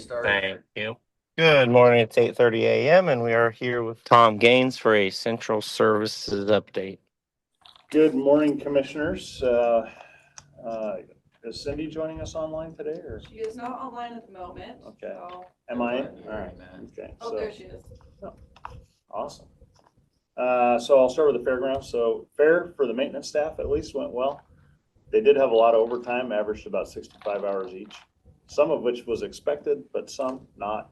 start. Thank you. Good morning. It's 8:30 a.m. and we are here with Tom Gaines for a Central Services update. Good morning, Commissioners. Is Cindy joining us online today, or? She is not online at the moment. Okay. So. Am I? All right. Okay. Oh, there she is. Oh, awesome. So I'll start with the fairgrounds. So fair for the maintenance staff at least went well. They did have a lot of overtime, averaged about 65 hours each, some of which was expected, but some not.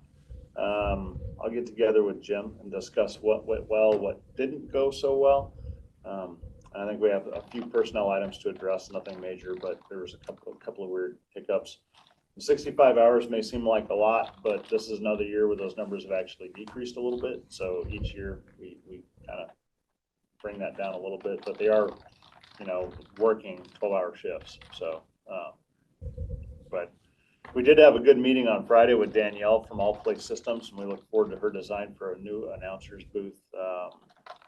I'll get together with Jim and discuss what went well, what didn't go so well. I think we have a few personnel items to address, nothing major, but there was a couple of weird hiccups. 65 hours may seem like a lot, but this is another year where those numbers have actually decreased a little bit. So each year we kind of bring that down a little bit, but they are, working 12-hour shifts. So, but we did have a good meeting on Friday with Danielle from All Place Systems, and we look forward to her design for a new announcer's booth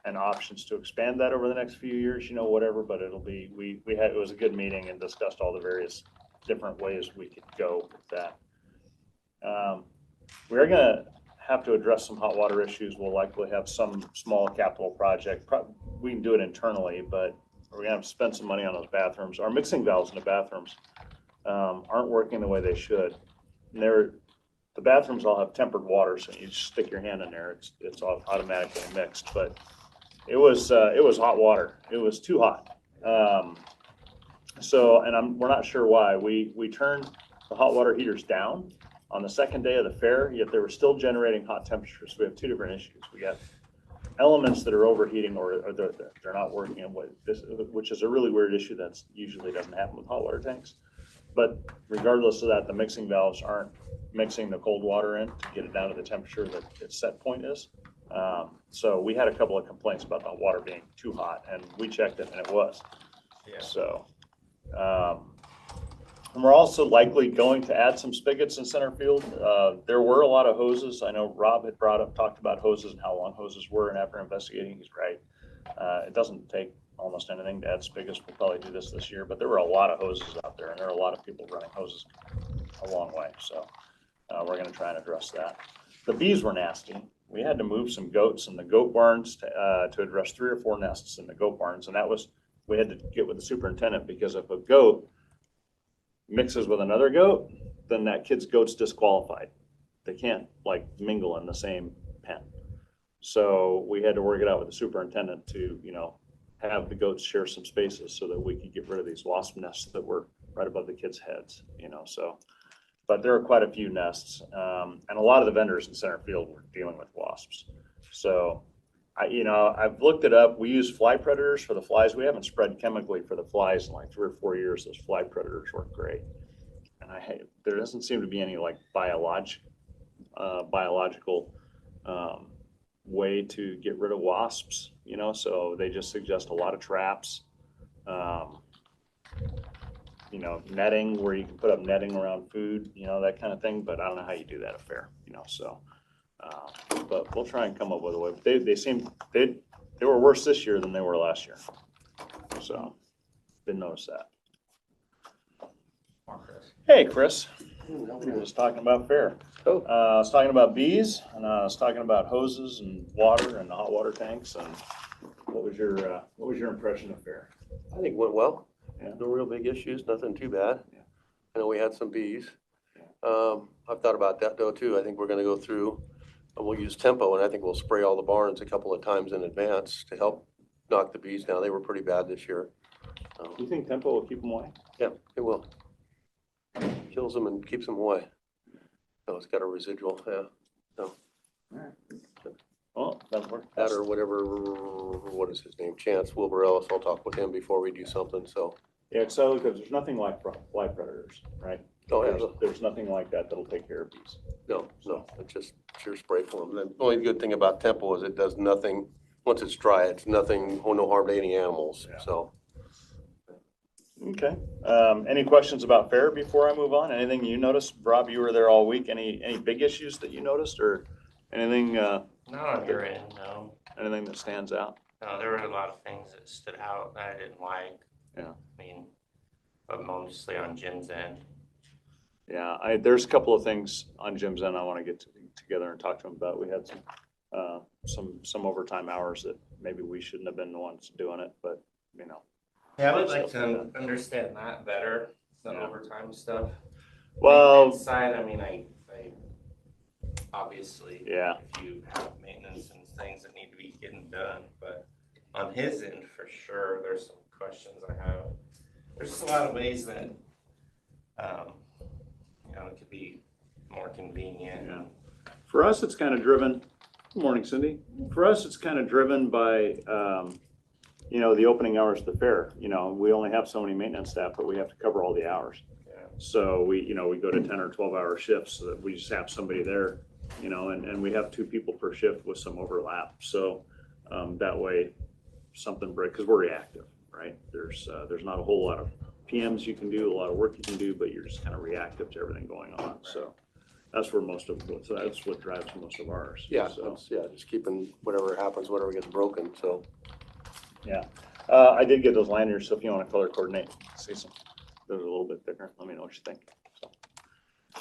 and options to expand that over the next few years, whatever, but it'll be, it was a good meeting and discussed all the various different ways we could go with that. We're going to have to address some hot water issues. We'll likely have some small capital project. We can do it internally, but we're going to have to spend some money on those bathrooms. Our mixing valves in the bathrooms aren't working the way they should. And the bathrooms all have tempered water, so you just stick your hand in there. It's automatically mixed, but it was hot water. It was too hot. We're not sure why. We turned the hot water heaters down on the second day of the fair, yet they were still generating hot temperatures. We have two different issues. We got elements that are overheating or they're not working, which is a really weird issue that usually doesn't happen with hot water tanks. But regardless of that, the mixing valves aren't mixing the cold water in to get it down to the temperature that its set point is. So we had a couple of complaints about the water being too hot, and we checked it, and it was. Yeah. So, and we're also likely going to add some spigots in center field. There were a lot of hoses. I know Rob had talked about hoses and how long hoses were, and after investigating, he's right. It doesn't take almost anything to add spigots. We'll probably do this year, but there were a lot of hoses out there, and there are a lot of people running hoses a long way. So we're going to try and address that. The bees were nasty. We had to move some goats in the goat barns to address 3 or 4 nests in the goat barns, and we had to get with the superintendent, because if a goat mixes with another goat, then that kid's goat's disqualified. They can't mingle in the same pen. So we had to work it out with the superintendent to, have the goats share some spaces so that we could get rid of these wasp nests that were right above the kids' heads, but there are quite a few nests. And a lot of the vendors in center field were dealing with wasps. So I've looked it up. We use fly predators for the flies. We haven't spread chemically for the flies in 3 or 4 years. Those fly predators work great. And there doesn't seem to be any biological way to get rid of wasps, so they just suggest a lot of traps, netting where you can put up netting around food, that kind of thing. But I don't know how you do that at fair, but we'll try and come up with a way. But they were worse this year than they were last year. So didn't notice that. Hey, Chris. We were just talking about fair. Oh. I was talking about bees, and I was talking about hoses and water and hot water tanks. And what was your impression of fair? I think it went well. Yeah. No real big issues, nothing too bad. Yeah. I know we had some bees. Yeah. I've thought about that though too. I think we're going to go through and we'll use Tempo, and I think we'll spray all the barns a couple of times in advance to help knock the bees down. They were pretty bad this year. Do you think Tempo will keep them away? Yeah, it will. Kills them and keeps them away. So it's got a residual, yeah. So. All right. Well, that worked. That or whatever, what is his name? Chance Wilbur Ellis. I'll talk with him before we do something, so. Yeah, so because there's nothing like fly predators, right? Oh, yeah. There's nothing like that'll take care of bees. No, it's just sure spray for them. The only good thing about Tempo is it does nothing, once it's dry, it's nothing, no harm to any animals, Yeah. So. Okay. Any questions about fair before I move on? Anything you noticed? Rob, you were there all week. Any big issues that you noticed, or anything? No, you're in. No. Anything that stands out? No, there were a lot of things that stood out that I didn't like. Yeah. I mean, but mostly on Jim's end. Yeah, there's a couple of things on Jim's end I want to get together and talk to him about. We had some overtime hours that maybe we shouldn't have been the ones doing it, but you know. Yeah, I would like to understand that better, the Yeah. overtime stuff. Well, Maintenance side, I mean, I obviously, yeah, if you have maintenance and things that need to be getting done, but on his end, for sure, there's some questions I have. There's just a lot of ways that, it could be more convenient. yeah. For us, it's kind of driven. Good morning, Cindy. For us, it's kind of driven by, the opening hours of the fair. We only have so many maintenance staff, but we have to cover all the hours. Yeah. So we go to 10 or 12-hour shifts so that we just have somebody there, and we have 2 people per shift with some overlap. So that way something breaks, because we're reactive, right? There's not a whole lot of PMs you can do, a lot of work you can do, but you're just kind of reactive to everything going on. So that's where that's what drives most of ours. Yeah, So, just keeping whatever happens, whatever gets broken, so. yeah. I did get those lanyards, so if you want to color coordinate, see some, those are a little bit thicker. Let me know what you think. So,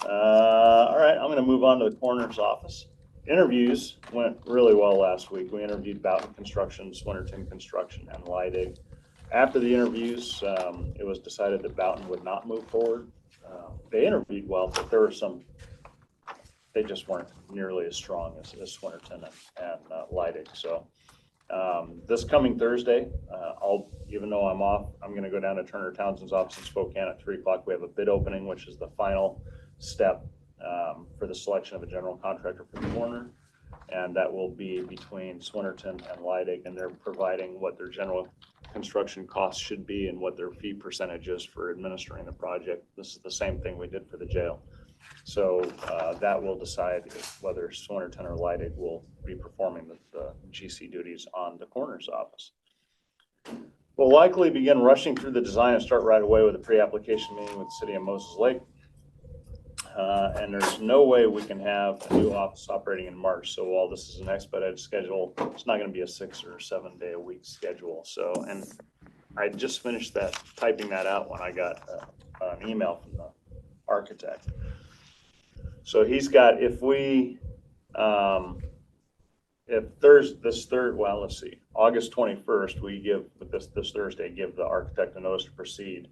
all right, I'm going to move on to the coroner's office. Interviews went really well last week. We interviewed Boughton Construction, Swinnerton Construction, and Leidig. After the interviews, it was decided that Boughton would not move forward. They interviewed well, but there were they just weren't nearly as strong as Swinnerton and Leidig. So this coming Thursday, even though I'm off, I'm going to go down to Turner Townsend's office in Spokane at 3 o'clock. We have a bid opening, which is the final step for the selection of a general contractor for the coroner. And that will be between Swinnerton and Leidig, and they're providing what their general construction costs should be and what their fee percentage is for administering the project. This is the same thing we did for the jail. So that will decide whether Swinnerton or Leidig will be performing the GC duties on the coroner's office. We'll likely begin rushing through the design and start right away with a pre-application meeting with the city of Moses Lake. And there's no way we can have a new office operating in March. So while this is an expedited schedule, it's not going to be a 6 or 7 day a week schedule. So, and I just finished typing that out when I got an email from the architect. So he's got, August 21st, we give, this Thursday, give the architect a notice to proceed.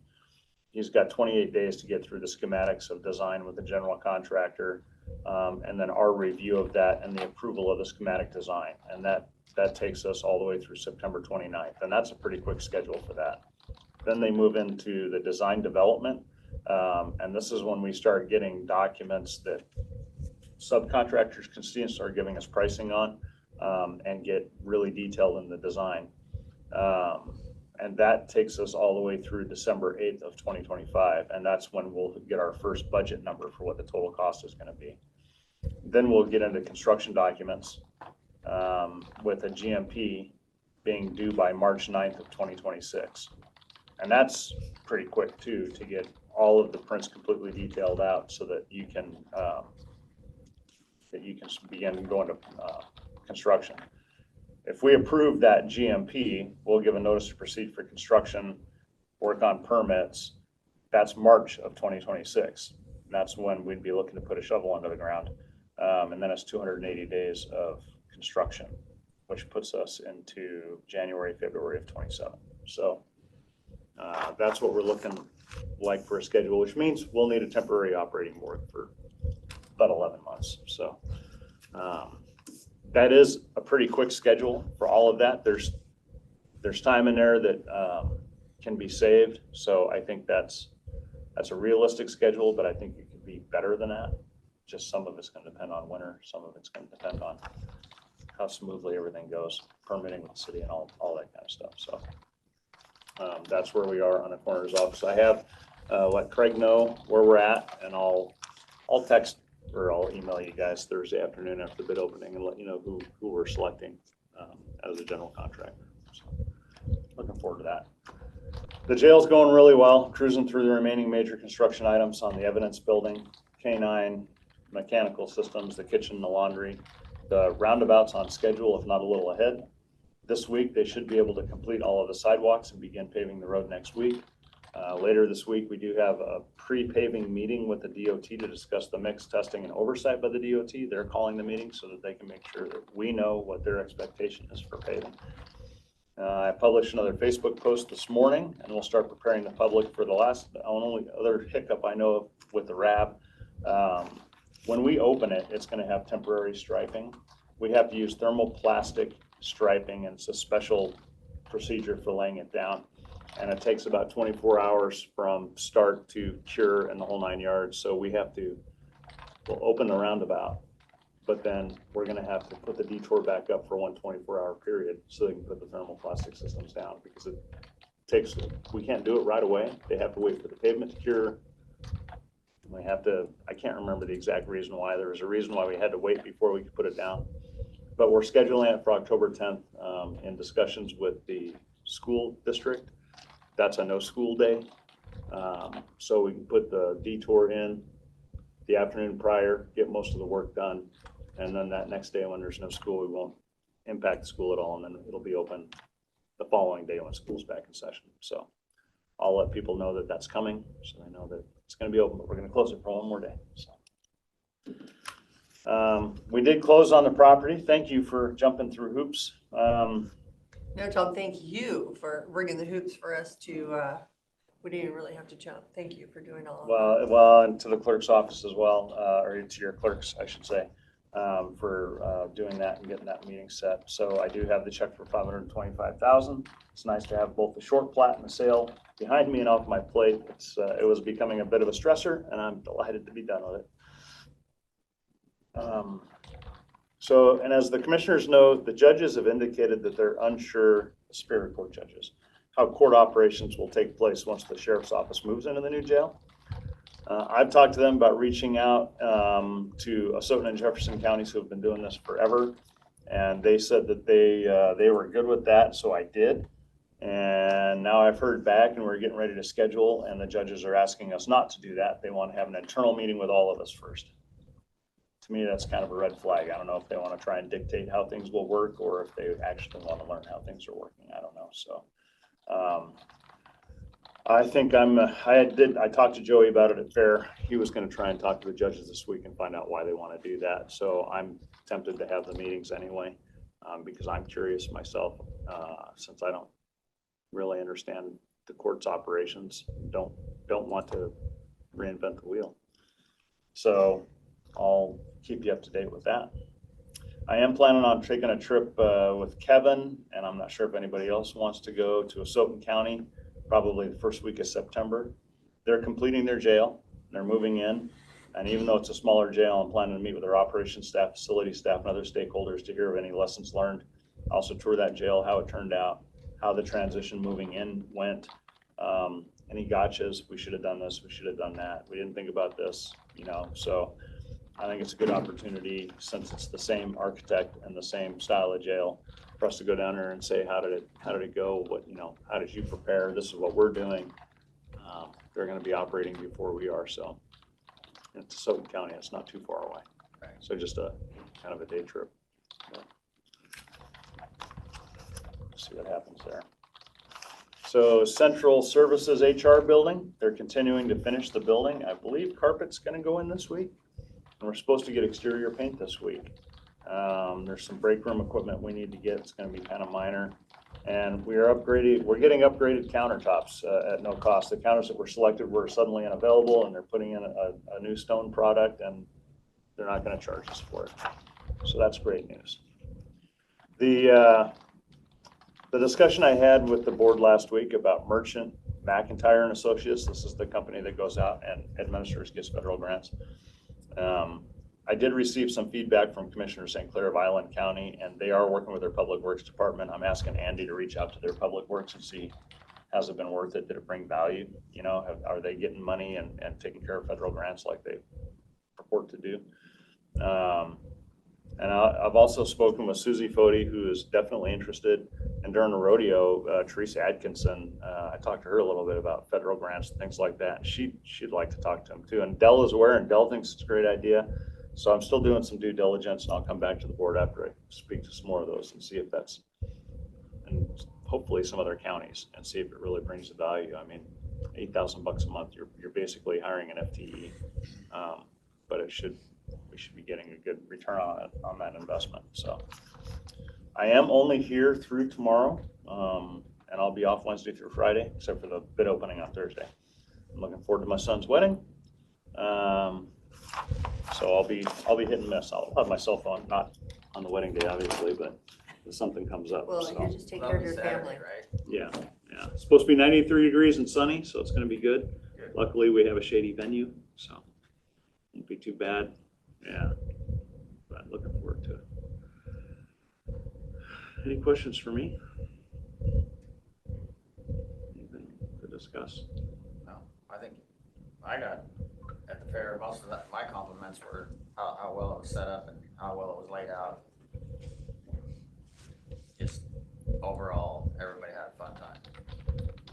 He's got 28 days to get through the schematics of design with the general contractor, and then our review of that and the approval of the schematic design. And that takes us all the way through September 29th. And that's a pretty quick schedule for that. Then they move into the design development. And this is when we start getting documents that subcontractors can see and start giving us pricing on, and get really detailed in the design. And that takes us all the way through December 8th of 2025. And that's when we'll get our first budget number for what the total cost is going to be. Then we'll get into construction documents, with a GMP being due by March 9th of 2026. And that's pretty quick too, to get all of the prints completely detailed out so that you can begin going to construction. If we approve that GMP, we'll give a notice to proceed for construction, work on permits. That's March of 2026. And that's when we'd be looking to put a shovel under the ground. And then it's 280 days of construction, which puts us into January, February of 27. So that's what we're looking like for a schedule, which means we'll need a temporary operating board for about 11 months. So that is a pretty quick schedule for all of that. There's time in there that can be saved. So I think that's a realistic schedule, but I think it could be better than that. Just some of it's going to depend on winter. Some of it's going to depend on how smoothly everything goes, permitting with the city and all that kind of stuff. So that's where we are on the coroner's office. I have let Craig know where we're at, and I'll text or I'll email you guys Thursday afternoon after the bid opening and let you know who we're selecting as a general contractor. So looking forward to that. The jail's going really well, cruising through the remaining major construction items on the evidence building, K9, mechanical systems, the kitchen, the laundry. The roundabout's on schedule, if not a little ahead. This week, they should be able to complete all of the sidewalks and begin paving the road next week. Later this week, we do have a pre-paving meeting with the DOT to discuss the mix testing and oversight by the DOT. They're calling the meeting so that they can make sure that we know what their expectation is for paving. I published another Facebook post this morning, and we'll start preparing the public for the only other hiccup I know of with the RAB. When we open it, it's going to have temporary striping. We have to use thermoplastic striping, and it's a special procedure for laying it down. And it takes about 24 hours from start to cure and the whole 9 yards. So we'll open the roundabout, but then we're going to have to put the detour back up for 1 24-hour period so they can put the thermoplastic systems down, because we can't do it right away. They have to wait for the pavement to cure. I can't remember the exact reason why. There was a reason why we had to wait before we could put it down. But we're scheduling it for October 10th in discussions with the school district. That's a no school day. So we can put the detour in the afternoon prior, get most of the work done. And then that next day when there's no school, we won't impact the school at all. And then it'll be open the following day when school's back in session. So I'll let people know that that's coming, so they know that it's going to be open, but we're going to close it for one more day. So we did close on the property. Thank you for jumping through hoops. No, Tom, thank you for rigging the hoops for us to, we didn't really have to jump. Thank you for doing all of that. Well, and to the clerk's office as well, or to your clerks, I should say, for doing that and getting that meeting set. So I do have the check for $525,000. It's nice to have both the short plat and the sale behind me and off my plate. It was becoming a bit of a stressor, and I'm delighted to be done with it. And as the commissioners know, the judges have indicated that they're unsure, Superior Court judges, how court operations will take place once the sheriff's office moves into the new jail. I've talked to them about reaching out to Asotin and Jefferson counties who have been doing this forever. And they said that they were good with that, so I did. And now I've heard back and we're getting ready to schedule, and the judges are asking us not to do that. They want to have an internal meeting with all of us first. To me, that's kind of a red flag. I don't know if they want to try and dictate how things will work or if they actually want to learn how things are working. I don't know. So I think I talked to Joey about it at Fair. He was going to try and talk to the judges this week and find out why they want to do that. So I'm tempted to have the meetings anyway, because I'm curious myself, since I don't really understand the court's operations, don't want to reinvent the wheel. So I'll keep you up to date with that. I am planning on taking a trip with Kevin, and I'm not sure if anybody else wants to go to Asotin County, probably the first week of September. They're completing their jail. They're moving in. And even though it's a smaller jail, I'm planning to meet with their operations staff, facility staff, and other stakeholders to hear of any lessons learned. Also tour that jail, how it turned out, how the transition moving in went. Any gotchas, we should have done this, we should have done that. We didn't think about this, so I think it's a good opportunity, since it's the same architect and the same style of jail, for us to go down there and say, how did it go? How did you prepare? This is what we're doing. They're going to be operating before we are. So it's Asotin County. It's not too far away. Right. So just a kind of a day trip. See what happens there. So Central Services HR building, they're continuing to finish the building. I believe carpet's going to go in this week. And we're supposed to get exterior paint this week. There's some break room equipment we need to get. It's going to be kind of minor. And we're getting upgraded countertops at no cost. The counters that were selected were suddenly unavailable, and they're putting in a new stone product, and they're not going to charge us for it. So that's great news. The discussion I had with the board last week about Merchant McIntyre and Associates, this is the company that goes out and administers, gets federal grants. I did receive some feedback from Commissioner St. Clair of Island County, and they are working with their Public Works Department. I'm asking Andy to reach out to their Public Works and see, has it been worth it? Did it bring value? Are they getting money and taking care of federal grants like they purport to do? And I've also spoken with Susie Fody, who is definitely interested. And during the rodeo, Teresa Atkinson, I talked to her a little bit about federal grants and things like that. She'd like to talk to them too. And Dell is aware, and Dell thinks it's a great idea. So I'm still doing some due diligence, and I'll come back to the board after I speak to some more of those and see if that's, and hopefully some other counties, and see if it really brings the value. I mean, $8,000 a month, you're basically hiring an FTE. But we should be getting a good return on that investment. So I am only here through tomorrow, and I'll be off Wednesday through Friday, except for the bid opening on Thursday. I'm looking forward to my son's wedding. So I'll be hit and miss. I'll have my cell phone, not on the wedding day, obviously, but if something comes up. Well, So you just take care of your family. Right? yeah. It's supposed to be 93 degrees and sunny, so it's going to be good. Good. Luckily, we have a shady venue, so won't be too bad. Yeah, but looking forward to it. Any questions for me? Anything to discuss? No, I think I got at the fair, most of that, my compliments were how well it was set up and how well it was laid out. Just overall, everybody had a fun time.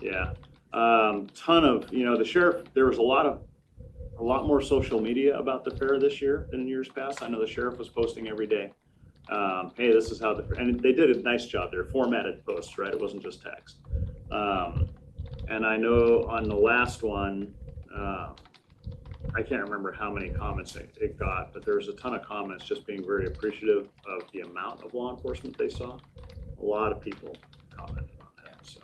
Yeah, ton of, the sheriff, there was a lot more social media about the fair this year than in years past. I know the sheriff was posting every day. Hey, this is how and they did a nice job. They're formatted posts, right? It wasn't just text. And I know on the last one, I can't remember how many comments it got, but there was a ton of comments just being very appreciative of the amount of law enforcement they saw. A lot of people commented on that. So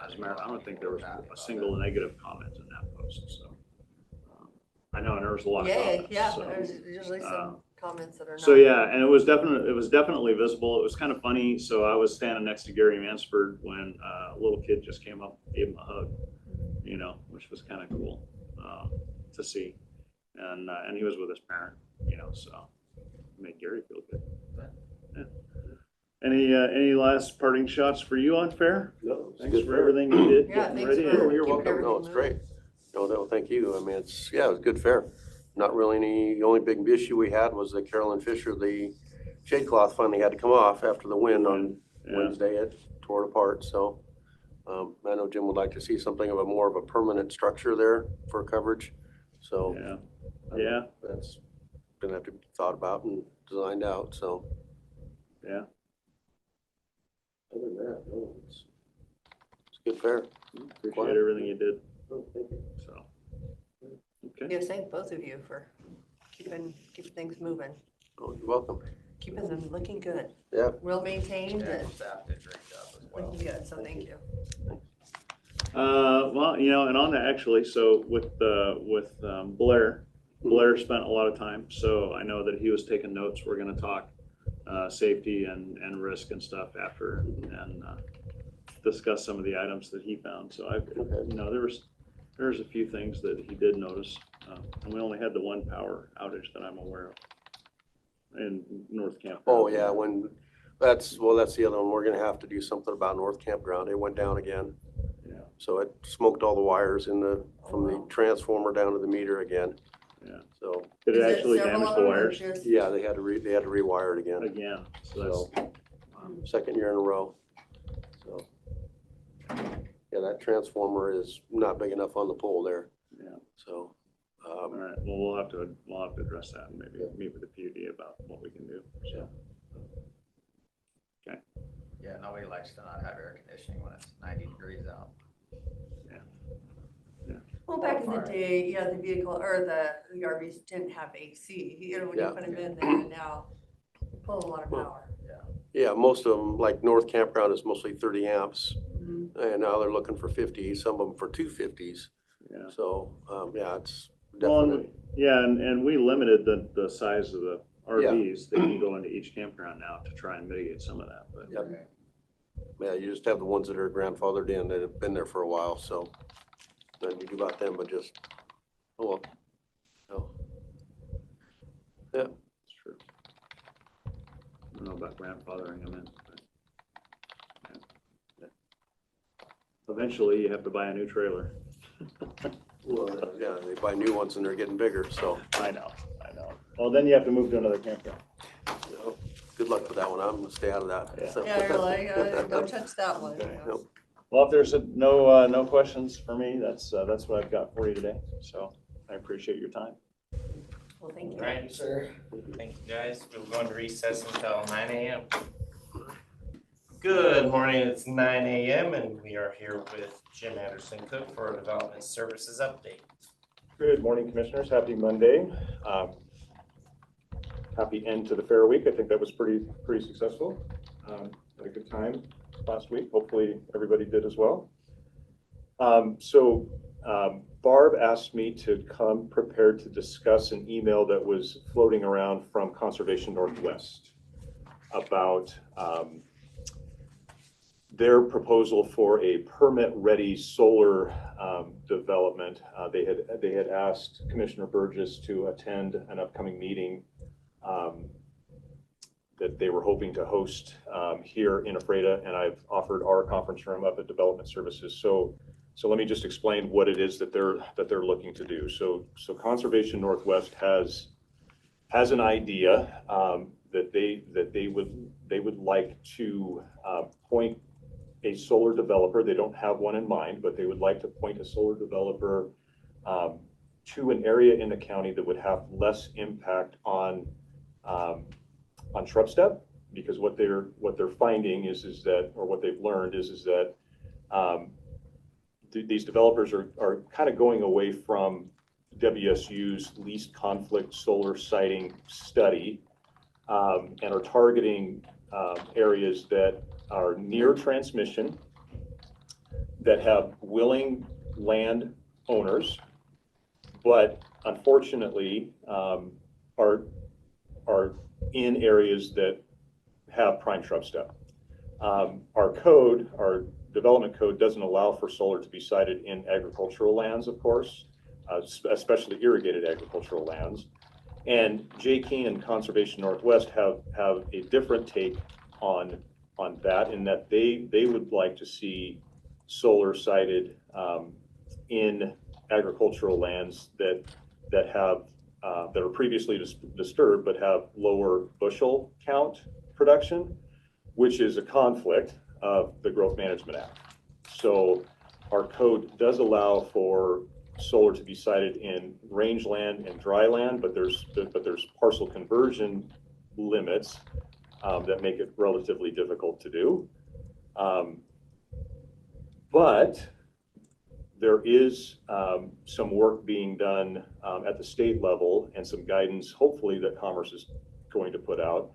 as a matter of fact, I don't think there was a single negative comment in that post. So I know, and there was a lot of comments. Yeah, So, there's usually some comments that are not. so yeah, and it was definitely visible. It was kind of funny. So I was standing next to Gary Mansford when a little kid just came up, gave him a hug, which was kind of cool to see. And he was with his parent, so it made Gary feel good. Yeah. Any last parting shots for you on fair? No, it's a Thanks good for fair. everything you did. Yeah, getting thanks ready. for- You're keeping welcome. No, everything it's great. No, thank you. I mean, it was a good fair. Not really the only big issue we had was that Carolyn Fisher, the shade cloth finally had to come off after the wind on Yeah. Wednesday. It tore it apart. So I know Jim would like to see something of more of a permanent structure there for coverage. So Yeah. that's gonna have to be thought about and designed out. So Yeah. other than that, no, it's a good fair. Appreciate Quiet. everything you did. Oh, thank you. So. Okay. Yes, thank both of you for keeping things moving, Oh, you're welcome. keeping them looking good, Yeah. well maintained Yeah, and staff did a great job as well. looking good, so thank you. Well, and on that actually, so with Blair spent a lot of time, so I know that he was taking notes. We're going to talk safety and risk and stuff after, and discuss some of the items that he found. So there was a few things that he did notice, and we only had the one power outage that I'm aware of in North Camp. Oh, yeah, that's the other one. We're gonna have to do something about North Campground. It went down again. Yeah. So it smoked all the wires from the wow. transformer down to the meter again. Yeah. So, Did Is it actually several damage of the them or wires? just- yeah, they had to rewire it again. Again. So that's, Second year in a row. So, yeah, that transformer is not big enough on the pole there. yeah. So, All right. Well, we'll have to address that and maybe meet with the PUD about what we can do. So. Yeah, nobody likes to not have air conditioning when it's 90 degrees out. Well, back in the day, yeah, the vehicle or the RVs didn't have AC, when you Yeah. put them in there, and now you pull a lot of power. yeah, most of them, like North Campground is mostly 30 amps. Mhm. And now they're looking for 50, some of them for 250s. Yeah. So, yeah, it's Well, definitely, and we limited the size of the RVs that can go into each campground now to try and mitigate some of that. But Yep. Yeah, you just have the ones that are grandfathered in that have been there for a while, so nothing you do about them, but just, oh well. No. it's true. I don't know about grandfathering them in. But, yeah. Eventually, you have to buy a new trailer. Well, yeah, they buy new ones and they're getting bigger, so, I know. Well, then you have to move to another campground. you know, good luck with that one. I'm gonna stay out of that. Yeah. So- Yeah, you're like, don't touch that one. Okay. Nope. Well, if there's no questions for me, that's what I've got for you today. So I appreciate your time. Well, thank you. Right, sir. Thank you, guys. We'll go into recess until 9 a.m. Good morning, it's 9 a.m. and we are here with Jim Anderson Cook for a Development Services Update. Good morning, Commissioners. Happy Monday. Happy end to the fair week. I think that was pretty successful. Had a good time last week. Hopefully everybody did as well. Barb asked me to come prepared to discuss an email that was floating around from Conservation Northwest about their proposal for a permit-ready solar development. They had asked Commissioner Burgess to attend an upcoming meeting that they were hoping to host here in Ephrata, and I've offered our conference room up at Development Services. So let me just explain what it is that they're looking to do. So Conservation Northwest has an idea that they would like to point a solar developer. They don't have one in mind, but they would like to point a solar developer to an area in the county that would have less impact on shrub step, because what they're finding is that, or what they've learned is that these developers are kind of going away from WSU's least conflict solar siting study and are targeting areas that are near transmission, that have willing land owners, but unfortunately are in areas that have prime shrub step. Our development code doesn't allow for solar to be sited in agricultural lands, of course, especially irrigated agricultural lands. And Jay Keene and Conservation Northwest have a different take on that, in that they would like to see solar sited in agricultural lands that are previously disturbed but have lower bushel count production, which is a conflict of the Growth Management Act. So our code does allow for solar to be sited in rangeland and dry land, but there's parcel conversion limits that make it relatively difficult to do. But there is some work being done at the state level, and some guidance, hopefully, that Commerce is going to put out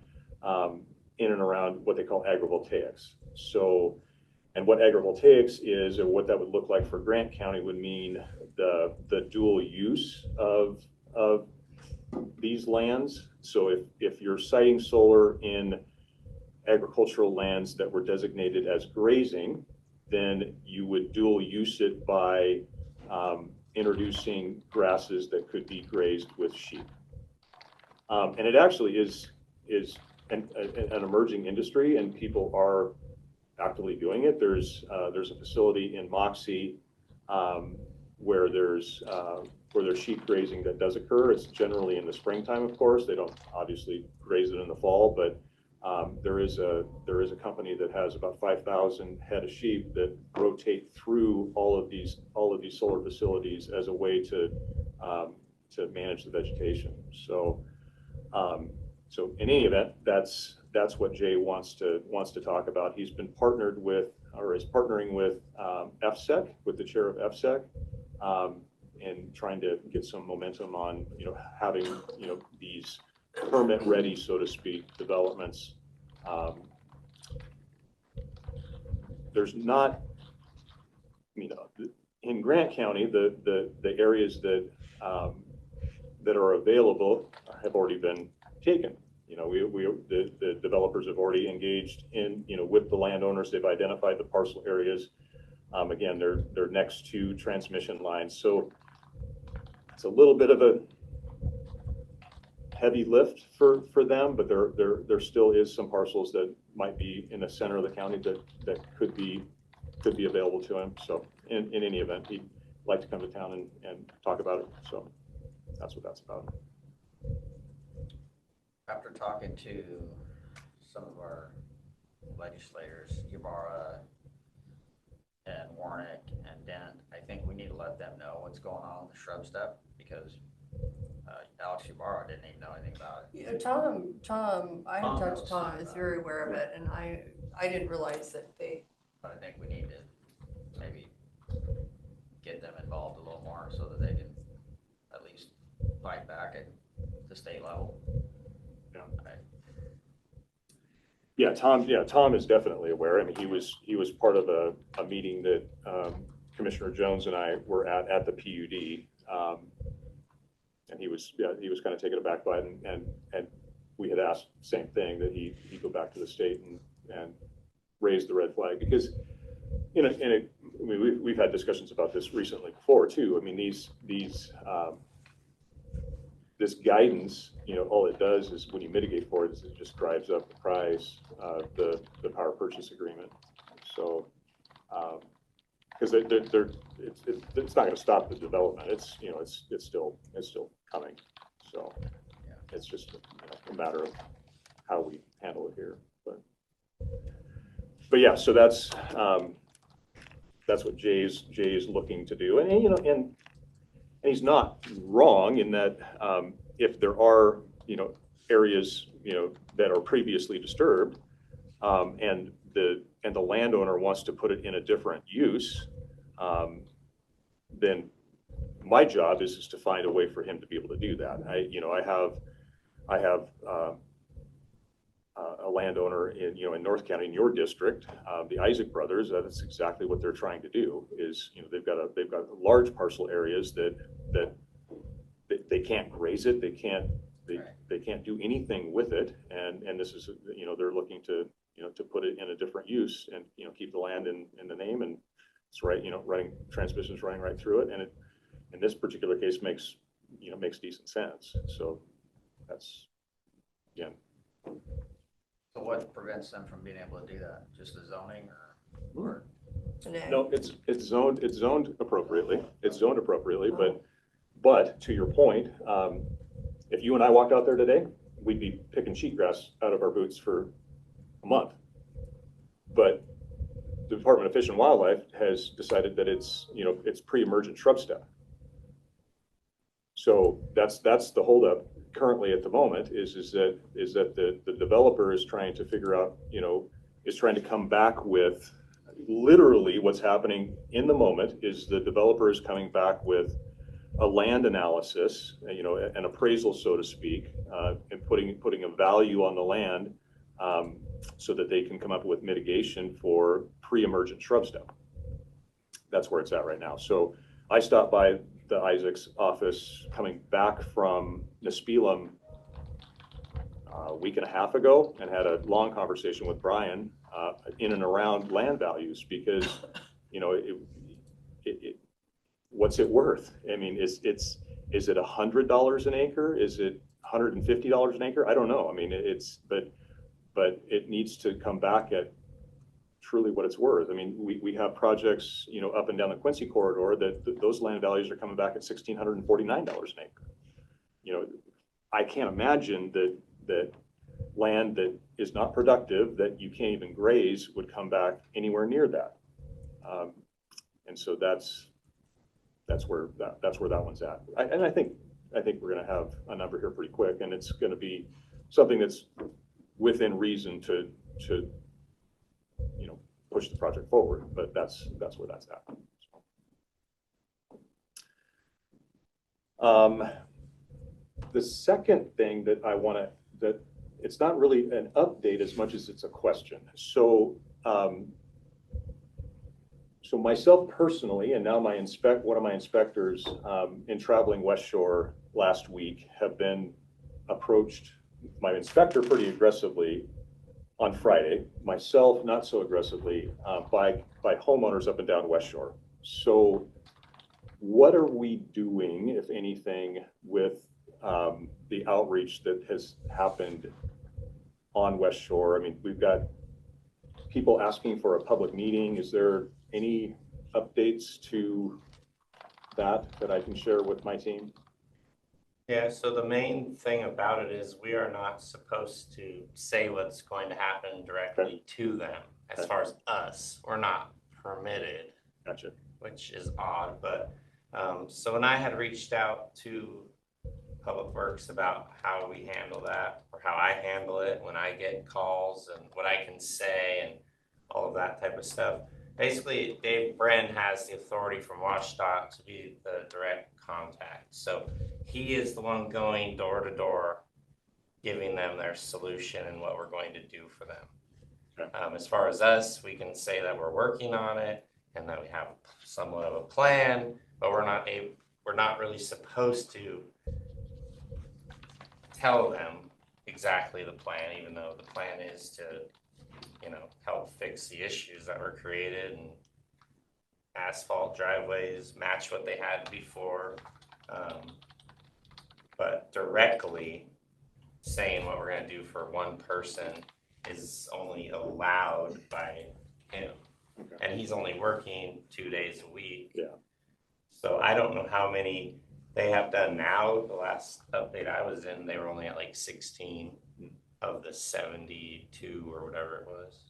in and around what they call agrivoltaics. So, and what agrivoltaics is, or what that would look like for Grant County, would mean the dual use of these lands. So if you're siting solar in agricultural lands that were designated as grazing, then you would dual use it by introducing grasses that could be grazed with sheep. And it actually is an emerging industry, and people are actively doing it. There's a facility in Moxie where there's sheep grazing that does occur. It's generally in the springtime, of course. They don't obviously graze it in the fall, but there is a company that has about 5,000 head of sheep that rotate through all of these solar facilities as a way to manage the vegetation. So in any event, that's what Jay wants to talk about. He's been partnered with, or is partnering with FSEC, with the chair of FSEC, and trying to get some momentum on having these permit ready, so to speak, developments. There's not, in Grant County, the areas that are available have already been taken. The developers have already engaged in, with the landowners. They've identified the parcel areas. Again, they're next to transmission lines. So it's a little bit of a heavy lift for them, but there still is some parcels that might be in the center of the county that could be available to him. So in any event, he'd like to come to town and talk about it. So that's what that's about. After talking to some of our legislators, Ybarra and Warnick and Dent, I think we need to let them know what's going on with the shrub step, because Alex Ybarra didn't even know anything about it. Yeah, Tom, I had Tom talked to knows Tom, something is about very aware of it, and I didn't realize that they, But I think we need to maybe get them involved a little more so that they can at least fight back at the state level. Yeah. Right. Tom is definitely aware. I mean, he was part of a meeting that Commissioner Jones and I were at the PUD. And he was kind of taken aback by it, and we had asked the same thing, that he go back to the state and raise the red flag, because I mean, we've had discussions about this recently before too. I mean, this guidance, all it does is, when you mitigate for it, is it just drives up the price of the power purchase agreement. So, because it's not going to stop the development. It's still coming. So it's just a matter of how we handle it here. But yeah, so that's what Jay's looking to do, and he's not wrong in that if there are areas that are previously disturbed, and the landowner wants to put it in a different use, then my job is to find a way for him to be able to do that. I have a landowner in North County, in your district, the Isaac brothers. That's exactly what they're trying to do. Is they've got large parcel areas that they can't graze it. They can't do anything with it, and this is they're looking to put it in a different use, and keep the land in the name, and it's right, running transmissions running right through it, and it in this particular case makes decent sense. So that's, again. So what prevents them from being able to do that? Just the zoning or? No, it's zoned appropriately. It's zoned appropriately, but to your point, if you and I walked out there today, we'd be picking cheatgrass out of our boots for a month. But the Department of Fish and Wildlife has decided that it's pre-emergent shrub step. So that's the holdup currently at the moment, is that the developer is trying to figure out, is trying to come back with, literally what's happening in the moment is the developer is coming back with a land analysis, an appraisal, so to speak, and putting a value on the land, so that they can come up with mitigation for pre-emergent shrub step. That's where it's at right now. So I stopped by the Isaac's office coming back from Nispelum a week and a half ago, and had a long conversation with Brian in and around land values, because what's it worth? I mean, is it $100 an acre? Is it $150 an acre? I don't know. I mean, but it needs to come back at truly what it's worth. I mean, we have projects, up and down the Quincy corridor that those land values are coming back at $1,649 an acre. I can't imagine that land that is not productive, that you can't even graze, would come back anywhere near that. And so that's where that one's at. And I think we're going to have a number here pretty quick, and it's going to be something that's within reason to push the project forward, but that's where that's at. The second thing that I want that it's not really an update as much as it's a question. So myself personally, and now one of my inspectors in traveling West Shore last week, have been approached, my inspector pretty aggressively on Friday, myself not so aggressively, by homeowners up and down West Shore. So what are we doing, if anything, with the outreach that has happened on West Shore? I mean, we've got people asking for a public meeting. Is there any updates to that I can share with my team? Yeah, so the main thing about it is we are not supposed to say what's going to happen directly to them. As far as us, we're not permitted. Gotcha. Which is odd, but so when I had reached out to Public Works about how we handle that, or how I handle it when I get calls and what I can say and all of that type of stuff. Basically, Dave Bren has the authority from WashDOT to be the direct contact. So he is the one going door to door, giving them their solution and what we're going to do for them. Okay. As far as us, we can say that we're working on it and that we have somewhat of a plan, but we're not really supposed to tell them exactly the plan, even though the plan is to, help fix the issues that were created and asphalt driveways match what they had before. But directly saying what we're going to do for one person is only allowed by him. Okay. And he's only working 2 days a week. Yeah. So I don't know how many they have done now. The last update I was in, they were only at like 16 of the 72 or whatever it was.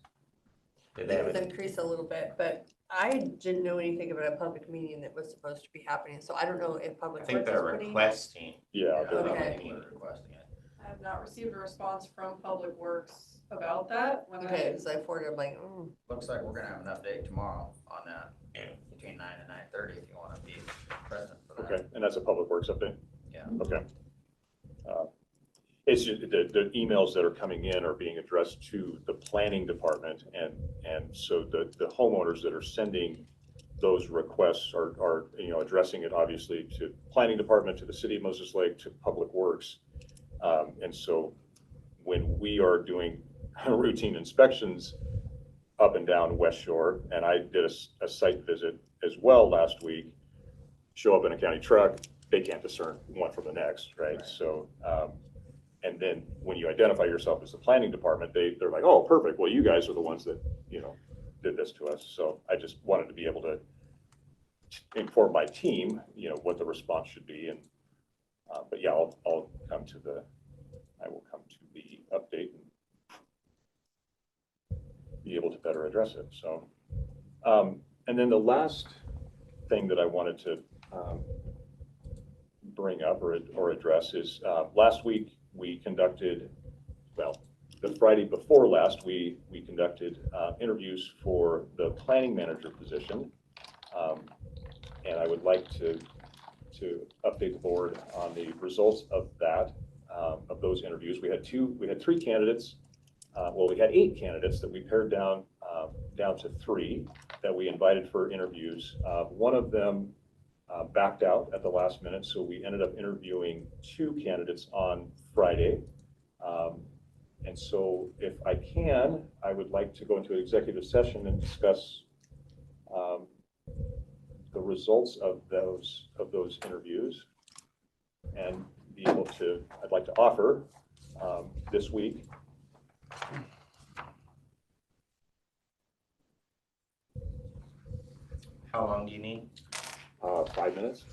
Did they have It's it? increased a little bit, but I didn't know anything about a public meeting that was supposed to be happening, so I don't know if I Public think Works is they're putting. requesting. Yeah, they're- Okay. We're requesting it. I have not received a response from Public Works about that. When Okay, because I forwarded, I'm like, Looks like we're gonna have an update tomorrow on that, Yeah. between 9 and 9:30 if you wanna be present for that. okay, and that's a Public Works update? Yeah. Okay. It's just, the emails that are coming in are being addressed to the planning department, and so the homeowners that are sending those requests are, addressing it obviously to planning department, to the city of Moses Lake, to Public Works. And so when we are doing routine inspections up and down West Shore, and I did a site visit as well last week, show up in a county truck, they can't discern one from the next, right? Right. So, and then when you identify yourself as the planning department, they're like, oh, perfect, well, you guys are the ones that, did this to us. So I just wanted to be able to inform my team, what the response should be. And, but yeah, I will come to the update and be able to better address it. So, and then the last thing that I wanted to bring up or address is last week we conducted, the Friday before last, we conducted interviews for the planning manager position. And I would like to update the board on the results of that, of those interviews. We had 3 candidates. We had 8 candidates that we pared down to 3 that we invited for interviews. One of them backed out at the last minute, so we ended up interviewing 2 candidates on Friday. And so if I can, I would like to go into an executive session and discuss the results of those interviews and be able to, I'd like to offer this week How long do you need? 5 minutes.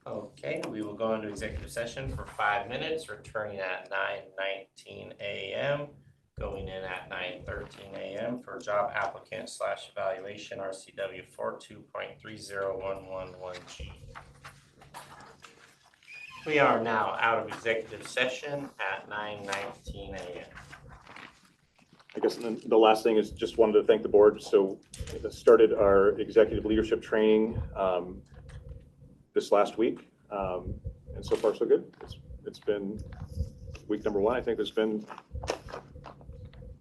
Okay, we will go into executive session for 5 minutes, returning at 9:19 a.m., going in at 9:13 a.m. for job applicant / evaluation RCW 42.30111G. We are now out of executive session at 9:19 a.m. I guess the last thing is just wanted to thank the board. So started our executive leadership training this last week. And so far so good. It's been week number 1. I think it's been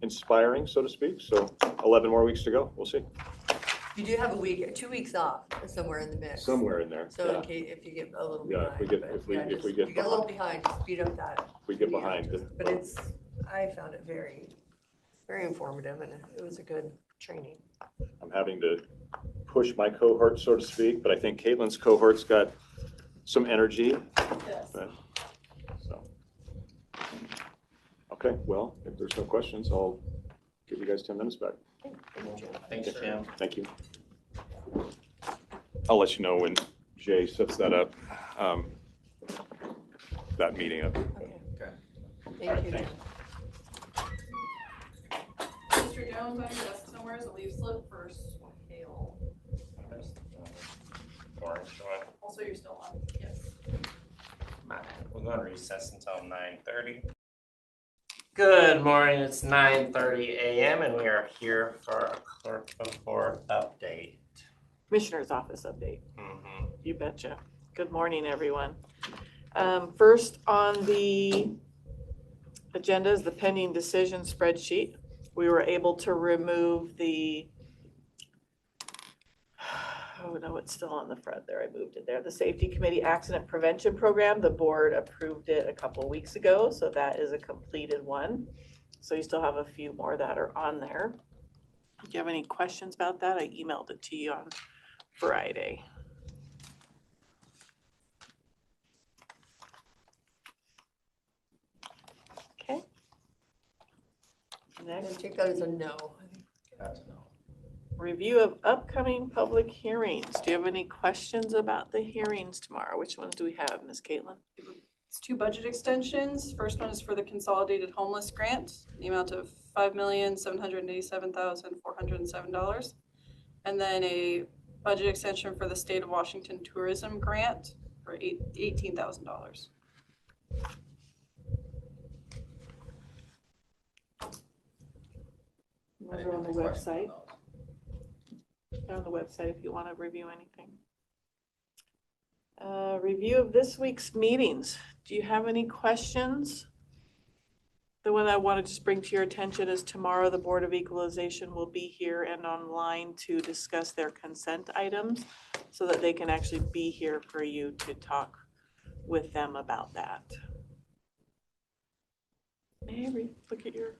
inspiring, so to speak. So 11 more weeks to go. We'll see. you do have 2 weeks off somewhere in the mix. Somewhere in there. So Yeah. in case, if you get a little Yeah, behind. if we get- but if we- yeah, if just- we get you get a little behind, just speed up that. We get Yeah, behind. But I found it very, very informative, and it was a good training. I'm having to push my cohort, so to speak, but I think Caitlin's cohort's got some energy. Yes. But- So, okay, well, if there's no questions, I'll give you guys 10 minutes back. Thanks, Jim. Thank you. I'll let you know when Jay sets that up, that meeting up. Okay. Okay. Thank you. thanks. Mr. Jones, on your desk somewhere is a leaf slip for Swahale. Orange one. Also, you're still on. Yes. My- We'll go on recess until 9:30. Good morning, it's 9:30 a.m. and we are here for a clerk of board update. Commissioner's office update. Mhm. You betcha. Good morning, everyone. First on the agenda is the pending decision spreadsheet. We were able to remove the, oh no, it's still on the front there. I moved it there. The Safety Committee Accident Prevention Program. The board approved it a couple weeks ago, so that is a completed one. So you still have a few more that are on there. Do you have any questions about that? I emailed it to you on Friday. Okay. I'm Next, gonna take that as a no. That's no. review of upcoming public hearings. Do you have any questions about the hearings tomorrow? Which ones do we have, Ms. Caitlin? It's 2 budget extensions. First one is for the consolidated homeless grant, the amount of $5,787,407. And then a budget extension for the state of Washington tourism grant for $18,000. Those are on the website. They're on the website if you want to review anything. Review of this week's meetings. Do you have any questions? The one I want to just bring to your attention is tomorrow, the Board of Equalization will be here and online to discuss their consent items so that they can actually be here for you to talk with them about that. Mary, look at your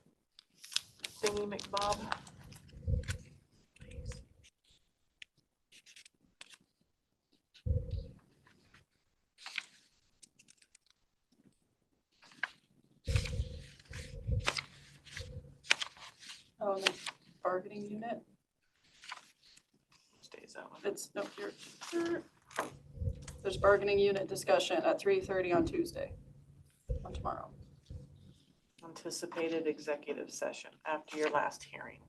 thingy, McBob. Oh, and the bargaining unit. Stays that one. It's, no, here. There's bargaining unit discussion at 3:30 on Tuesday, on tomorrow. Anticipated executive session after your last hearing.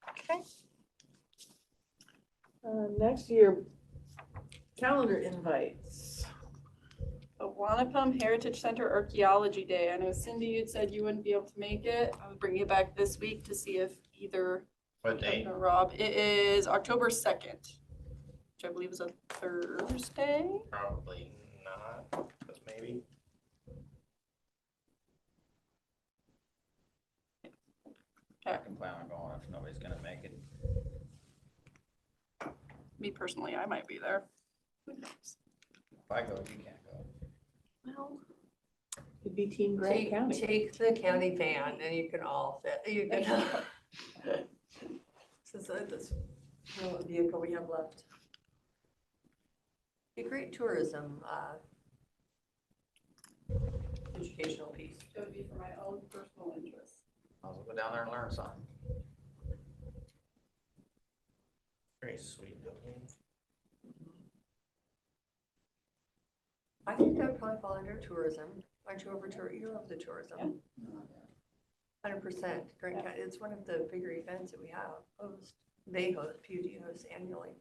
Okay. Next year, calendar invites. The Wanapum Heritage Center Archaeology Day. I know Cindy, you'd said you wouldn't be able to make it. I would bring you back this week to see if either What date? Kevin or Rob. It is October 2nd, which I believe is a Thursday. Probably not, but maybe. I can plan on going if nobody's gonna make it. Me personally, I might be there. Who knows? If I go, you can't go. Well, It'd be Team Grant Take, County. take the county van and you can all fit, you can. Since this, you know, what vehicle we have left. Be great tourism, educational piece. it would be for my own personal interest. I'll go down there and learn something. Very sweet building. I think that would probably fall under tourism. Aren't you over you're over the tourism? 100%. Grant County, it's one of the bigger events that we have host. They host, PUD hosts annually.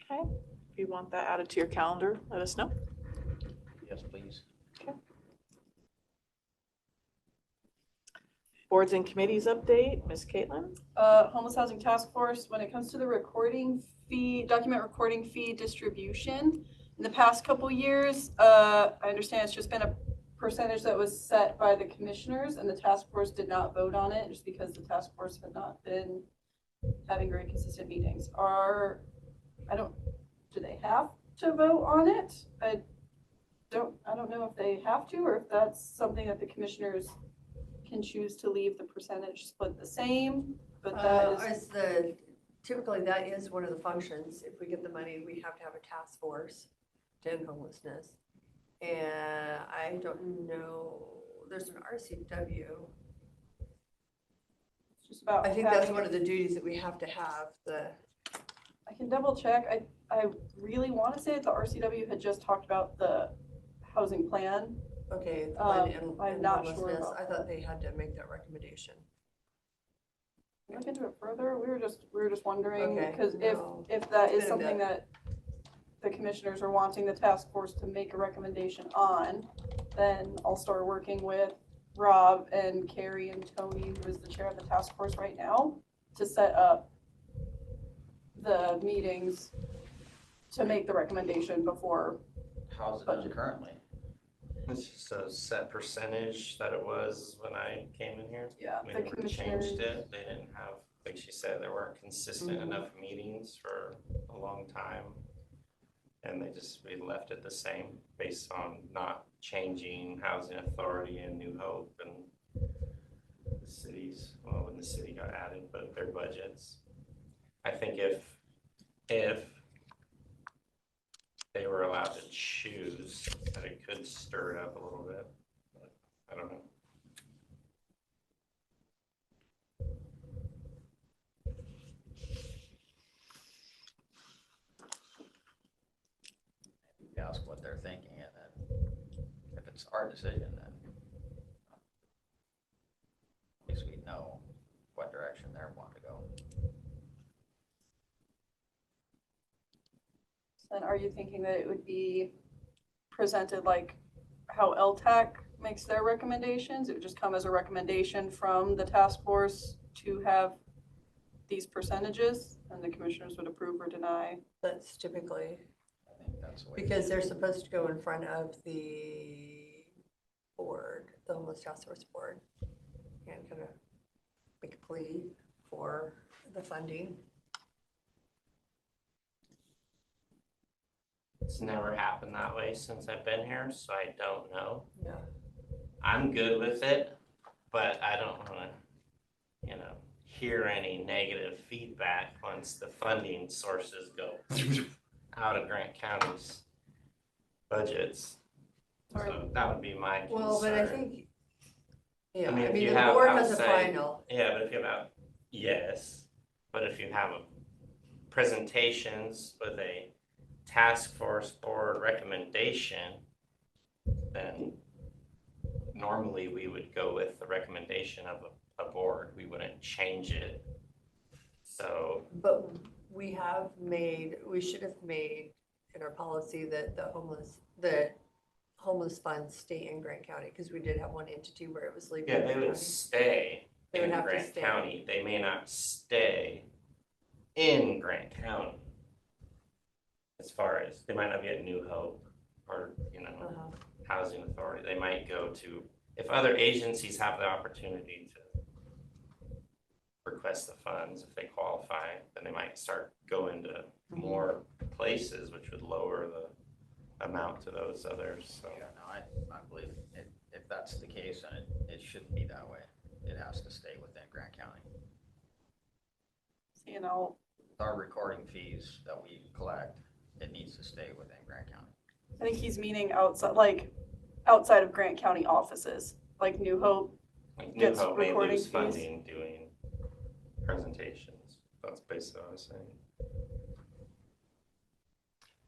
Okay, if you want that added to your calendar, let us know. Yes, please. Boards and committees update, Ms. Caitlin? Homeless Housing Task Force, when it comes to the recording fee, document recording fee distribution, in the past couple years, I understand it's just been a percentage that was set by the commissioners and the task force did not vote on it just because the task force had not been having very consistent meetings. Do they have to vote on it? I don't know if they have to or if that's something that the commissioners can choose to leave the percentage split the same, but that is. Typically, that is one of the functions. If we get the money, we have to have a task force to end homelessness. And I don't know, there's an RCW. It's just about I think that's having one of the duties that we have to have, I can double check. I really want to say that the RCW had just talked about the housing plan. Okay, the one I'm in not sure homelessness, about I thought they had to make that recommendation. Look into it further. We were just wondering, Okay, because no. if that is It's been a something bit. that the commissioners are wanting the task force to make a recommendation on, then I'll start working with Rob and Carrie and Tony, who is the chair of the task force right now, to set up the meetings to make the recommendation before. How's it done Budget. currently? It's just a set percentage that it was when I came in here. Yeah, We the never commissioners. changed it. They didn't have, like she said, there weren't consistent enough meetings for a long time. And we left it the same based on not changing housing authority and New Hope and the cities, well, when the city got added, but their budgets. I think if they were allowed to choose, that it could stir it up a little bit, but I don't know. Ask what they're thinking, and then if it's our decision, then at least we know what direction they're wanting to go. Then are you thinking that it would be presented like how LTAC makes their recommendations? It would just come as a recommendation from the task force to have these percentages, and the commissioners would approve or deny? That's typically, I think that's the way. because they're supposed to go in front of the board, the homeless task force board, and kind of make a plea for the funding. It's never happened that way since I've been here, so I don't know. Yeah. I'm good with it, but I don't wanna, hear any negative feedback once the funding sources go out of Grant County's budgets. So that would be my concern. Well, but I think, yeah, I mean, I if mean, you the have board has a outside- final. Yeah, but if you have, yes, but if you have presentations with a task force board recommendation, then normally we would go with the recommendation of a board. We wouldn't change it. So, But we should have made in our policy that the homeless funds stay in Grant County, because we did have one entity where it was leaving. yeah, they Grant would County. stay They would in have to Grant stay. County. They may not stay in Grant County. As far as, they might not be at New Hope or, Uh-huh. Housing Authority. They might go to, if other agencies have the opportunity to request the funds, if they qualify, then they might start going to more places, which would lower the amount to those others, so. Yeah, no, I believe if that's the case, then it shouldn't be that way. It has to stay within Grant County. Our recording fees that we collect, it needs to stay within Grant County. I think he's meaning outside of Grant County offices, like New Hope. Like New Gets Hope may recording lose fees. funding doing presentations. That's basically what I was saying.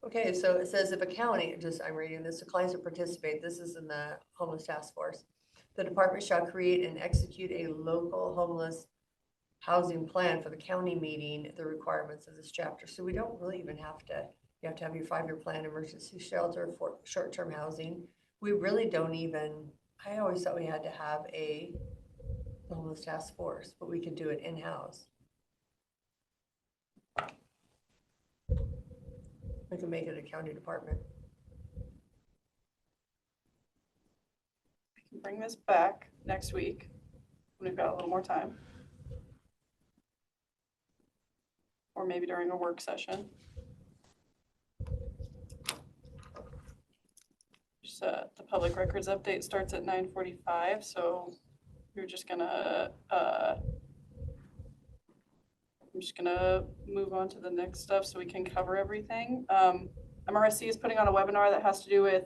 Okay, so it says if a county, I'm reading this, declines to participate, this is in the homeless task force. The department shall create and execute a local homeless housing plan for the county meeting the requirements of this chapter. So we don't really even have to, you have to have your 5-year plan, emergency shelter for short-term housing. We really don't even, I always thought we had to have a homeless task force, but we could do it in-house. We can make it a county department. I can bring this back next week when we've got a little more time. Or maybe during a work session. Just, the public records update starts at 9:45, so we're just gonna, I'm just gonna move on to the next stuff so we can cover everything. MRSC is putting on a webinar that has to do with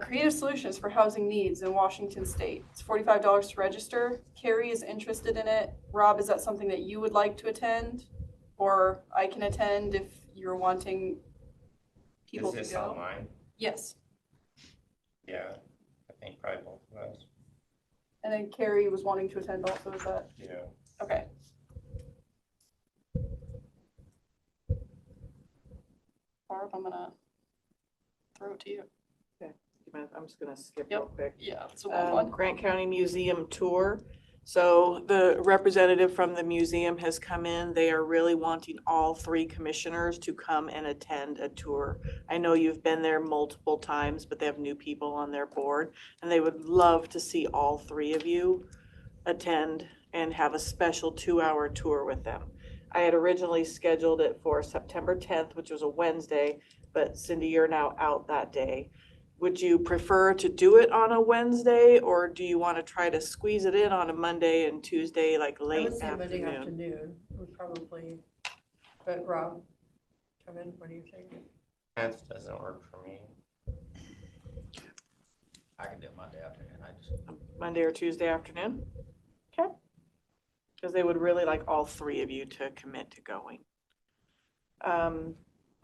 creative solutions for housing needs in Washington State. It's $45 to register. Carrie is interested in it. Rob, is that something that you would like to attend? or I can attend if you're wanting people Is to this go. online? Yes, Yeah, I think probably both of us. and then Carrie was wanting to attend also, is that, Yeah. okay. Barb, I'm gonna throw it to you. I'm just gonna skip Yep. real quick. Yeah, it's a long one. Grant County Museum tour. So the representative from the museum has come in. They are really wanting all three commissioners to come and attend a tour. I know you've been there multiple times, but they have new people on their board, and they would love to see all three of you attend and have a special 2-hour tour with them. I had originally scheduled it for September 10th, which was a Wednesday, but Cindy, you're now out that day. Would you prefer to do it on a Wednesday, or do you want to try to squeeze it in on a Monday and Tuesday, like I late would say Monday afternoon? afternoon would probably, but Rob, come in, what do you think? That doesn't work for me. I can do it Monday afternoon, I just, Monday or Tuesday afternoon? Okay. Because they would really like all three of you to commit to going.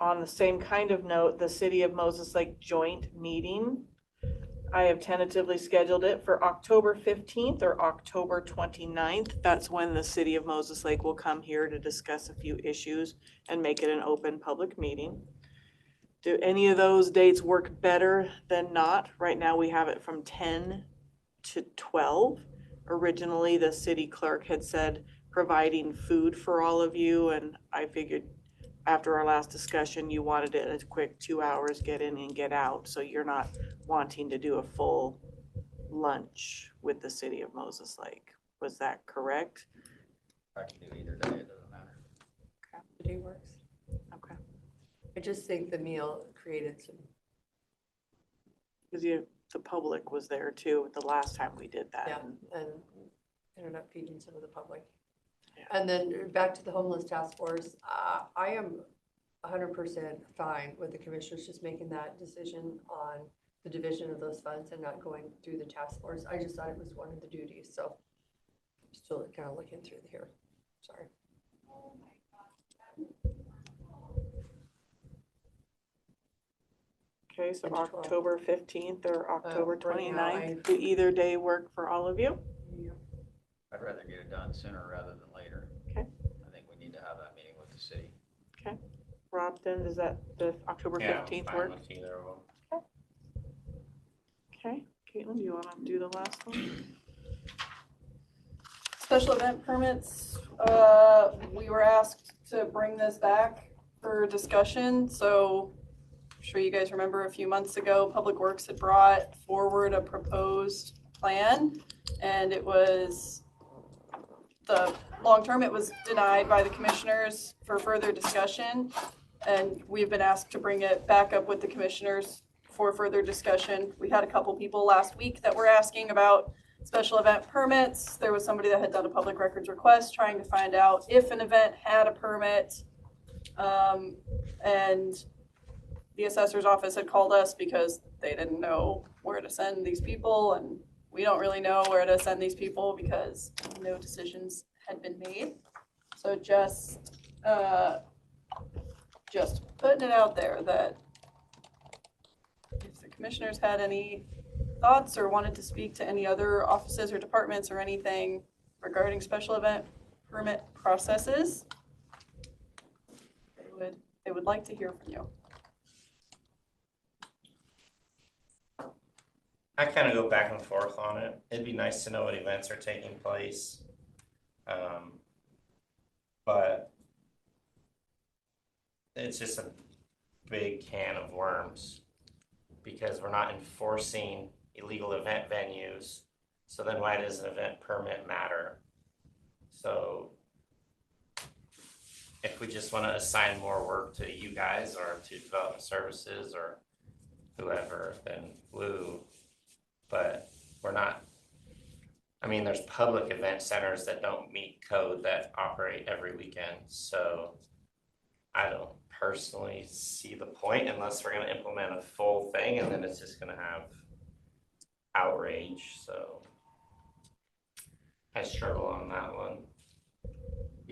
On the same kind of note, the City of Moses Lake joint meeting, I have tentatively scheduled it for October 15th or October 29th. That's when the City of Moses Lake will come here to discuss a few issues and make it an open public meeting. Do any of those dates work better than not? Right now, we have it from 10 to 12. Originally, the city clerk had said providing food for all of you, and I figured after our last discussion, you wanted it a quick 2 hours, get in and get out, so you're not wanting to do a full lunch with the City of Moses Lake. Was that correct? I can do either day, it doesn't matter. The day works. Okay. I just think the meal created some, Because the public was there too, the last time we did that. and ended up feeding some of the public. Yeah. And then back to the homeless task force, I am 100% fine with the commissioners just making that decision on the division of those funds and not going through the task force. I just thought it was one of the duties, so still kind of looking through here, sorry. Okay, so And 12. October 15th or October Right now, 29th, do either day work for all of you? I'd rather get it done sooner rather than later. Okay. I think we need to have that meeting with the city. Rob, then, does that, the October Yeah, I'm 15th fine work? with either of them. Okay, Caitlin, do you want to do the last one? Special event permits, we were asked to bring this back for discussion, so I'm sure you guys remember a few months ago, Public Works had brought forward a proposed plan, and it was, the long term, it was denied by the commissioners for further discussion, and we've been asked to bring it back up with the commissioners for further discussion. We had a couple people last week that were asking about special event permits. There was somebody that had done a public records request trying to find out if an event had a permit. And the assessor's office had called us because they didn't know where to send these people, and we don't really know where to send these people because no decisions had been made. So just putting it out there that if the commissioners had any thoughts or wanted to speak to any other offices or departments or anything regarding special event permit processes, they would like to hear from you. I kind of go back and forth on it. It'd be nice to know what events are taking place. But it's just a big can of worms because we're not enforcing illegal event venues. So then why does an event permit matter? So if we just want to assign more work to you guys or to development services or whoever, then woo. But we're not, I mean, there's public event centers that don't meet code that operate every weekend. So I don't personally see the point unless we're going to implement a full thing, and then it's just going to have outrage. So I struggle on that one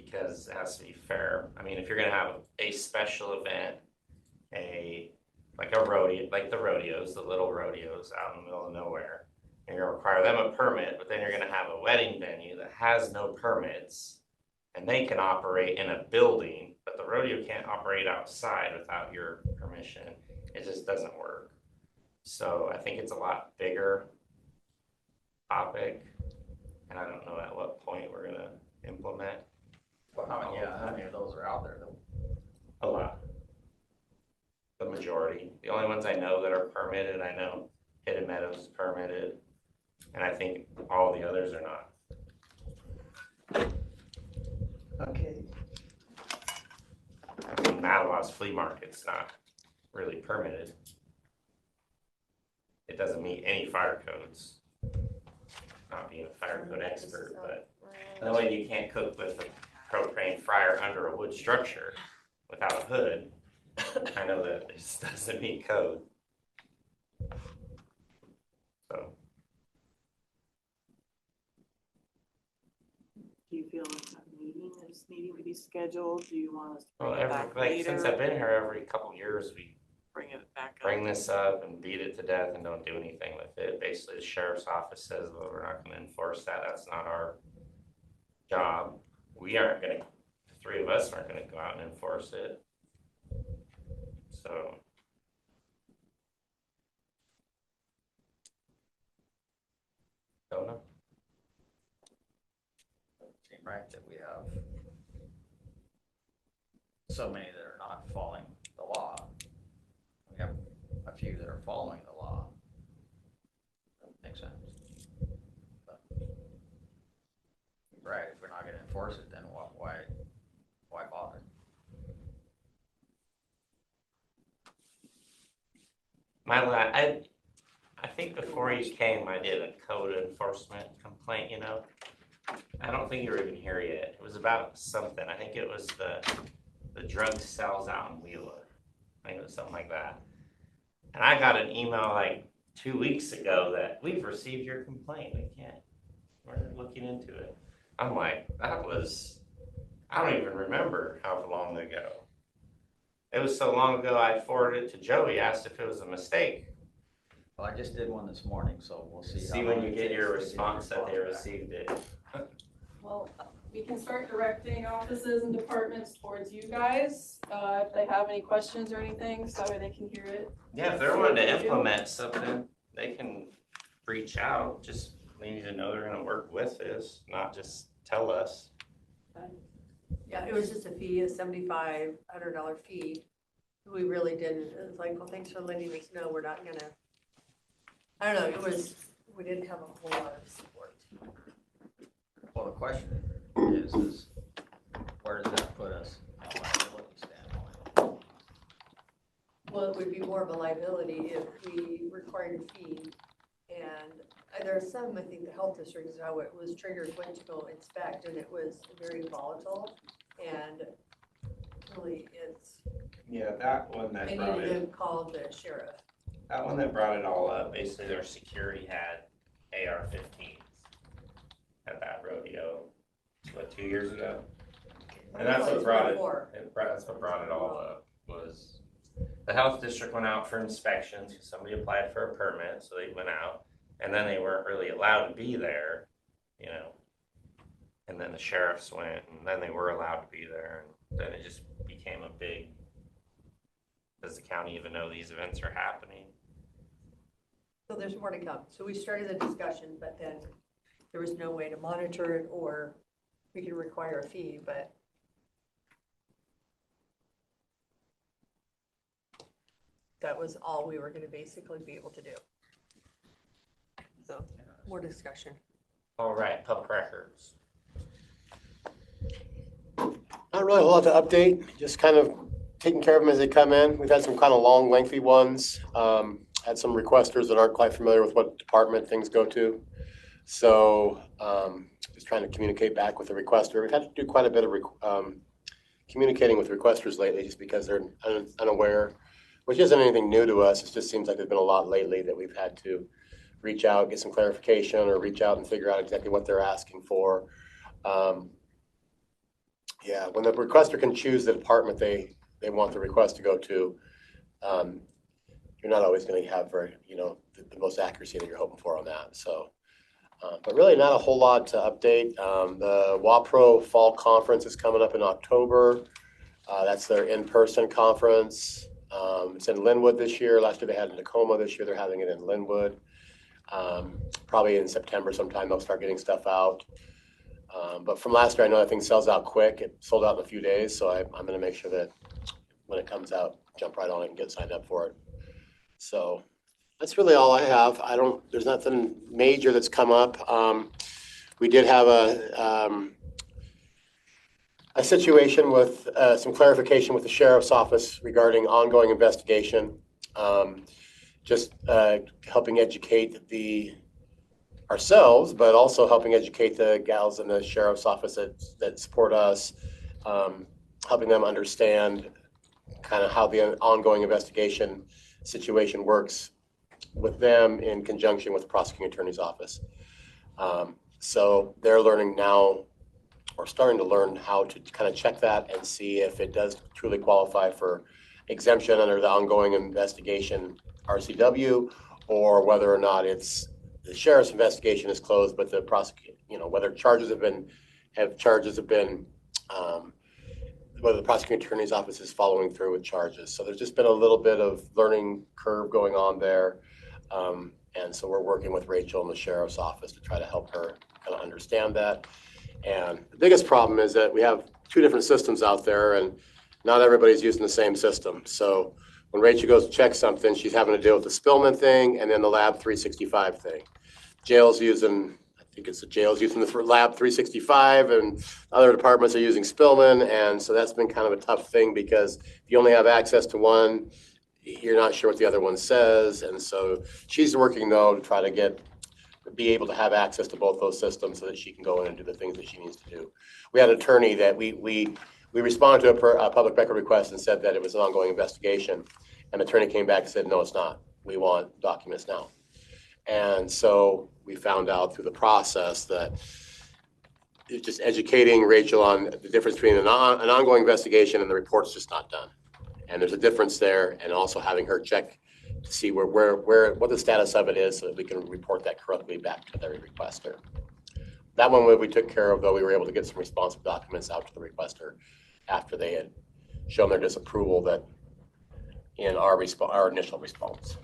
because it has to be fair. I mean, if you're gonna have a special event, like a rodeo, like the rodeos, the little rodeos out in the middle of nowhere, and you're gonna require them a permit, but then you're gonna have a wedding venue that has no permits, and they can operate in a building, but the rodeo can't operate outside without your permission. It just doesn't work. So I think it's a lot bigger topic, and I don't know at what point we're gonna implement. Well, how many of those are out there though? A lot. The majority. The only ones I know that are permitted, I know Hidden Meadows is permitted, and I think all the others are not. Okay. I mean, Mattawa's flea market's not really permitted. It doesn't meet any fire codes. Not being a fire code expert, but the way you can't cook with a propane fryer under a wood structure without a hood, I know that it just doesn't meet code. So, Do you feel like a meeting is needing to be scheduled? Do you want us to well, bring it back since later? I've been here every couple years, we Bring it back up. bring this up and beat it to death and don't do anything with it. Basically, the sheriff's office says, well, we're not gonna enforce that. That's not our job. We aren't gonna, the three of us aren't gonna go out and enforce it. So. Don't know. Seem right that we have so many that are not following the law. We have a few that are following the law. That makes sense. But, right, if we're not gonna enforce it, then why bother? I think before you came, I did a code enforcement complaint, you know? I don't think you were even here yet. It was about something. I think it was the drug sells out in Wheeler. I think it was something like that. And I got an email like 2 weeks ago that we've received your complaint. We're looking into it. I'm like, I don't even remember how long ago. It was so long ago, I forwarded it to Joey, asked if it was a mistake. Well, I just did one this morning, so we'll see. See how when long you it get takes your to get response that they response back. received it. Well, we can start directing offices and departments towards you guys, if they have any questions or anything, so that way they can hear it. Yeah, if they're wanting to implement something, they can reach out. Just they need to know they're gonna work with this, not just tell us. Yeah, it was just a fee, a $7,500 fee. We really didn't, it was like, well, thanks for letting us know, we're not gonna, I don't know, we didn't have a whole lot of support. Well, the question is where does that put us on a liability standpoint? Well, it would be more of a liability if we required a fee. And there are some, I think the health district is how it was triggered, went to go inspect, and it was very volatile. And really, Yeah, that one they needed to call the sheriff. that one that brought it all up, basically their security had AR-15s at that rodeo, 2 years ago? And that's what brought that's what brought it all up, was the health district went out for inspections, because somebody applied for a permit, so they went out, and then they weren't really allowed to be there, you know. And then the sheriffs went, and then they were allowed to be there, and then it just became a big, does the county even know these events are happening? So there's more to come. So we started the discussion, but then there was no way to monitor it, or we could require a fee, but that was all we were gonna basically be able to do. So, more discussion. All right, public records. Not really a whole lot to update, just kind of taking care of them as they come in. We've had some kind of long, lengthy ones. Had some requesters that aren't quite familiar with what department things go to. So just trying to communicate back with the requester. We've had to do quite a bit of communicating with requesters lately just because they're unaware, which isn't anything new to us. It just seems like there's been a lot lately that we've had to reach out, get some clarification, or reach out and figure out exactly what they're asking for. Yeah, when the requester can choose the department they want the request to go to, you're not always going to have the most accuracy that you're hoping for on that. So, but really not a whole lot to update. The WAPRO Fall Conference is coming up in October. That's their in-person conference. It's in Linwood this year. Last year they had it in Tacoma. This year they're having it in Linwood. Probably in September sometime they'll start getting stuff out. But from last year, I know that thing sells out quick. It sold out in a few days, so I'm going to make sure that when it comes out, jump right on it and get signed up for it. So that's really all I have. There's nothing major that's come up. We did have a situation with some clarification with the sheriff's office regarding ongoing investigation. Just helping educate ourselves, but also helping educate the gals in the sheriff's office that support us, helping them understand kind of how the ongoing investigation situation works with them in conjunction with the prosecuting attorney's office. So they're learning now, or starting to learn how to kind of check that and see if it does truly qualify for exemption under the ongoing investigation RCW, or whether or not it's the sheriff's investigation is closed, but the whether whether the prosecuting attorney's office is following through with charges. So there's just been a little bit of learning curve going on there. And so we're working with Rachel in the sheriff's office to try to help her kind of understand that. And the biggest problem is that we have two different systems out there and not everybody's using the same system. So when Rachel goes to check something, she's having to deal with the Spillman thing and then the Lab 365 thing. Jail's using, I think it's the jail's using the Lab 365 and other departments are using Spillman. And so that's been kind of a tough thing because if you only have access to one, you're not sure what the other one says. And so she's working though to try to be able to have access to both those systems so that she can go in and do the things that she needs to do. We had an attorney that we responded to a public record request and said that it was an ongoing investigation. And the attorney came back and said, no, it's not. We want documents now. And so we found out through the process that it's just educating Rachel on the difference between an ongoing investigation and the report's just not done. And there's a difference there, and also having her check to see what the status of it is so that we can report that correctly back to the requester. That one we took care of, though. We were able to get some responsive documents out to the requester after they had shown their disapproval that in our initial response.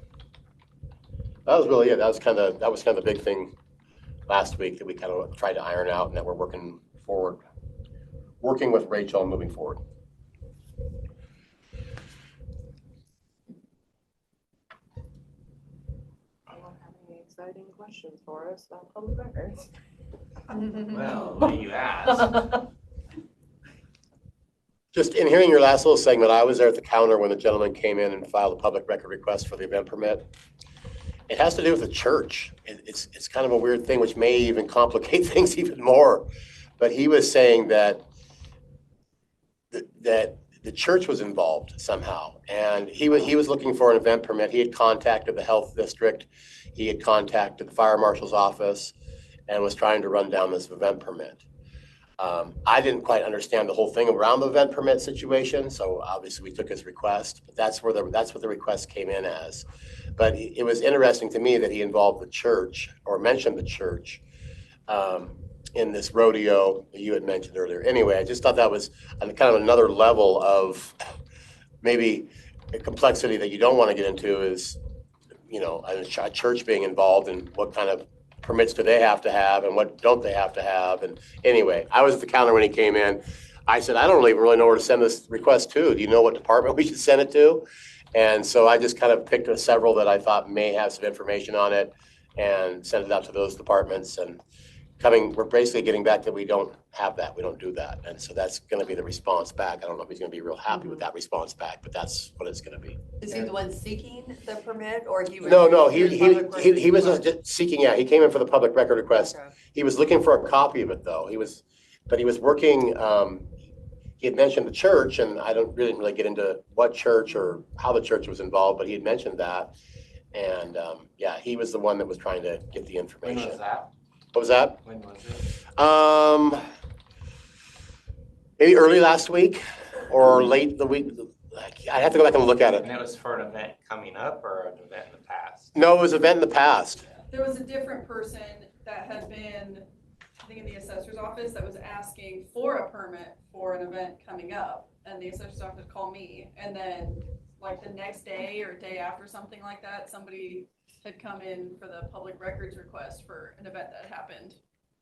That was really it. That was kind of the big thing last week that we kind of tried to iron out, and that we're working with Rachel and moving forward. I don't have any exciting questions for us about public records. Well, what do you ask? Just in hearing your last little segment, I was there at the counter when the gentleman came in and filed a public record request for the event permit. It has to do with the church. It's kind of a weird thing, which may even complicate things even more. But he was saying that the church was involved somehow, and he was looking for an event permit. He had contacted the health district, he had contacted the fire marshal's office, and was trying to run down this event permit. I didn't quite understand the whole thing around the event permit situation, so obviously we took his request. But that's what the request came in as. But it was interesting to me that he involved the church, or mentioned the church, in this rodeo that you had mentioned earlier. Anyway, I just thought that was kind of another level of maybe a complexity that you don't want to get into is, a church being involved and what kind of permits do they have to have and what don't they have to have. And anyway, I was at the counter when he came in. I said, I don't even really know where to send this request to. Do you know what department we should send it to? And so I just kind of picked several that I thought may have some information on it and sent it out to those departments. And we're basically getting back that we don't have that. We don't do that. And so that's going to be the response back. I don't know if he's going to be real happy with that response back, but that's what it's going to be. Is he the one seeking the permit, or he was? No, he was just seeking, yeah, he came in for the public record request. Okay. He was looking for a copy of it though. He was working, he had mentioned the church, and I didn't really get into what church or how the church was involved, but he had mentioned that. And yeah, he was the one that was trying to get the information. When was that? What was that? When was it? maybe early last week or late the week. I have to go back and look at it. And it was for an event coming up or an event in the past? No, it was an event in the past. There was a different person that had been, I think in the assessor's office, that was asking for a permit for an event coming up. And the assessor's office called me, and then like the next day or day after, something like that, somebody had come in for the public records request for an event that happened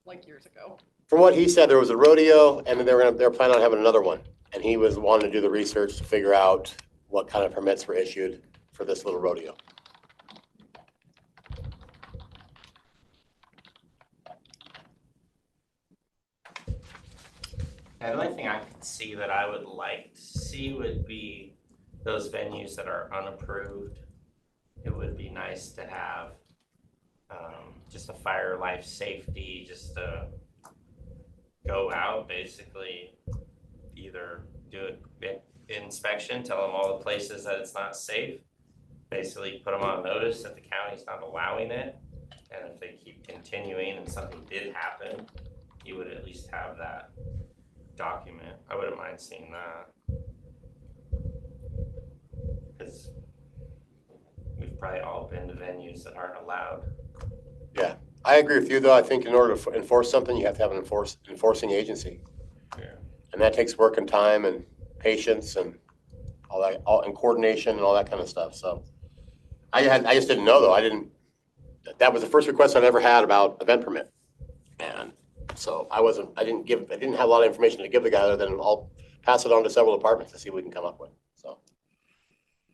like years ago. From what he said, there was a rodeo and then they were planning on having another one. And he was wanting to do the research to figure out what kind of permits were issued for this little rodeo. And the only thing I could see that I would like to see would be those venues that are unapproved. It would be nice to have just a fire, life safety, just to go out, basically either do an inspection, tell them all the places that it's not safe, basically put them on notice that the county's not allowing it. And if they keep continuing and something did happen, you would at least have that document. I wouldn't mind seeing that. Because we've probably all been to venues that aren't allowed. Yeah, I agree with you though. I think in order to enforce something, you have to have an enforcing agency. Yeah. And that takes work and time and patience and all that, and coordination and all that kind of stuff. So I just didn't know though. That was the first request I'd ever had about event permit. And so I didn't have a lot of information to give the guy other than I'll pass it on to several departments to see what we can come up with, so.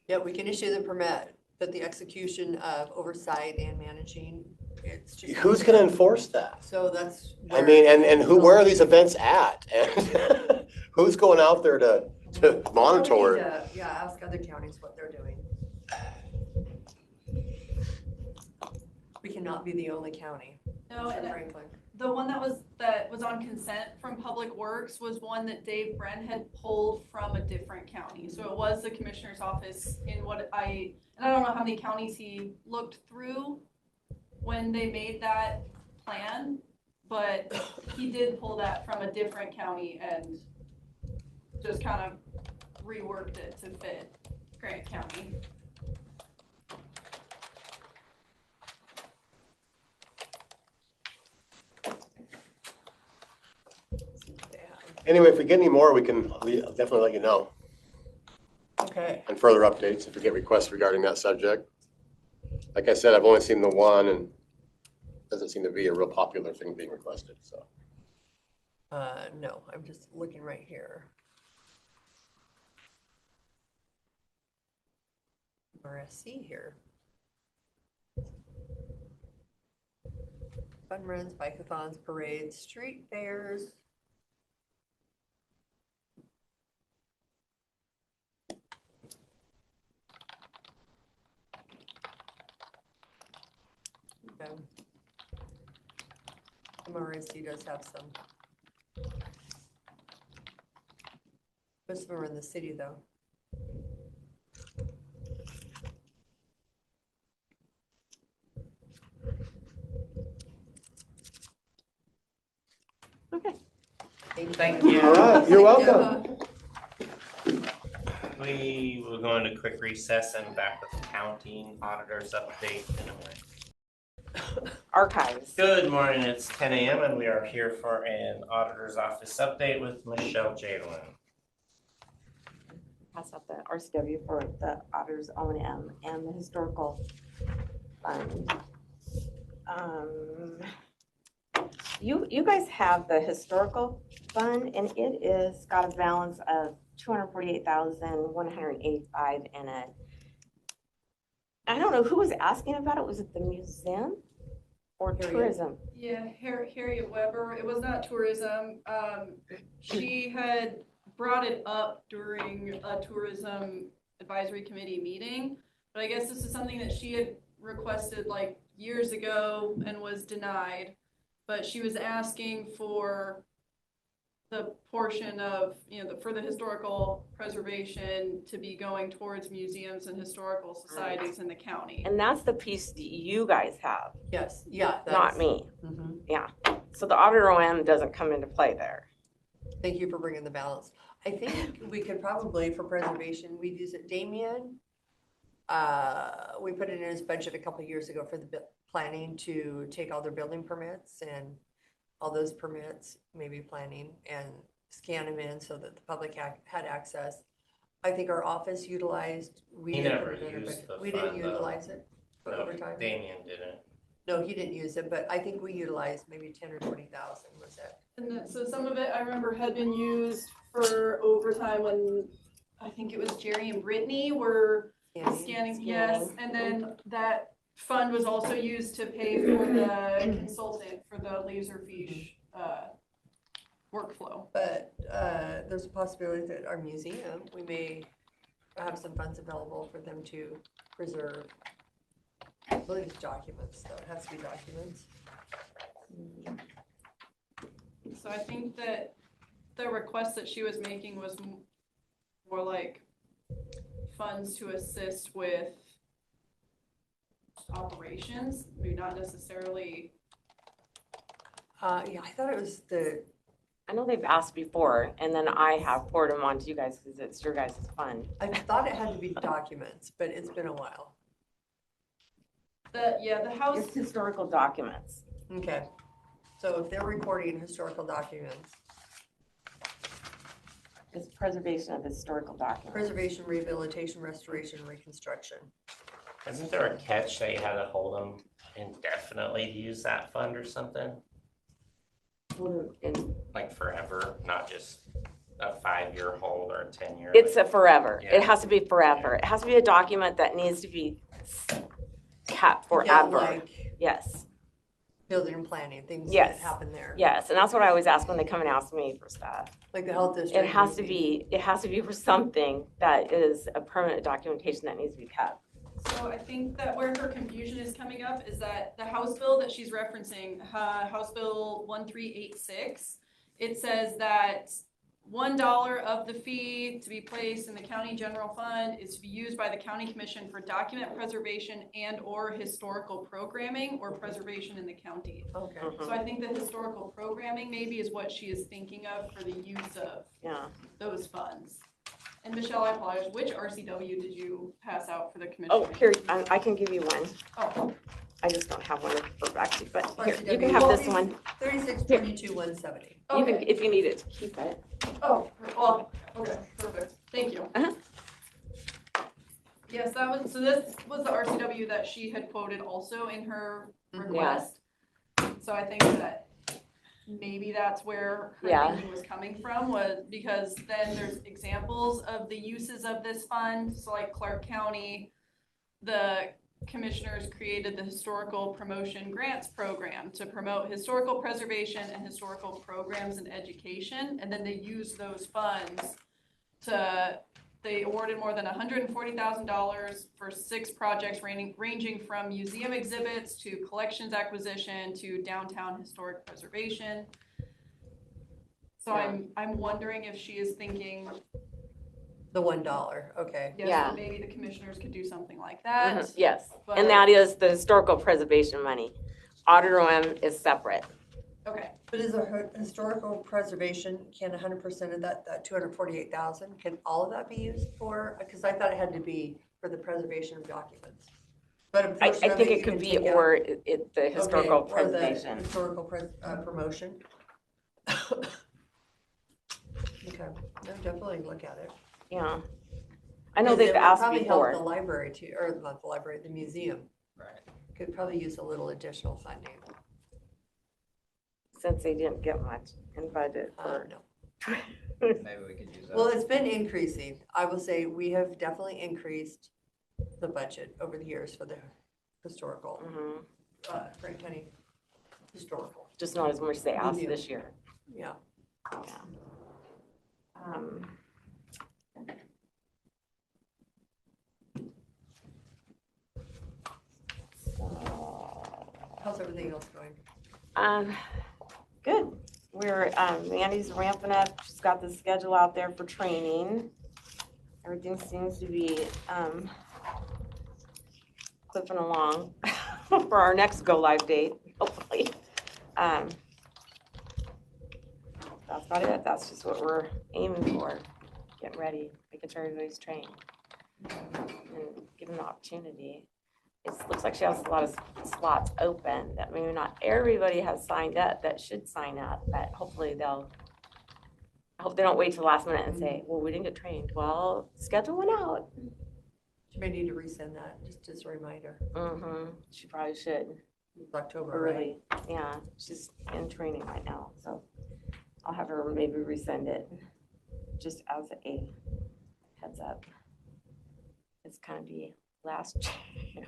Yeah, we can issue the permit, but the execution of oversight and managing, it's just. Who's gonna enforce that? So that's. I mean, and where are these events at? And who's going out there to monitor it? Yeah, ask other counties what they're doing. We cannot be the only county. No, and Franklin. the one that was on consent from Public Works was one that Dave Bren had pulled from a different county. So it was the commissioner's office and I don't know how many counties he looked through when they made that plan, but he did pull that from a different county and just kind of reworked it to fit Grant County. Anyway, if we get any more, we can definitely let you know. Okay. And further updates if we get requests regarding that subject. Like I said, I've only seen the one and it doesn't seem to be a real popular thing being requested, so. No, I'm just looking right here. RSC here. Fun runs, bike-a-thons, parades, street fairs. Okay. MRSC does have some. Most of them are in the city, though. Okay. Thank you. All right, you're welcome. We will go into quick recess and back with accounting auditors update in a minute. Archives. Good morning, it's 10 a.m. and we are here for an auditor's office update with Michelle Jalen. Pass out the RCW for the auditor's O&M and the historical fund. You guys have the historical fund and it is got a balance of $248,185 in it. I don't know who was asking about it. Was it the museum or tourism? Yeah, Harriet Weber. It was not tourism. She had brought it up during a tourism advisory committee meeting, but I guess this is something that she had requested like years ago and was denied. But she was asking for the portion of, for the historical preservation to be going towards museums and historical societies in the county. And that's the piece that you guys have, Yes, yeah. not me. Mhm. So the auditor O&M doesn't come into play there. Thank you for bringing the balance. I think we could probably, for preservation, we'd use it. Damien, we put it in his budget a couple of years ago for the planning to take all their building permits and all those permits, maybe planning, and scan them in so that the public had access. I think our office utilized, we He didn't never put it in our used budget. the We didn't fund, though. utilize it for No, overtime. Damien didn't. No, he didn't use it, but I think we utilized maybe 10 or 20,000 was it? And then, so some of it I remember had been used for overtime when, I think it was Jerry and Brittany were scanning, yes. And then that fund was also used to pay for the consultant for the Laserfish, workflow. But there's a possibility that our museum, we may have some funds available for them to preserve. I believe it's documents, though. It has to be documents. So I think that the request that she was making was more like funds to assist with operations, maybe not necessarily. Yeah, I thought it was I know they've asked before, and then I have poured them on to you guys because it's your guys' fund. I thought it had to be documents, but it's been a while. The house, It's historical documents. Okay. So if they're recording historical documents, It's preservation of historical documents. preservation, rehabilitation, restoration, reconstruction. Isn't there a catch that you had to hold them indefinitely to use that fund or something? And Like forever, not just a 5-year hold or a 10-year? it's a forever. Yeah. It has to be forever. It has to be a document that needs to be kept Yeah, forever. like Yes, building and planning, things that Yes. happen there. yes. And that's what I always ask when they come and ask me for stuff. Like the health district. It has to maybe. be for something that is a permanent documentation that needs to be kept. so I think that where her confusion is coming up is that the House bill that she's referencing, House Bill 1386, it says that $1 of the fee to be placed in the county general fund is to be used by the county commission for document preservation and or historical programming or preservation in the county. Okay. So I think the historical programming maybe is what she is thinking of for the use of Yeah. those funds. And Michelle, I apologize, which RCW did you pass out for the commission? Oh, here, I can give you one. Oh, I just don't have one to refer back to, but here, you RCW. can have this one. 3622-170. You can, okay. if you need it, keep it. Oh, well, okay, perfect, thank you. Uh-huh. Yes, that was, so this was the RCW that she had quoted also in her Mhm. request. So I think that maybe that's where her Yeah. thinking was coming from, was because then there's examples of the uses of this fund. So like Clark County, the commissioners created the Historical Promotion Grants Program to promote historical preservation and historical programs and education. And then they used those funds they awarded more than $140,000 for 6 projects ranging from museum exhibits to collections acquisition to downtown historic preservation. So Yeah. I'm wondering if she is thinking, The $1, okay. yes, Yeah. that maybe the commissioners could do something like that. Mhm, yes, but- and that is the historical preservation money. Auditorium is separate. Okay, But is a historical preservation, can 100% of that 248,000, can all of that be used for, because I thought it had to be for the preservation of documents. But a I portion of think you it could can be, take out. or the historical Okay, or the preservation. historical promotion. Okay, no, definitely look at it. Yeah. I know Because they've it would asked probably help the before. library too, or not the library, the museum. Right. Could probably use a little additional funding. Since they didn't get much in budget for. No. Maybe we could use that. Well, it's been increasing. I will say we have definitely increased the budget over the years for the historical, Mhm. Frank County historical. Just not as much as they asked Museum. this year. Yeah. Yeah. Um, so, How's everything else going? Good. We're, Mandy's ramping up. She's got the schedule out there for training. Everything seems to be, clipping along for our next go live date, hopefully. that's about it. That's just what we're aiming for, getting ready, making sure everybody's trained. And give them the opportunity. It looks like she has a lot of slots open, that maybe not everybody has signed up that should sign up, but hopefully I hope they don't wait till the last minute and say, well, we didn't get trained. Well, schedule one out. You may need to resend that, just as a reminder. Mm-hmm, she probably should. It's October, right? Early, yeah, she's in training right now, so I'll have her maybe resend it, just as a heads up. It's kind of the last chance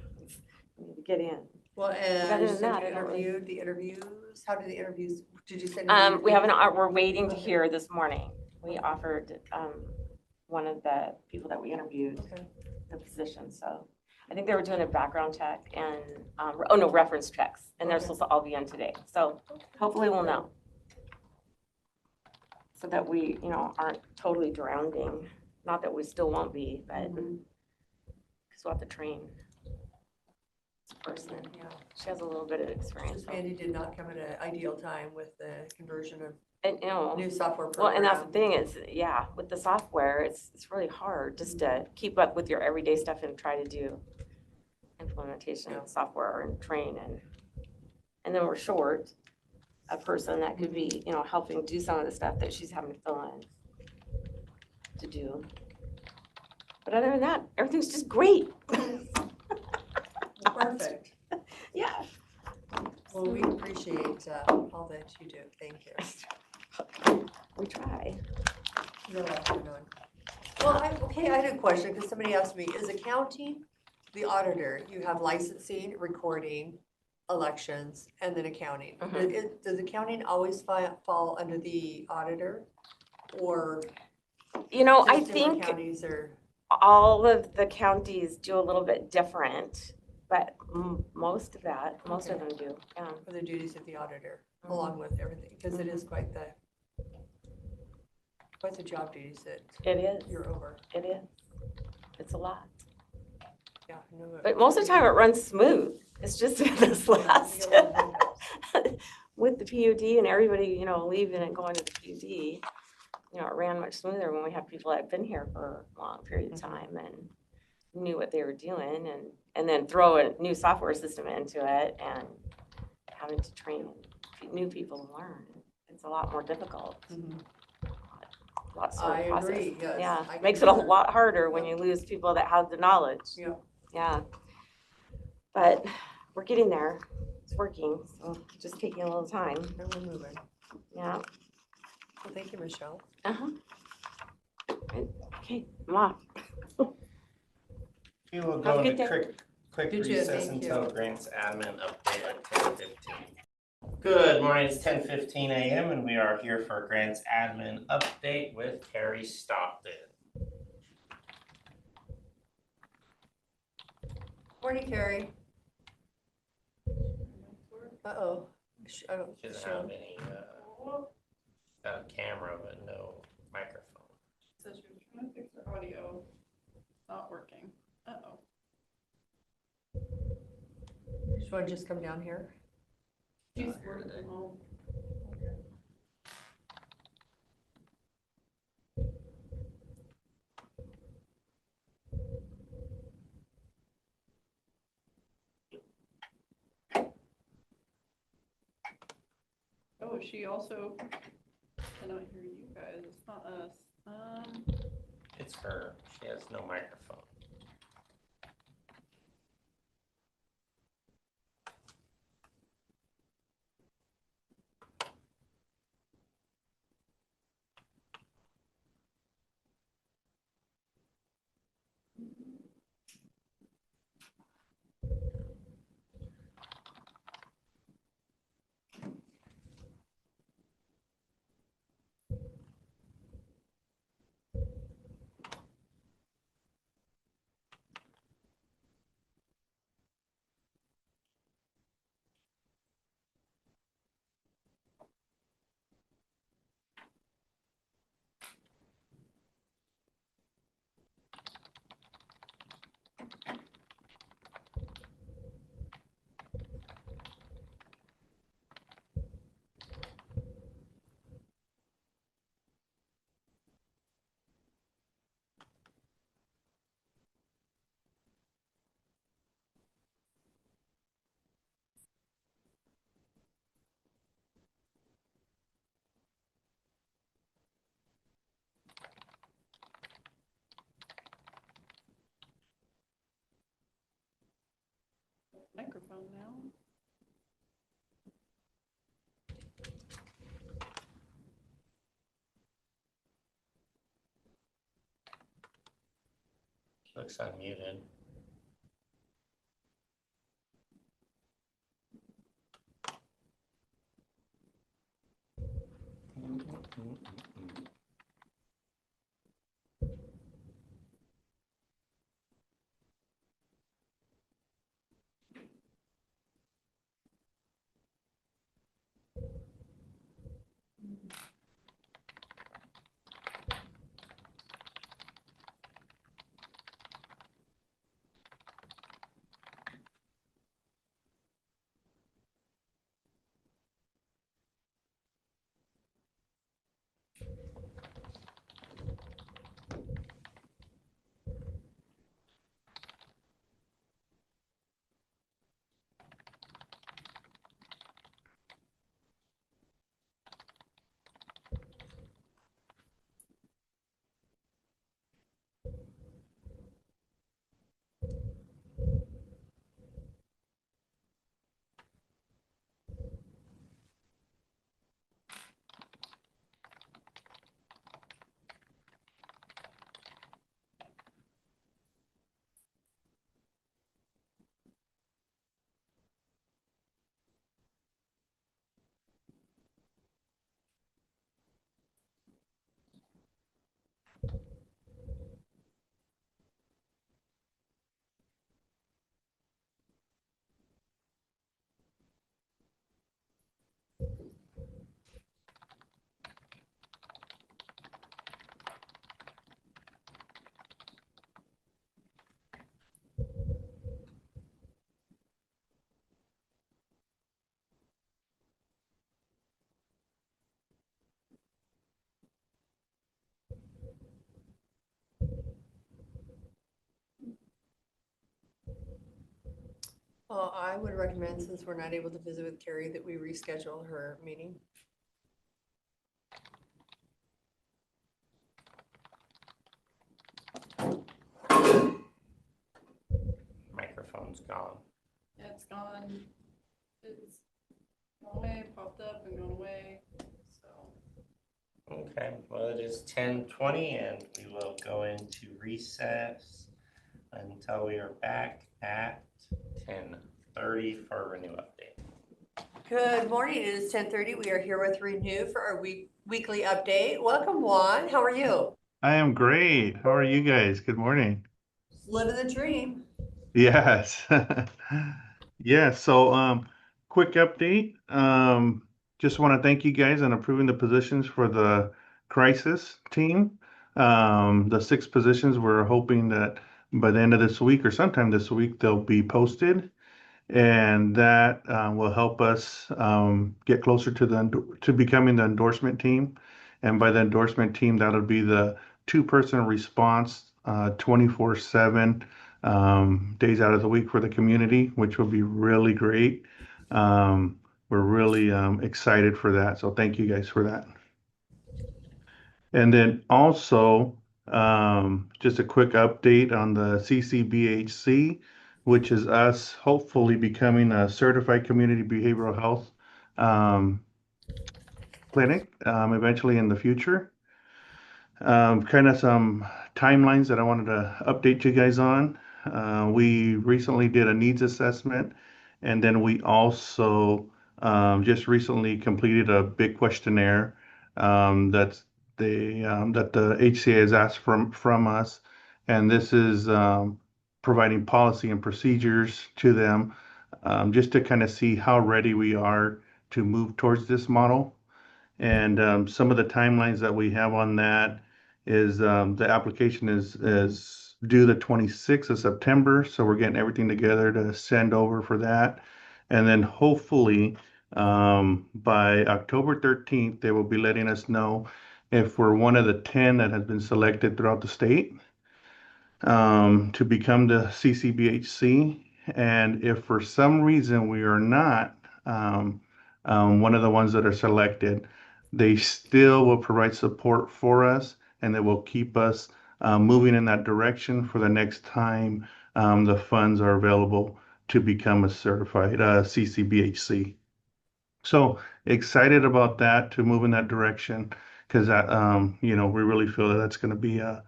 for me to get in. Well, Other and you than said that, you I don't really- interviewed, the interviews, how did the interviews, did you send? We haven't, we're waiting to hear this morning. We offered, one of the people that we interviewed Okay. the position, so I think they were doing a background check and, reference checks, and they're Okay. supposed to all be in today, so hopefully we'll know. So that we, aren't totally drowning, not that we still won't be, but, Mhm. because we'll have to train this person. Yeah, She has a little bit of experience, just so, Mandy did not come at an ideal time with the conversion of and, new software well, program. and that's the thing is, yeah, with the software, it's really hard just to keep up with your everyday stuff and try to do implementation of software and train and then we're short a person that could be, helping do some of the stuff that she's having to fill in to do. But other than that, everything's just great. Perfect. Yeah. Well, we appreciate all that you do. Thank you. We try. You're welcome, Dawn. Well, I had a question, because somebody asked me, is accounting the auditor? You have licensing, recording, elections, and then accounting. Mhm. Does accounting always fall under the auditor? Or I just different think counties are, all of the counties do a little bit different, but most of them do, yeah. for the duties of the auditor, Mhm. along with everything? Because it is quite the job duties that It is, you're over. it is. It's a lot. Yeah, I know it. But most of the time it runs smooth. It's just this last, with the PUD and everybody, leaving and going to the PUD, it ran much smoother when we had people that had been here for a long period of time and knew what they were doing and then throw a new software system into it and having to train new people to learn. It's a lot more difficult. Mhm. A lot slower I process. agree, yes. Yeah, I makes it a concur. lot harder when Yeah. you lose people that have the knowledge. Yeah. Yeah. But we're getting there. It's working, so just taking a little time. And we're moving. Yeah. Well, thank you, Michelle. Uh-huh. Okay, Ma. We will Have a go good into day. quick You too, recess thank until you. grants admin update at 10:15. Good morning, it's 10:15 a.m. and we are here for grants admin update with Carrie Stockton. Morning, Carrie. Uh-oh. I don't. She doesn't have any, got a camera but no microphone. So she was trying to fix her audio. Not working. Uh-oh. Just want to just come down here? She's working from home. Oh, she also cannot hear you guys. It's not us. It's her, she has no microphone. Microphone now. Looks unmuted. I would recommend, since we're not able to visit with Carrie, that we reschedule her meeting. Microphone's gone. Yeah, it's gone. It's gone away, popped up and gone away, so. Okay, well, it is 10:20 and we will go into recess until we are back at 10:30 for a Renew update. Good morning. It is 10:30. We are here with Renew for our weekly update. Welcome, Juan. How are you? I am great. How are you guys? Good morning. Living the dream. Yes. Yeah, so quick update. Just want to thank you guys on approving the positions for the crisis team. The 6 positions, we're hoping that by the end of this week or sometime this week, they'll be posted. And that will help us get closer to to becoming the endorsement team. And by the endorsement team, that'll be the 2-person response 24/7 days out of the week for the community, which will be really great. We're really excited for that. So thank you guys for that. And then also, just a quick update on the CCBHC, which is us hopefully becoming a certified community behavioral health clinic eventually in the future. Kind of some timelines that I wanted to update you guys on. We recently did a needs assessment, and then we also just recently completed a big questionnaire that's that the HCA has asked from us, and this is providing policy and procedures to them just to kind of see how ready we are to move towards this model. And some of the timelines that we have on that is the application is due the 26th of September. So we're getting everything together to send over for that. And then hopefully by October 13th, they will be letting us know if we're one of the 10 that has been selected throughout the state to become the CCBHC. And if for some reason we are not one of the ones that are selected, they still will provide support for us and they will keep us moving in that direction for the next time the funds are available to become a certified CCBHC. So excited about that to move in that direction because that we really feel that that's going to be a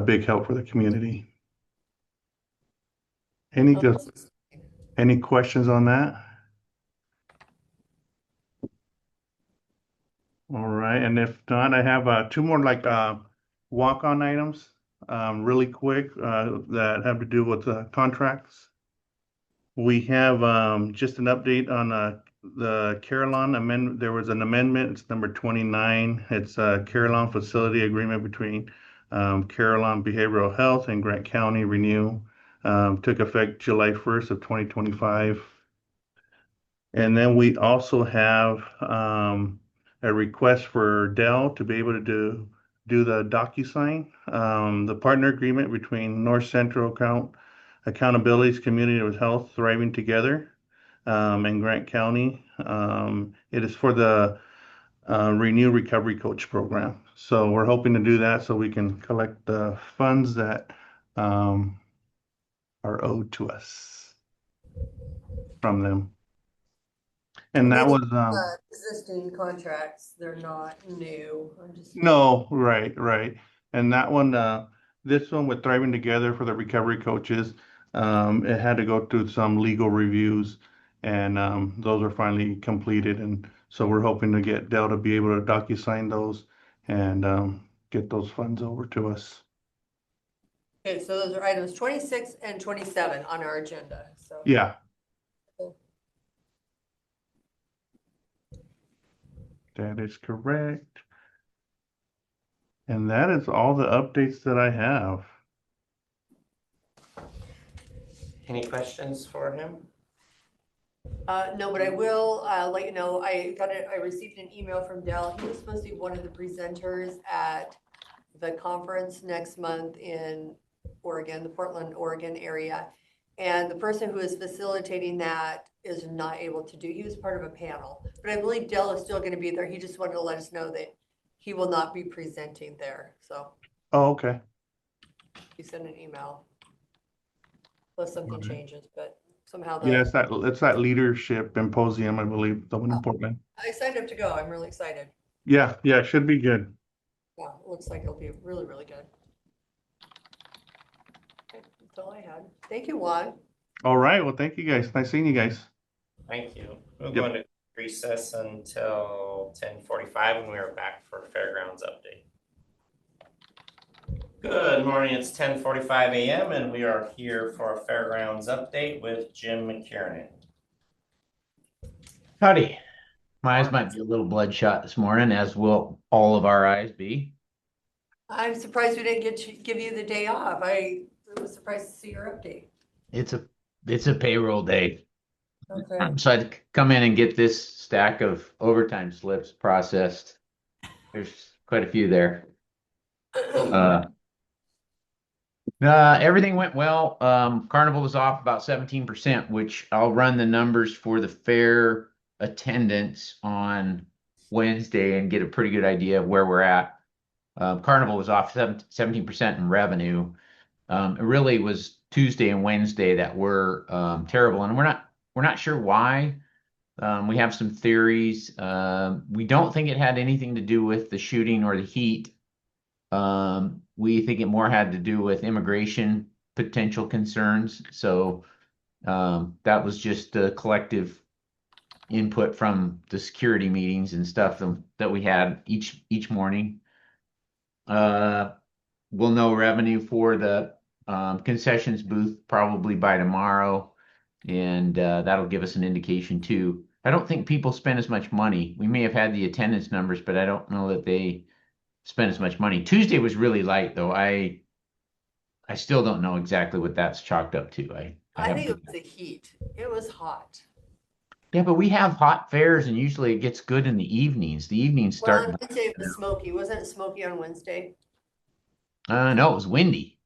big help for the community. Any Oh, good any questions on that? All right, and if not, I have two more like walk-on items, really quick, that have to do with contracts. We have just an update on the Carillon amendment. There was an amendment. It's number 29. It's a Carillon facility agreement between Carillon Behavioral Health and Grant County Renew. Took effect July 1st of 2025. And then we also have a request for Dell to be able to do the DocuSign, the partner agreement between North Central Accountability's Community of Health Thriving Together and Grant County. It is for the Renew Recovery Coach program. So we're hoping to do that so we can collect the funds that are owed to us from them. And that was Existing contracts, they're not new. I'm just. no, right. And that one, this one with Thriving Together for the recovery coaches, it had to go through some legal reviews and those are finally completed. And so we're hoping to get Dell to be able to DocuSign those and get those funds over to us. Okay, so those are items 26 and 27 on our agenda, so. Yeah. That is correct. And that is all the updates that I have. Any questions for him? No, but I will let you know, I received an email from Dell. He was supposed to be one of the presenters at the conference next month in Oregon, the Portland, Oregon area. And the person who is facilitating that is not able to do, he was part of a panel. But I believe Dell is still going to be there. He just wanted to let us know that he will not be presenting there. So Oh, okay. he sent an email. Unless something Okay. changes, but somehow Yeah, the, it's that leadership symposium, I believe, the one in Portland. I signed up to go. I'm really excited. Yeah, it should be good. Yeah, it looks like it'll be really, really good. Okay, that's all I had. Thank you, Juan. All right. Well, thank you guys. Nice seeing you guys. Thank you. We'll Yep. go into recess until 10:45 when we are back for Fairgrounds update. Good morning, it's 10:45 a.m. and we are here for a Fairgrounds update with Jim McKiernan. Howdy. My eyes might be a little bloodshot this morning, as will all of our eyes be. I'm surprised we didn't give you the day off. I was surprised to see your update. It's a payroll day. Okay. So I'd come in and get this stack of overtime slips processed. There's quite a few there. Everything went well. Carnival was off about 17%, which I'll run the numbers for the fair attendance on Wednesday and get a pretty good idea of where we're at. Carnival was off 17% in revenue. It really was Tuesday and Wednesday that were terrible, and we're not sure why. We have some theories. We don't think it had anything to do with the shooting or the heat. We think it more had to do with immigration potential concerns. So that was just a collective input from the security meetings and stuff that we had each morning. We'll know revenue for the concessions booth probably by tomorrow, and that'll give us an indication too. I don't think people spend as much money. We may have had the attendance numbers, but I don't know that they spend as much money. Tuesday was really light, though. I still don't know exactly what that's chalked up to. I think it was the heat. It was hot. Yeah, but we have hot fairs, and usually it gets good in the evenings. The evenings Well, start. on Wednesday it was smoky. Wasn't it smoky on Wednesday? No, it was windy,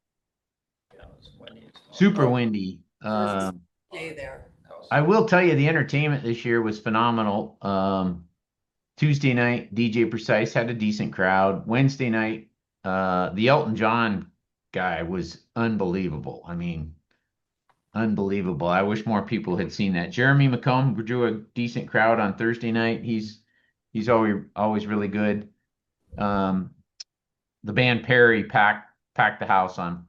Yeah, it was windy as well. super Oh. windy. Stay there. I will tell you, the entertainment this year was phenomenal. Tuesday night, DJ Precise had a decent crowd. Wednesday night, the Elton John guy was unbelievable. I mean, unbelievable. I wish more people had seen that. Jeremy McComb drew a decent crowd on Thursday night. He's always really good. The band Perry packed the house on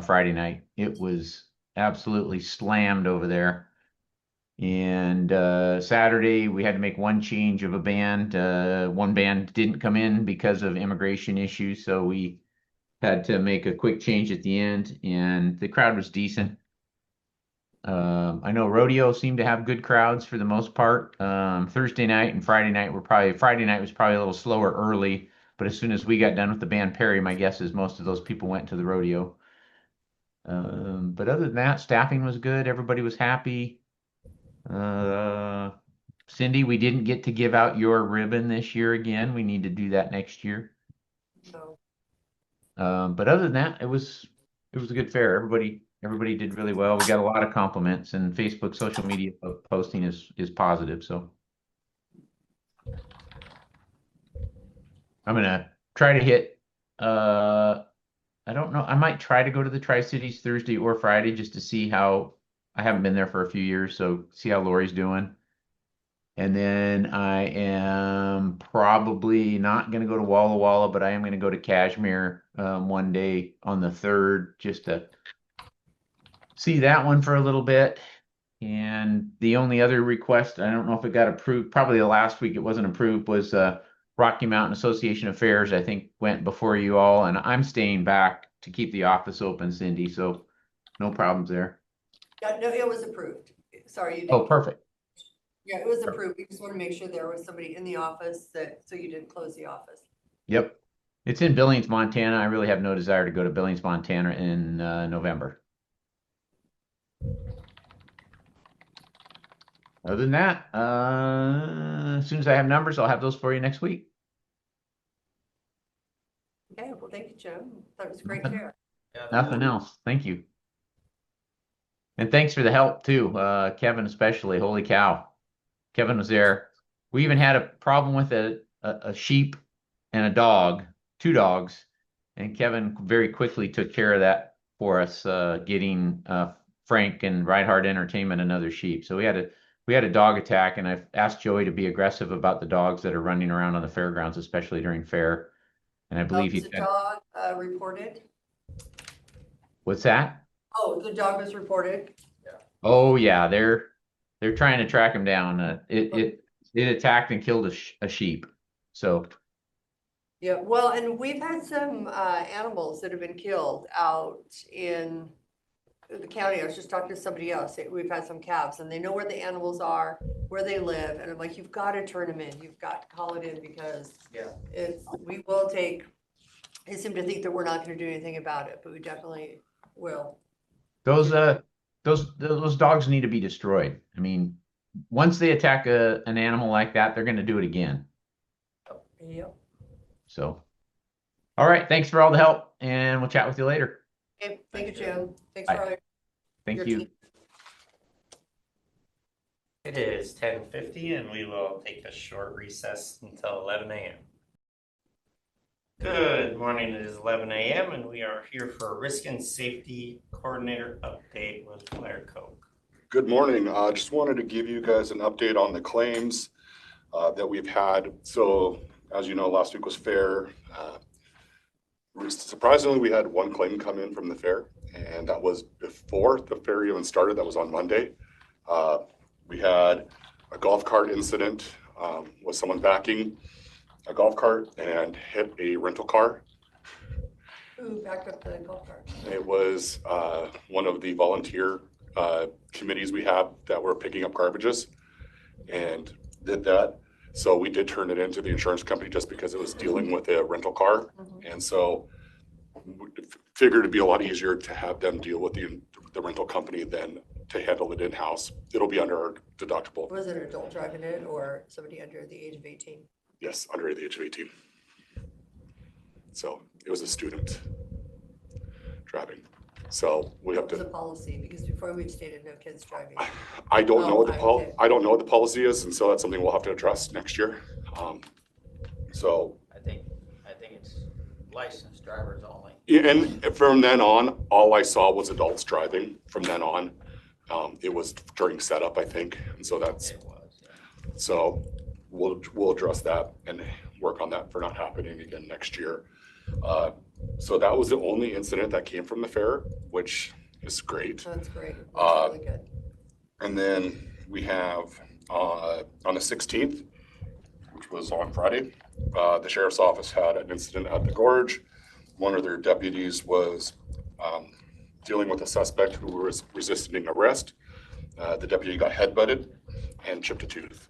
Friday night. It was absolutely slammed over there. And Saturday we had to make one change of a band. One band didn't come in because of immigration issues, so we had to make a quick change at the end, and the crowd was decent. I know rodeo seemed to have good crowds for the most part. Thursday night and Friday night Friday night was probably a little slower early, but as soon as we got done with the band Perry, my guess is most of those people went to the rodeo. But other than that, staffing was good. Everybody was happy. Cindy, we didn't get to give out your ribbon this year again. We need to do that next year. So, But other than that, it was a good fair. Everybody did really well. We got a lot of compliments, and Facebook social media posting is positive. So I'm gonna try to hit. I don't know. I might try to go to the Tri-Cities Thursday or Friday just to see how. I haven't been there for a few years, so see how Lori's doing. And then I am probably not going to go to Walla Walla, but I am going to go to Kashmir one day on the 3rd just to see that one for a little bit. And the only other request, I don't know if it got approved, probably the last week it wasn't approved, was Rocky Mountain Association of Fairs, I think went before you all, and I'm staying back to keep the office open, Cindy, so no problems there. yeah, no, it was approved. Sorry, you Oh, didn't. perfect. Yeah, it was approved. We just want to make sure there was somebody in the office so you didn't close the office. Yep. It's in Billings, Montana. I really have no desire to go to Billings, Montana in November. Other than that, as soon as I have numbers, I'll have those for you next week. Okay, well, thank you, Jim. That was a great Nothing. fair. Nothing else. Thank you. And thanks for the help too, Kevin especially. Holy cow. Kevin was there. We even had a problem with a sheep and a dog, 2 dogs, and Kevin very quickly took care of that for us, getting Frank and Reinhardt Entertainment another sheep. So we had a dog attack, and I've asked Joey to be aggressive about the dogs that are running around on the fairgrounds, especially during fair. And I believe Was he's the dog reported? What's that? Oh, the dog was reported. Oh yeah, they're trying to track him down. It attacked and killed a sheep. So Yeah, well, and we've had some animals that have been killed out in the county. I was just talking to somebody else. We've had some calves and they know where the animals are, where they live. And I'm like, you've got to turn them in. You've got to call it in because we will take, they seem to think that we're not going to do anything about it, but we definitely will. those dogs need to be destroyed. I mean, once they attack an animal like that, they're going to do it again. Yep. So, all right. Thanks for all the help, and we'll chat with you later. Okay, thank you, Jim. Thanks Bye. for all your. Thank your you. team. It is 10:50 and we will take a short recess until 11 a.m. Good morning, it is 11 a.m. and we are here for a risk and safety coordinator update with Blair Koch. Good morning. Just wanted to give you guys an update on the claims that we've had. So as you know, last week was fair. Surprisingly, we had 1 claim come in from the fair, and that was before the fair even started. That was on Monday. We had a golf cart incident with someone backing a golf cart and hit a rental car. Who backed up the golf cart? It was one of the volunteer committees we have that were picking up garbages and did that. So we did turn it into the insurance company just because it was dealing with a rental car. And so we figured it'd be a lot easier to have them deal with the rental company than to handle it in-house. It'll be under our deductible. Was it an adult driving it or somebody under the age of 18? Yes, under the age of 18. So it was a student driving. So we have What was to. the policy? Because before we'd stated no kids driving. I don't know what the okay. I don't know what the policy is, and so that's something we'll have to address next year. So. I think it's licensed drivers only. Yeah, and from then on, all I saw was adults driving from then on. It was during setup, I think, and so that's, It was, yeah. so we'll address that and work on that for not happening again next year. So that was the only incident that came from the fair, which is great. That's great. That's really good. And then we have on the 16th, which was on Friday, the sheriff's office had an incident at the gorge. One of their deputies was dealing with a suspect who was resisting arrest. The deputy got headbutted and chipped a tooth.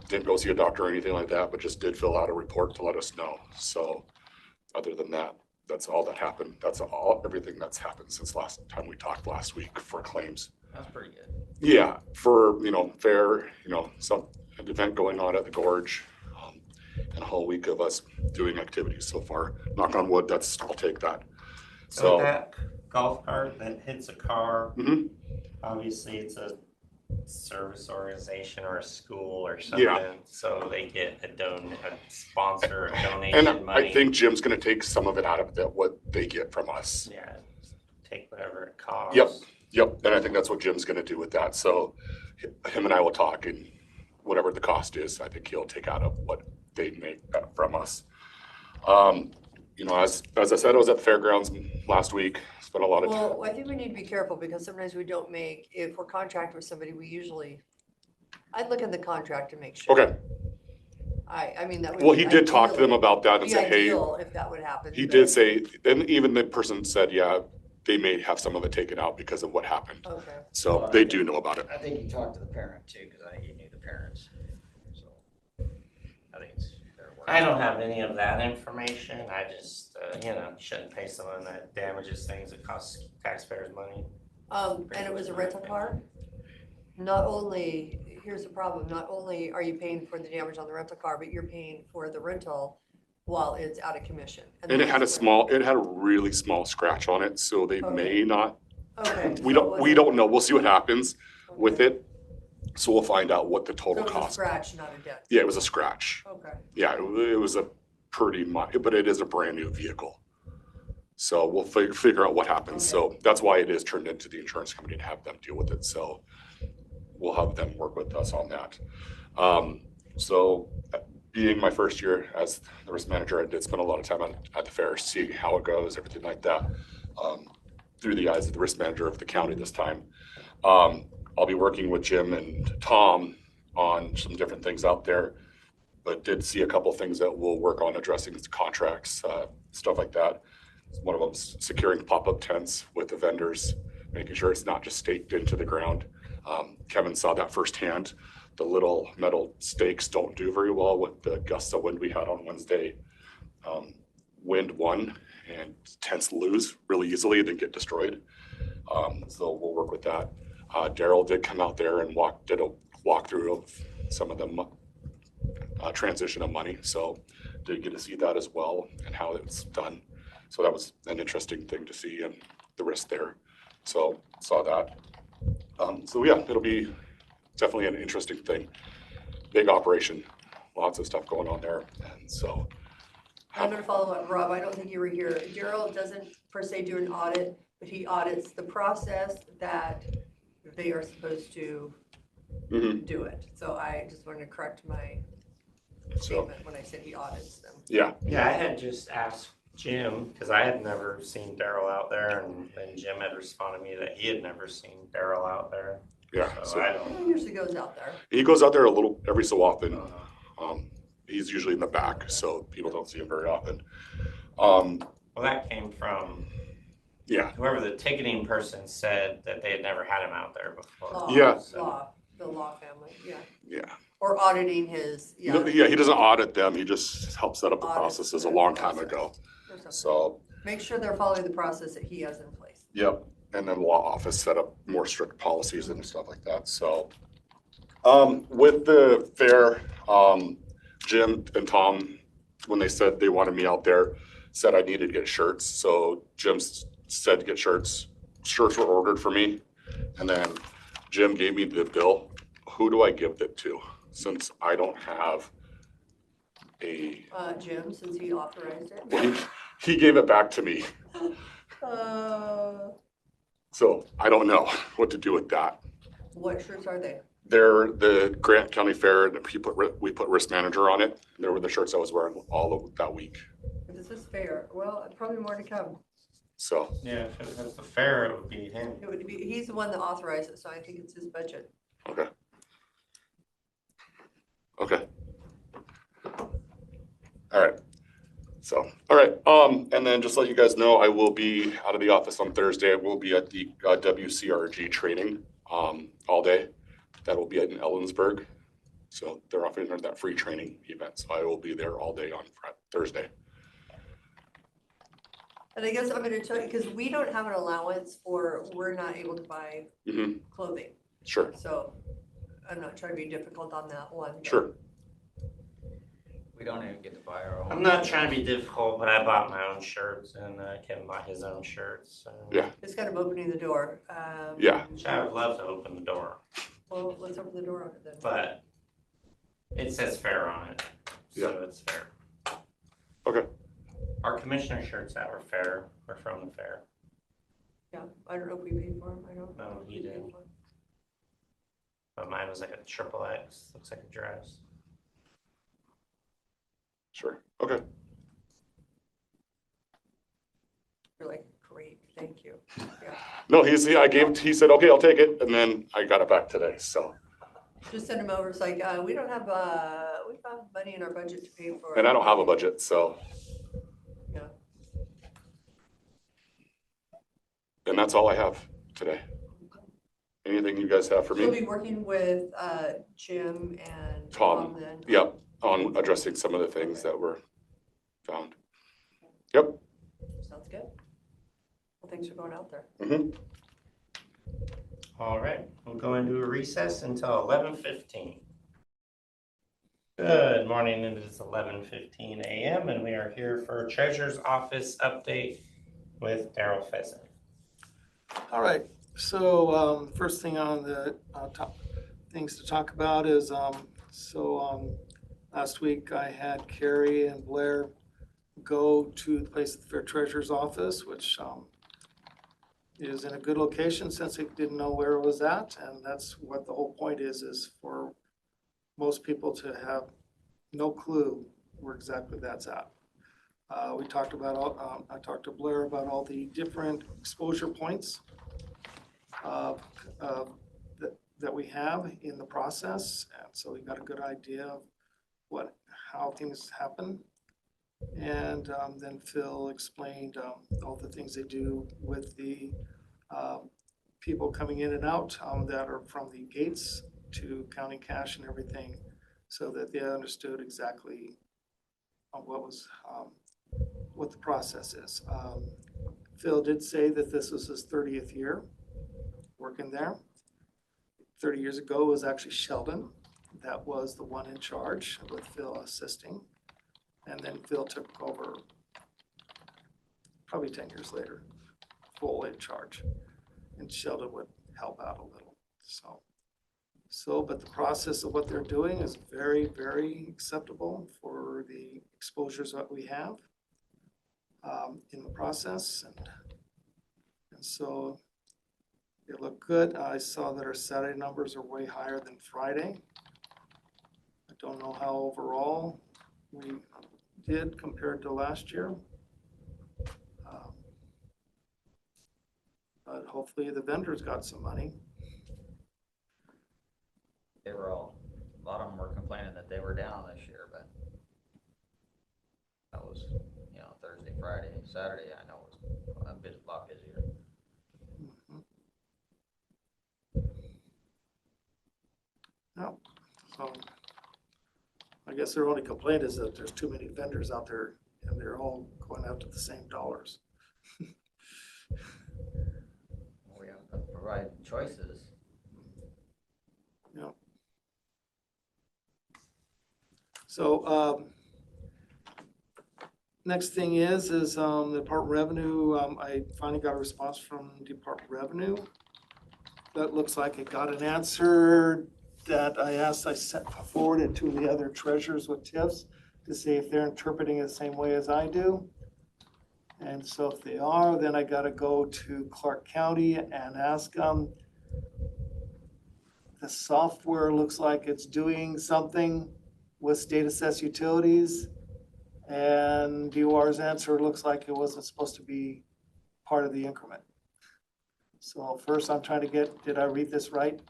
Didn't go see a doctor or anything like that, but just did fill out a report to let us know. So other than that, that's all that happened. That's everything that's happened since last time we talked last week for claims. That's pretty good. Yeah, for, fair, some an event going on at the gorge, and a whole week of us doing activities so far. Knock on wood, I'll take that. So that golf cart that hits a car, Mhm. obviously it's a service organization or a school or something. So they get a sponsor, a donation And money. I think Jim's gonna take some of it out of what they get from us. Yeah, take whatever it costs. Yep, and I think that's what Jim's gonna do with that. So him and I will talk, and whatever the cost is, I think he'll take out of what they make from us. As I said, I was at the fairgrounds last week, spent a lot of time. Well, I think we need to be careful because sometimes we don't make, if we're contracted with somebody, I'd look at the contract to make sure. Okay, I mean, that would. well, be he did talk to them ideally- about that and be say, hey, ideal if that would happen. he but- did say, and even the person said, yeah, they may have some of it taken out because of what happened. Okay. So they do know about it. I think you talked to the parent too, because I think you knew the parents. So I think it's their work. I don't have any of that information. I just, shouldn't pay someone that damages things that costs taxpayers money. And it was a rental car? Here's the problem, not only are you paying for the damage on the rental car, but you're paying for the rental while it's out of commission. And it had a really small scratch on it, so they may not, Okay. we so it don't know. We'll see what happens with it. So we'll find out what the total was a cost. scratch, not a dent. Yeah, it was a scratch. Okay. Yeah, it was a pretty much, but it is a brand new vehicle. So we'll figure out what happens. So that's why it is turned into the insurance company to have them deal with it. So we'll have them work with us on that. So being my first year as the risk manager, I did spend a lot of time at the fair, seeing how it goes, everything like that, through the eyes of the risk manager of the county this time. I'll be working with Jim and Tom on some different things out there, but did see a couple of things that we'll work on addressing the contracts, stuff like that. One of them is securing pop-up tents with the vendors, making sure it's not just staked into the ground. Kevin saw that firsthand. The little metal stakes don't do very well with the gusts of wind we had on Wednesday. Wind won and tents lose really easily, they get destroyed. So we'll work with that. Daryl did come out there and did a walkthrough of some of the transition of money. So did get to see that as well and how it's done. So that was an interesting thing to see and the risk there. So saw that. So yeah, it'll be definitely an interesting thing. Big operation, lots of stuff going on there. And so. I'm gonna follow up, Rob, I don't think you were here. Daryl doesn't per se do an audit, but he audits the process that they are supposed to do it. So I just wanted to correct my statement when I said he audits them. Yeah. Yeah, I had just asked Jim, because I had never seen Daryl out there, and then Jim had responded to me that he had never seen Daryl out there. Yeah. So I don't. He usually goes out there. He goes out there a little every so often. He's usually in the back, so people don't see him very often. Well, that came from Yeah. whoever the ticketing person said that they had never had him out there before. Yeah. The law family, yeah. Yeah. Or auditing his, Yeah, he doesn't audit them. He just helps set up the Audits processes a the long time process. ago. or something. So, Make sure they're following the process that he has in place. yep. And then law office set up more strict policies and stuff like that. So, with the fair, Jim and Tom, when they said they wanted me out there, said I needed to get shirts. So Jim said to get shirts. Shirts were ordered for me. And then Jim gave me the bill. Who do I give it to? Since I don't have a, Jim, since he authorized it. well, he gave it back to me. So I don't know what to do with that. What shirts are they? They're the Grant County Fair, and we put risk manager on it. They were the shirts I was wearing all of that week. This is fair. Well, probably more to come. So, Yeah, if it was the fair, it would be him. It would be, he's the one that authorized it, so I think it's his budget. okay. Okay. All right. So, all right. And then just let you guys know, I will be out of the office on Thursday. I will be at the WCRG training all day. That will be in Ellensburg. So they're offering that free training event. So I will be there all day on Thursday. And I guess I'm gonna tell you, because we don't have an allowance for, we're not able to buy Mm-hmm. clothing. Sure. So I'm not trying to be difficult on that one. but- Sure. We don't even get to buy our own. I'm not trying to be difficult, but I bought my own shirts and Kevin bought his own shirts. So. Yeah. It's kind of opening the door. Yeah. I would love to open the door, Well, let's open the door on it then. but it says fair on it, so it's fair. Okay. Our commissioner shirts that were fair were from the fair. Yeah, I don't know if we paid for them. I don't. No, if we you paid didn't. for 'em. But mine was like a XXX, looks like a dress. Sure. Okay. You're like, great, thank you. Yeah. No, he said, okay, I'll take it. And then I got it back today. So, Just send them over. It's like, we don't have money in our budget to pay for. and I don't have a budget. So, Yeah. and that's all I have today. Anything you guys have for You'll me? be working with Jim and Tom. Tom then? Yep. On addressing some of the things that were found. Yep. Sounds good. Well, thanks for going out there. Mm-hmm. All right, we'll go into a recess until 11:15. Good morning, it is 11:15 a.m. and we are here for Treasurer's Office update with Daryl Pheasant. All right, so first thing on the top things to talk about is, last week I had Carrie and Blair go to the place at the Fair Treasurer's Office, which is in a good location since they didn't know where it was at. And that's what the whole point is for most people to have no clue where exactly that's at. We talked about, I talked to Blair about all the different exposure points that we have in the process. And so we got a good idea of how things happen. And then Phil explained all the things they do with the people coming in and out that are from the gates to counting cash and everything, so that they understood exactly what the process is. Phil did say that this was his 30th year working there. 30 years ago was actually Sheldon. That was the one in charge, with Phil assisting. And then Phil took over probably 10 years later, full in charge. And Sheldon would help out a little. But the process of what they're doing is very, very acceptable for the exposures that we have in the process. And so it looked good. I saw that our Saturday numbers are way higher than Friday. I don't know how overall we did compared to last year. But hopefully the vendors got some money. A lot of them were complaining that they were down this year, but that was, Thursday, Friday, Saturday, I know was a lot busier. No, so I guess their only complaint is that there's too many vendors out there and they're all going after the same dollars. We have to provide choices. Yeah. So next thing is the Department of Revenue. I finally got a response from Department of Revenue. That looks like it got an answer that I asked. I forwarded to the other treasurers with tips to see if they're interpreting it the same way as I do. And so if they are, then I gotta go to Clark County and ask them. The software looks like it's doing something with state assessed utilities. And DOR's answer looks like it wasn't supposed to be part of the increment. So first I'm trying to get, did I read this right?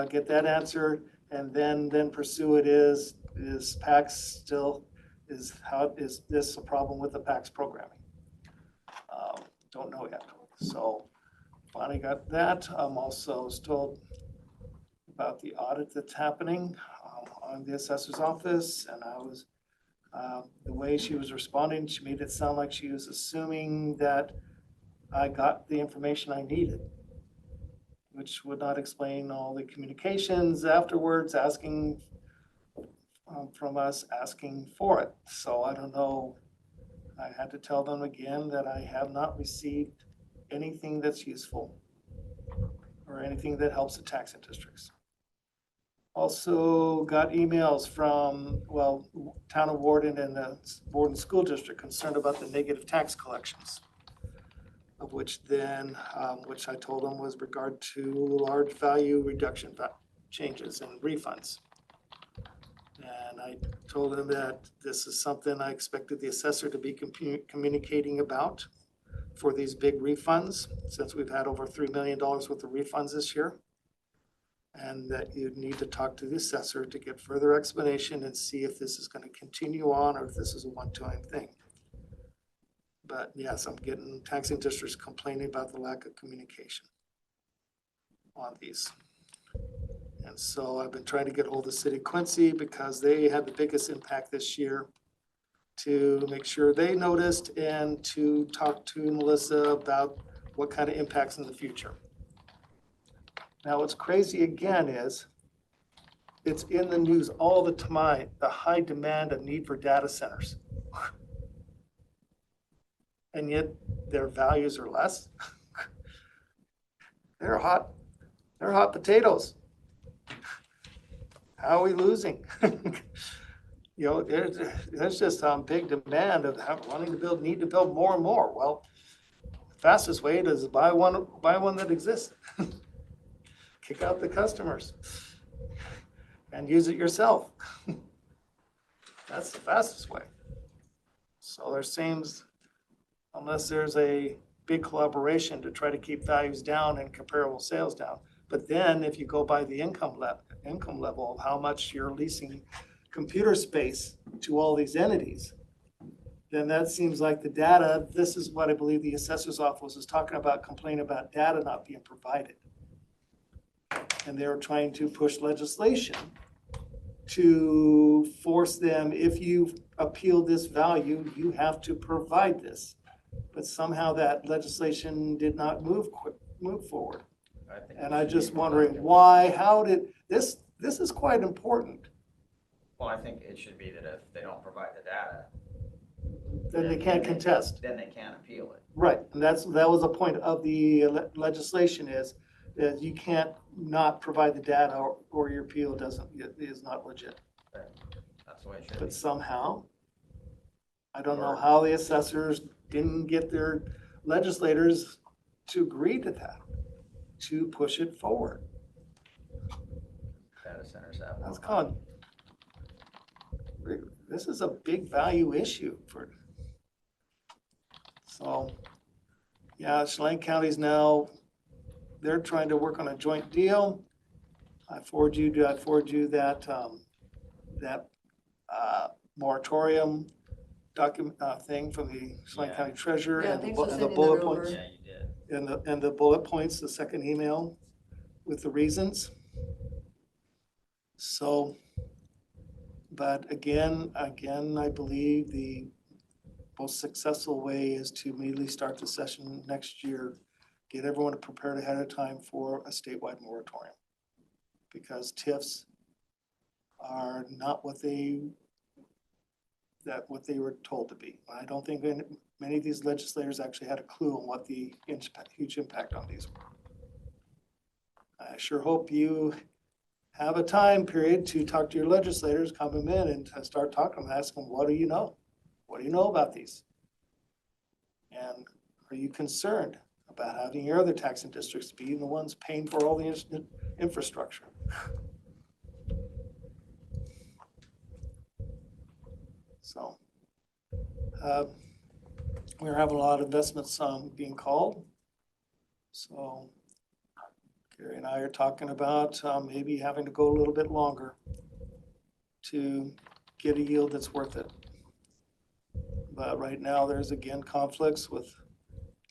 Get that answer and then pursue it is PAX still, is this a problem with the PAX programming? Don't know yet. So finally got that. I'm also told about the audit that's happening on the assessor's office, and I was, the way she was responding, she made it sound like she was assuming that I got the information I needed, which would not explain all the communications afterwards, asking from us, asking for it. So I don't know. I had to tell them again that I have not received anything that's useful or anything that helps the taxing districts. Also got emails from, well, Town of Warden and the Warden School District concerned about the negative tax collections, of which then, which I told them was regard to large value reduction changes and refunds. And I told them that this is something I expected the assessor to be communicating about for these big refunds, since we've had over $3 million worth of refunds this year. And that you'd need to talk to the assessor to get further explanation and see if this is going to continue on or if this is a one-time thing. But yes, I'm getting taxing districts complaining about the lack of communication on these. And so I've been trying to get hold of City Quincy because they had the biggest impact this year, to make sure they noticed and to talk to Melissa about what kind of impacts in the future. Now, what's crazy again is it's in the news all the time, the high demand and need for data centers. And yet their values are less. They're hot potatoes. How are we losing? You know, there's just big demand of wanting to build, need to build more and more. Well, the fastest way is buy one that exists. Kick out the customers and use it yourself. That's the fastest way. So there seems, unless there's a big collaboration to try to keep values down and comparable sales down. But then if you go by the income level of how much you're leasing computer space to all these entities, then that seems like the data, this is what I believe the assessor's office is talking about, complaining about data not being provided. And they're trying to push legislation to force them, if you appeal this value, you have to provide this. But somehow that legislation did not move forward. And I'm just wondering why, how did, this is quite important. Well, I think it should be that if they don't provide the data, Then they can't contest. then they can't appeal it. Right, and that was the point of the legislation, is that you can't not provide the data or your appeal is not legit. That's the way it should be. But somehow, I don't know how the assessors didn't get their legislators to agree to that, to push it forward. Data centers have. That's called, this is a big value issue for, so, yeah, Chelan County's now, they're trying to work on a joint deal. I forward you that, moratorium document, thing from the Chelan County Treasurer Yeah, and thanks for the sending bullet that points. over. Yeah, you did. And the bullet points, the second email with the reasons. So, but again, I believe the most successful way is to immediately start the session next year, get everyone prepared ahead of time for a statewide moratorium. Because TIFs are not what they were told to be. I don't think many of these legislators actually had a clue on what the huge impact on these were. I sure hope you have a time period to talk to your legislators, come them in and start talking to them, ask them, what do you know? What do you know about these? And are you concerned about having your other taxing districts be the ones paying for all the infrastructure? So we're having a lot of investments being called. So Gary and I are talking about maybe having to go a little bit longer to get a yield that's worth it. But right now, there's again conflicts with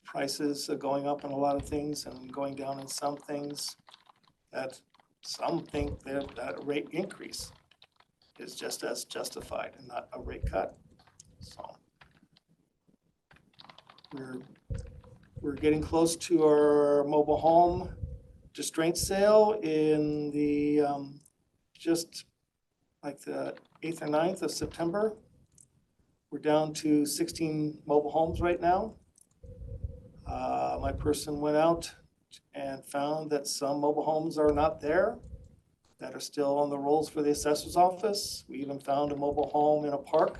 prices going up in a lot of things and going down in some things, that some think that a rate increase is just as justified and not a rate cut. So we're getting close to our mobile home distraint sale in the just like the 8th or 9th of September. We're down to 16 mobile homes right now. My person went out and found that some mobile homes are not there, that are still on the rolls for the assessor's office. We even found a mobile home in a park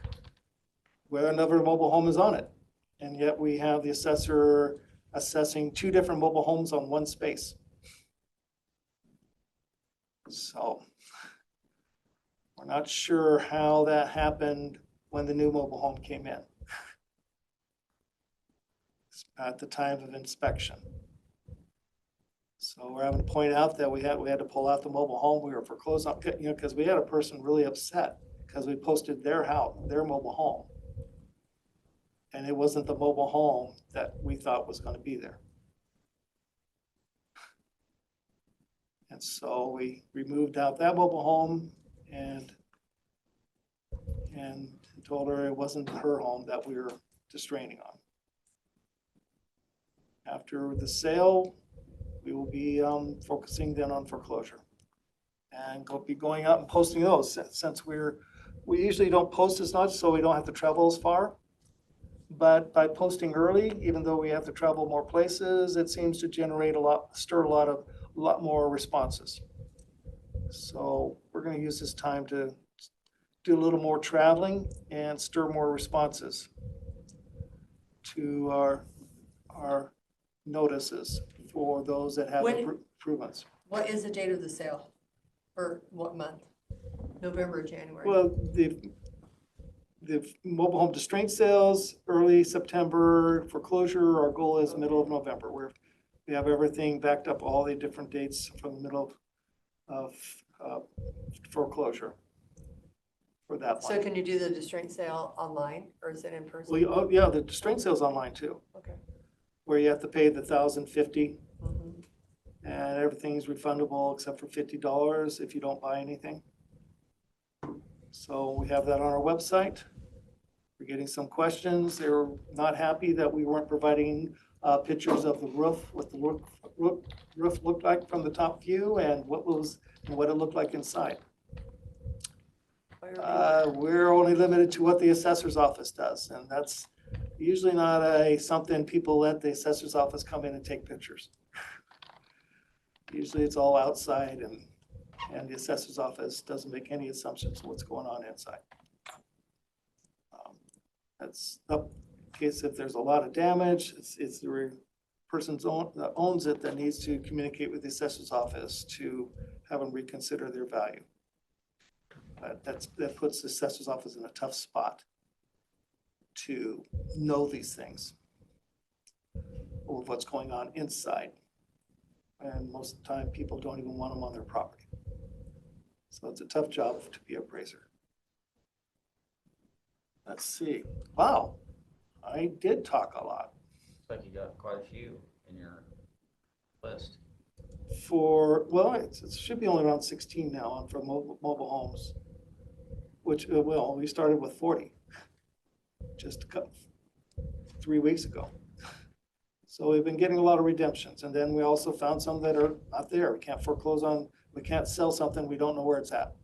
where another mobile home is on it. And yet we have the assessor assessing 2 different mobile homes on one space. So we're not sure how that happened when the new mobile home came in. It's at the time of inspection. So we're having to point out that we had to pull out the mobile home. We were foreclosed on, because we had a person really upset because we posted their house, their mobile home. And it wasn't the mobile home that we thought was going to be there. And so we removed out that mobile home and told her it wasn't her home that we were distraining on. After the sale, we will be focusing then on foreclosure and be going out and posting those, since we usually don't post as much, so we don't have to travel as far. But by posting early, even though we have to travel more places, it seems to generate stir a lot more responses. So we're going to use this time to do a little more traveling and stir more responses to our notices for those that have improvements. What is the date of the sale? For what month? November or January? Well, the mobile home distraint sales, early September. Foreclosure, our goal is middle of November. We have everything backed up, all the different dates from the middle of foreclosure for that So one. can you do the distraint sale online or is it in person? Well, yeah, the distraint sale's online too, Okay. where you have to pay the $1,050 Mhm. and everything is refundable except for $50 if you don't buy anything. So we have that on our website. We're getting some questions. They were not happy that we weren't providing pictures of the roof, what the roof looked like from the top view and what it looked like inside. We're only limited to what the assessor's office does, and that's usually not something people let the assessor's office come in and take pictures. Usually it's all outside, and the assessor's office doesn't make any assumptions of what's going on inside. That's the case if there's a lot of damage, it's the person that owns it that needs to communicate with the assessor's office to have them reconsider their value. But that puts the assessor's office in a tough spot to know these things or what's going on inside. And most of the time, people don't even want them on their property. So it's a tough job to be an appraiser. Let's see. Wow, I did talk a lot. Looks like you got quite a few in your list. Well, it should be only around 16 now for mobile homes, which, we started with 40 just 3 weeks ago. So we've been getting a lot of redemptions. And then we also found some that are not there. We can't foreclose on, we can't sell something, we don't know where it's at.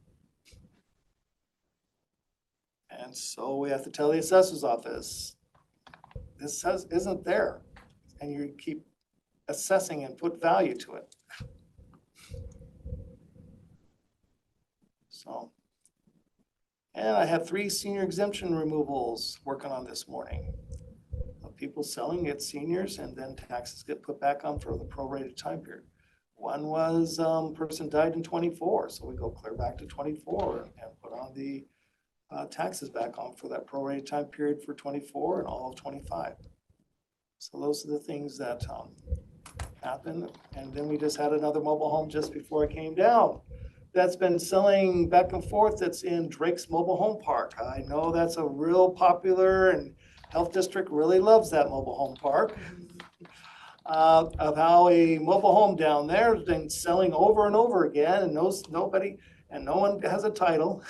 And so we have to tell the assessor's office, this isn't there. And you keep assessing and put value to it. So, and I have 3 senior exemption removals working on this morning. people selling, it's seniors, and then taxes get put back on for the prorated time period. One was, person died in 24, so we go clear back to 24 and put on the taxes back on for that prorated time period for 24 and all of 25. So those are the things that happen. And then we just had another mobile home just before it came down that's been selling back and forth. That's in Drake's Mobile Home Park. I know that's a real popular, and Health District really loves that mobile home park. Of how a mobile home down there has been selling over and over again, and nobody, and no one has a title,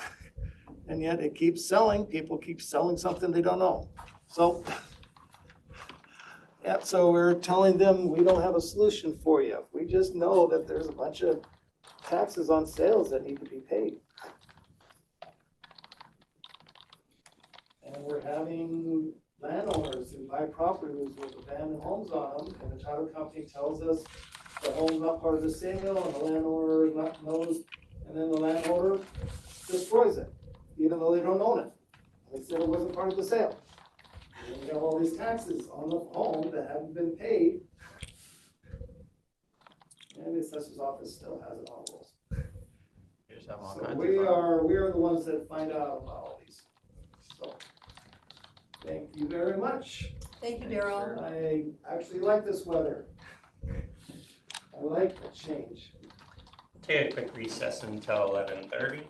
and yet it keeps selling. People keep selling something they don't know. So, yeah, so we're telling them we don't have a solution for you. We just know that there's a bunch of taxes on sales that need to be paid. And we're having landowners who buy properties with abandoned homes on them, and the title company tells us the home's not part of the sale, and the landowner knows, and then the landowner destroys it, even though they don't own it. They said it wasn't part of the sale. And we have all these taxes on the home that haven't been paid. And the assessor's office still has it on rolls. Just have all So kinds of we fun. are the ones that find out about all these. So, thank you very much. Thank you, Daryl. I actually like this weather. I like the change. Take a quick recess until 11:30.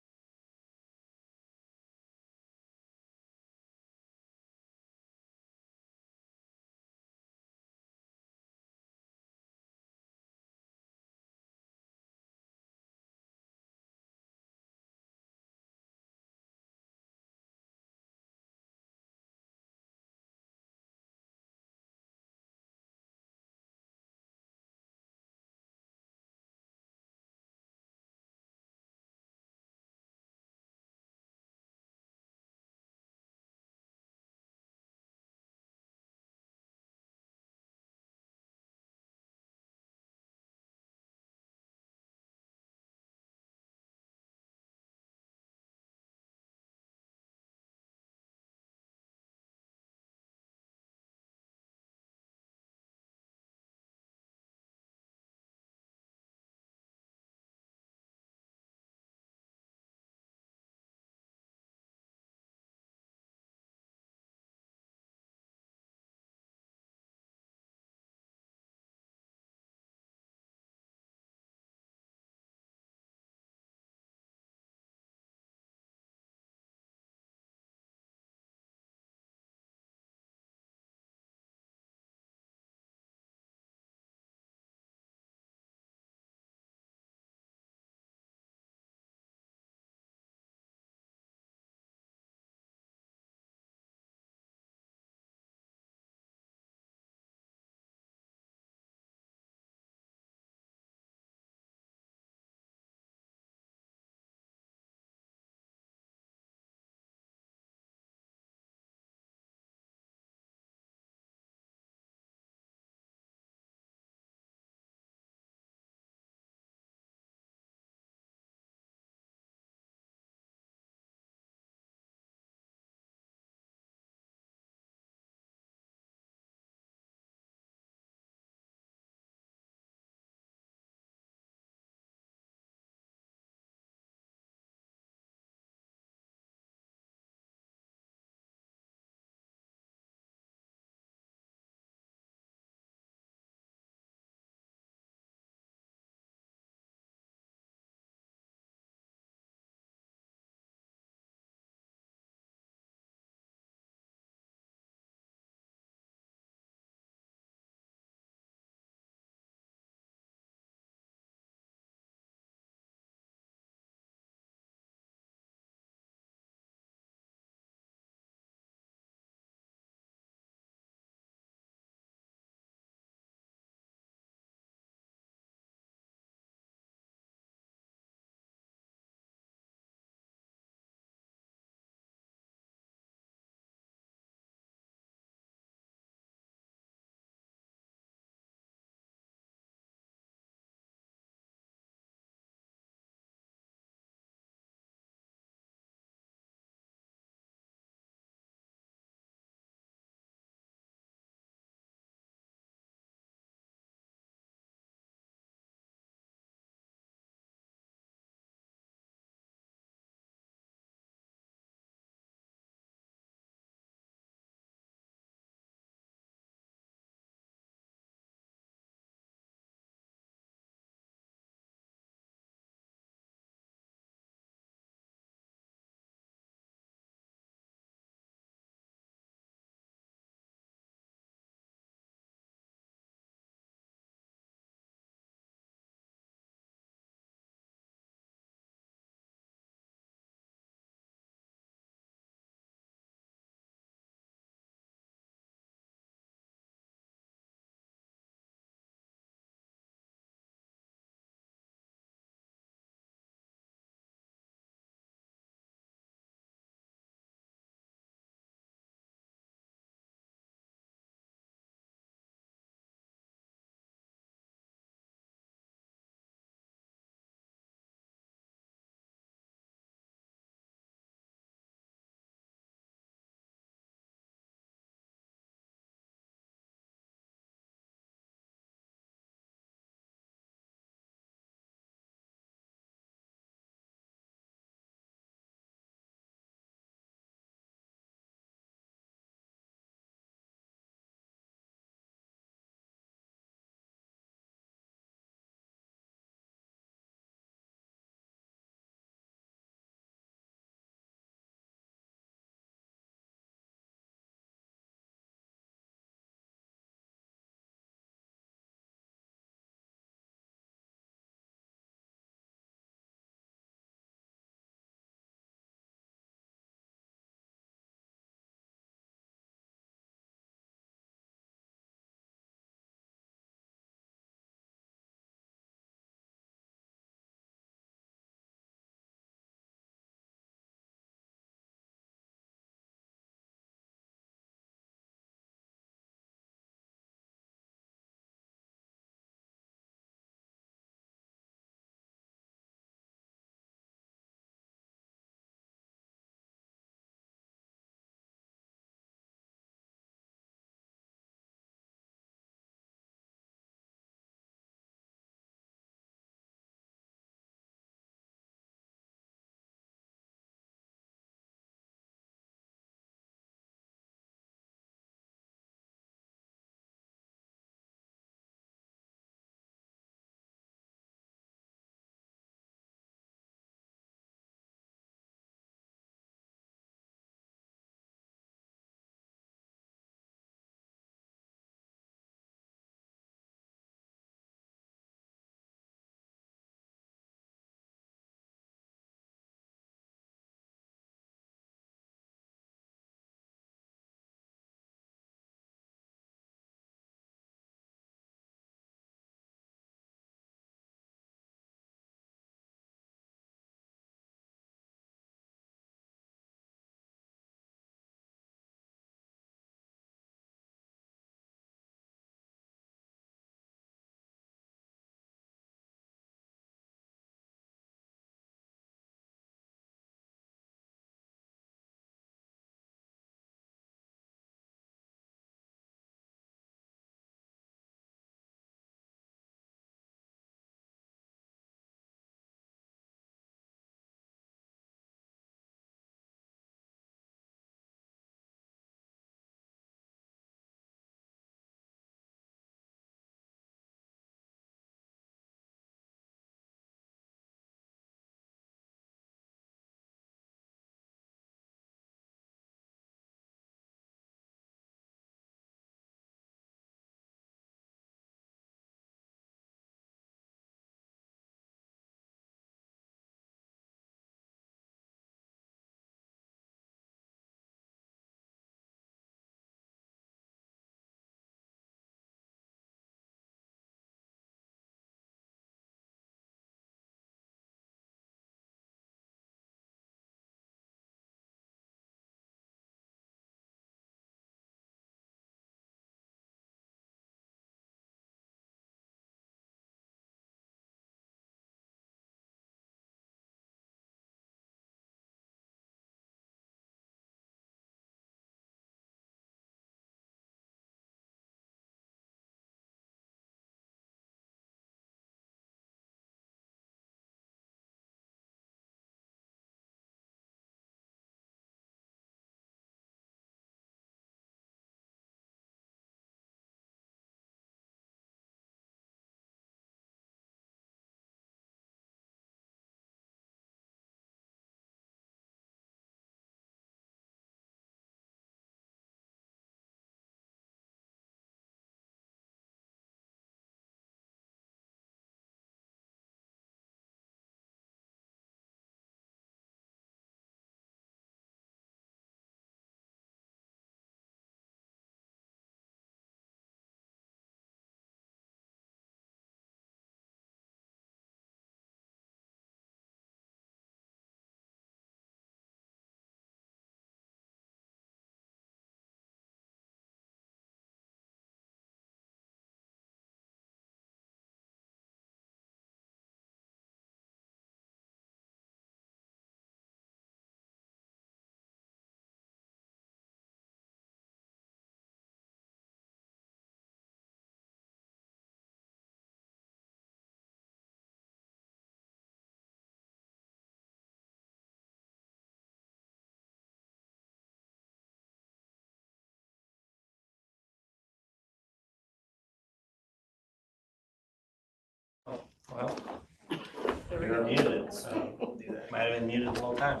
you were muted, so might have been muted the whole time.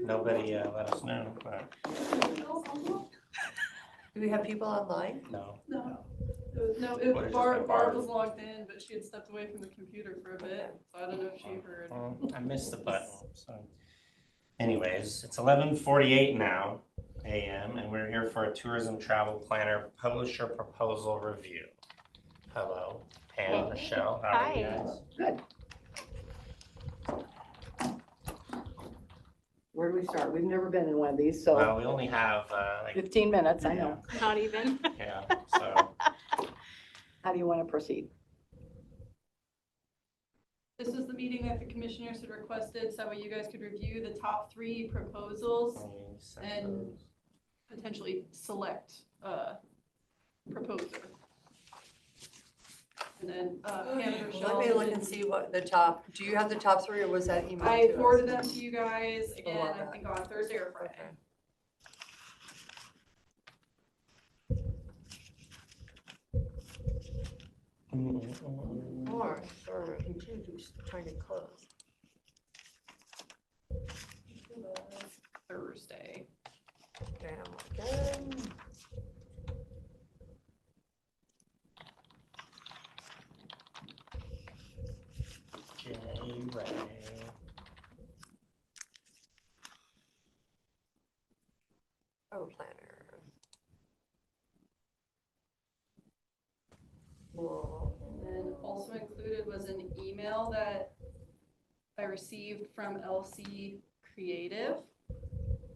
Nobody let us know, but Do we have people online? no. No. Would've just Barb been Barb. was logged in, but she had stepped away from the computer for a bit, so I don't know if she heard. I missed the button, so. Anyways, it's 11:48 now AM, and we're here for a tourism travel planner publisher proposal review. Hello, Pam, Michelle, how are you guys? Good. Where do we start? We've never been in one of these, so Well, we only have, 15 minutes, I know. Not even. yeah, so, How do you want to proceed? This is the meeting that the commissioners had requested, so you guys could review the top 3 proposals and potentially select a proposer. And then Pam and Rochelle. Let me look and see what the top, do you have the top 3 or was that emailed to us? I forwarded them to you guys again, love I that. think on Thursday or Friday. Okay. Or, continue trying to close. Thursday. Damn, again. Ray. Oh, planner. Whoa. And then also included was an email that I received from LC Creative.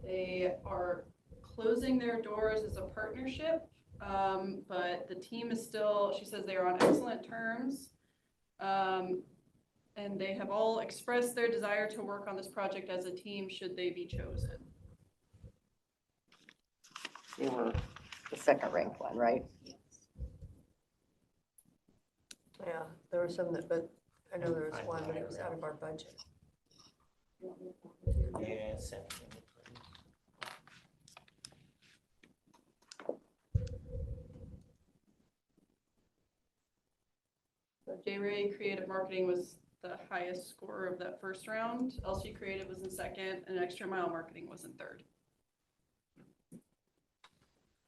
They are closing their doors as a partnership, but the team is still, she says they are on excellent terms. And they have all expressed their desire to work on this project as a team should they be chosen. You were the second ranked one, right? Yeah, there were some that, but I know there was one, but it was out of our budget. Yeah, send me, please. So J-Ray Creative Marketing was the highest score of that first round. LC Creative was in second, and Extra Mile Marketing was in third.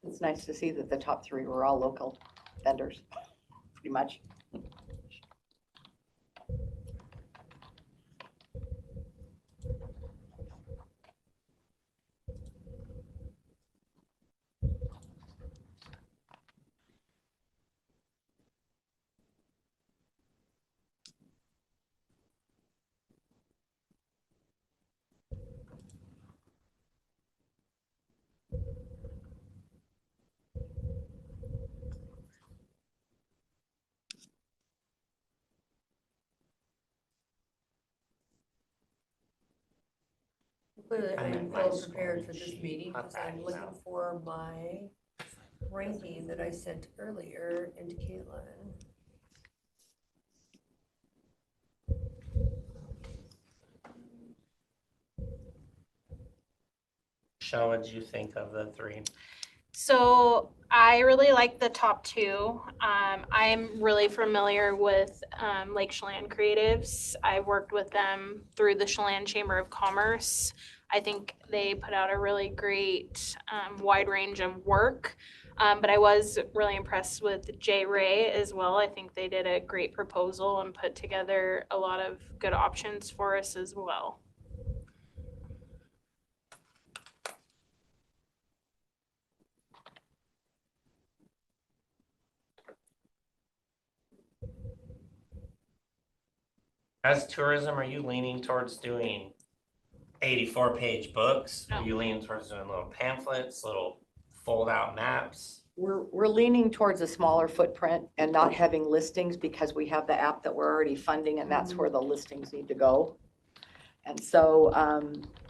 It's nice to see that the top 3 were all local vendors, pretty much. Clearly, I I am meant my well prepared for scoring this sheet, meeting not because that I'm looking email. for my ranking that I sent earlier into Caitlin. Michelle, what did you think of the 3? So I really like the top 2. I'm really familiar with Lake Chelan Creatives. I worked with them through the Chelan Chamber of Commerce. I think they put out a really great wide range of work. But I was really impressed with J-Ray as well. I think they did a great proposal and put together a lot of good options for us as well. As tourism, are you leaning towards doing 84-page books? No. Are you leaning towards doing little pamphlets, little fold-out maps? We're leaning towards a smaller footprint and not having listings because we have the app that we're already funding and that's where the listings need to go. And so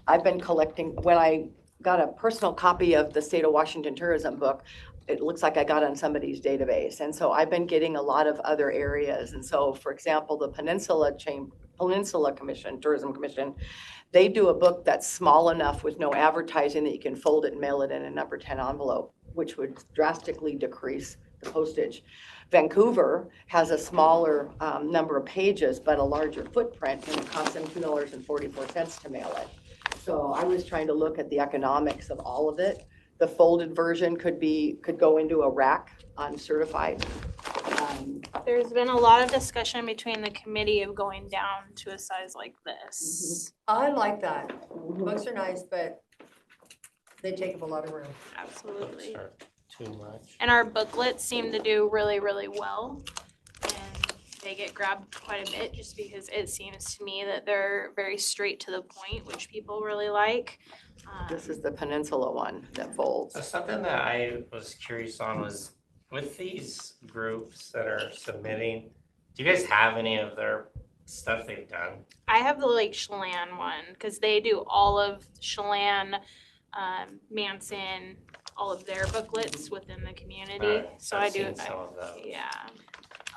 I've been collecting, when I got a personal copy of the State of Washington Tourism book, it looks like I got on somebody's database. And so I've been getting a lot of other areas. And so, for example, the Peninsula Commission, Tourism Commission, they do a book that's small enough with no advertising that you can fold it and mail it in a number 10 envelope, which would drastically decrease the postage. Vancouver has a smaller number of pages, but a larger footprint, and it costs them $2.44 to mail it. So I was trying to look at the economics of all of it. The folded version could go into a rack uncertified. There's been a lot of discussion between the committee of going down to a size like this. I like that. Books are nice, but they take up a lot of room. Absolutely. Books are too much. And our booklets seem to do really, really well. And they get grabbed quite a bit just because it seems to me that they're very straight to the point, which people really like. This is the Peninsula one that folds. So something that I was curious on was with these groups that are submitting, do you guys have any of their stuff they've done? I have the Lake Chelan one because they do all of Chelan, Manson, all of their booklets within the community. Right. So I've I do, seen some of those. yeah.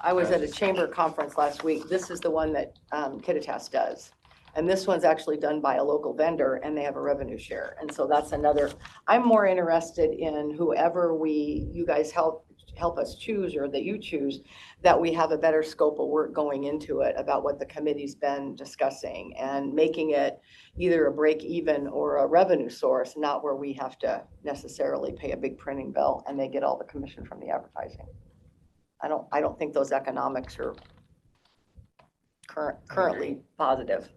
I was at a chamber conference last week. This is the one that Kittitas does. And this one's actually done by a local vendor and they have a revenue share. And so that's another, I'm more interested in whoever you guys help us choose or that you choose, that we have a better scope of work going into it about what the committee's been discussing and making it either a break even or a revenue source, not where we have to necessarily pay a big printing bill and they get all the commission from the advertising. I don't think those economics are currently positive.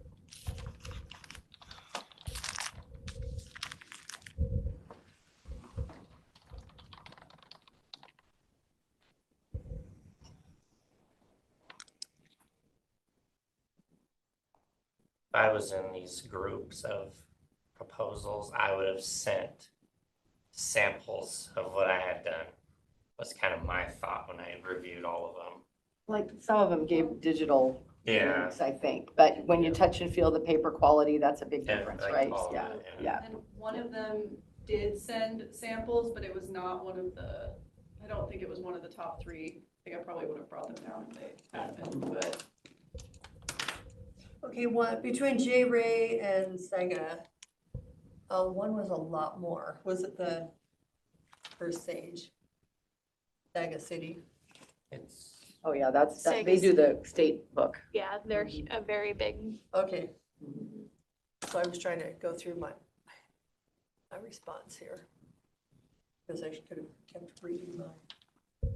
If I was in these groups of proposals, I would have sent samples of what I had done. Was kind of my thought when I reviewed all of them. Like some of them gave digital Yeah. links, I think, but when you touch and feel the paper quality, that's a big Yeah, difference, like right? all of Yeah, it, yeah. And one of them did send samples, but it was not one of the, I don't think it was one of the top three. I think I probably would have brought them down if they had been, but. Okay, between J. Ray and Sega, one was a lot more. Was it the First Sage? Sega City? It's Oh, yeah, they do the state book. Yeah, they're a very big. Okay. So I was trying to go through my response here. Because I could have kept reading mine.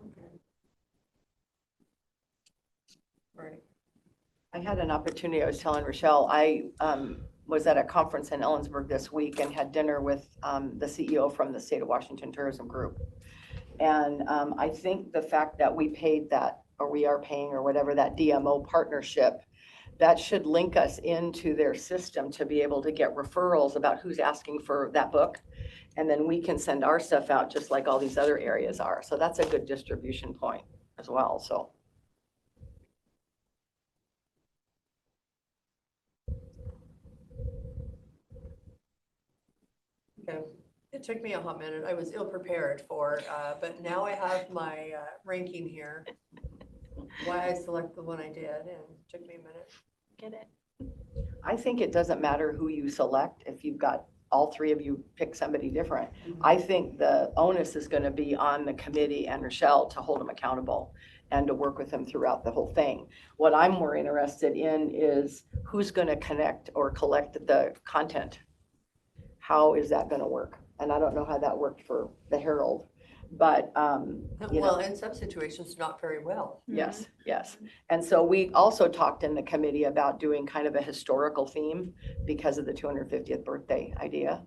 Okay. Right. I had an opportunity, I was telling Rochelle, I was at a conference in Ellensburg this week and had dinner with the CEO from the State of Washington Tourism Group. And I think the fact that we paid that, or we are paying, or whatever, that DMO partnership, that should link us into their system to be able to get referrals about who's asking for that book. And then we can send our stuff out just like all these other areas are. So that's a good distribution point as well, so. Okay. It took me a hot minute. I was ill prepared but now I have my ranking here. Why I select the one I did, and it took me a minute. Get it. I think it doesn't matter who you select if you've got all three of you pick somebody different. I think the onus is going to be on the committee and Rochelle to hold them accountable and to work with them throughout the whole thing. What I'm more interested in is who's going to connect or collect the content. How is that going to work? And I don't know how that worked for the Herald, but Well, in some situations, not very well. Yes, yes. And so we also talked in the committee about doing kind of a historical theme because of the 250th birthday idea.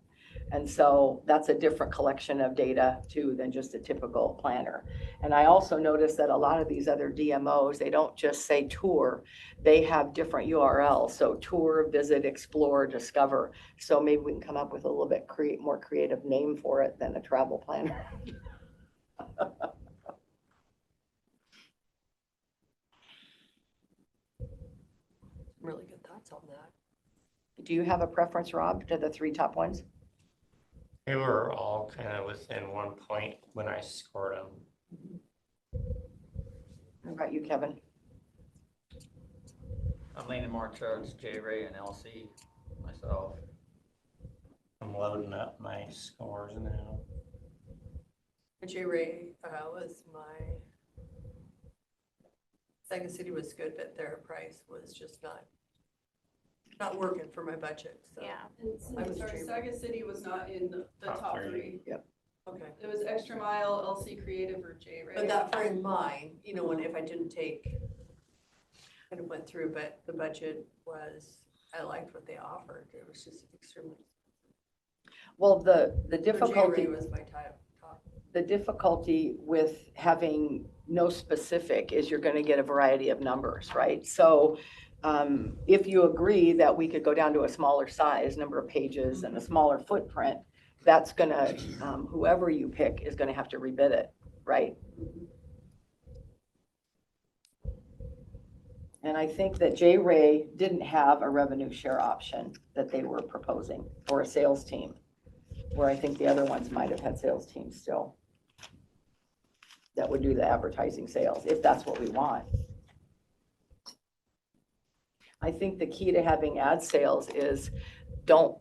And so that's a different collection of data too than just a typical planner. And I also noticed that a lot of these other DMOs, they don't just say tour, they have different URLs. So tour, visit, explore, discover. So maybe we can come up with a little bit more creative name for it than a travel planner. Really good thoughts on that. Do you have a preference, Rob, to the three top ones? They were all kind of within 1 point when I scored them. How about you, Kevin? I'm leaning more towards J. Ray and LC myself. I'm loading up my scores now. J-Ray was Second City was good, but their price was just not working for my budget, so. Yeah. I was Sorry, J-Ray. Saga City was not in the Top top three. three. Okay. It was Extra Mile, LC Creative, or J-Ray. But that for in mine, if I didn't take, kind of went through, but the budget was, I liked what they offered. It was just extremely. Well, the So difficulty, J-Ray was my top. the difficulty with having no specific is you're gonna get a variety of numbers, right? So if you agree that we could go down to a smaller size, number of pages and a smaller footprint, that's gonna, whoever you pick is gonna have to rebid it, right? And I think that J-Ray didn't have a revenue share option that they were proposing for a sales team, where I think the other ones might have had sales teams still that would do the advertising sales, if that's what we want. I think the key to having ad sales is don't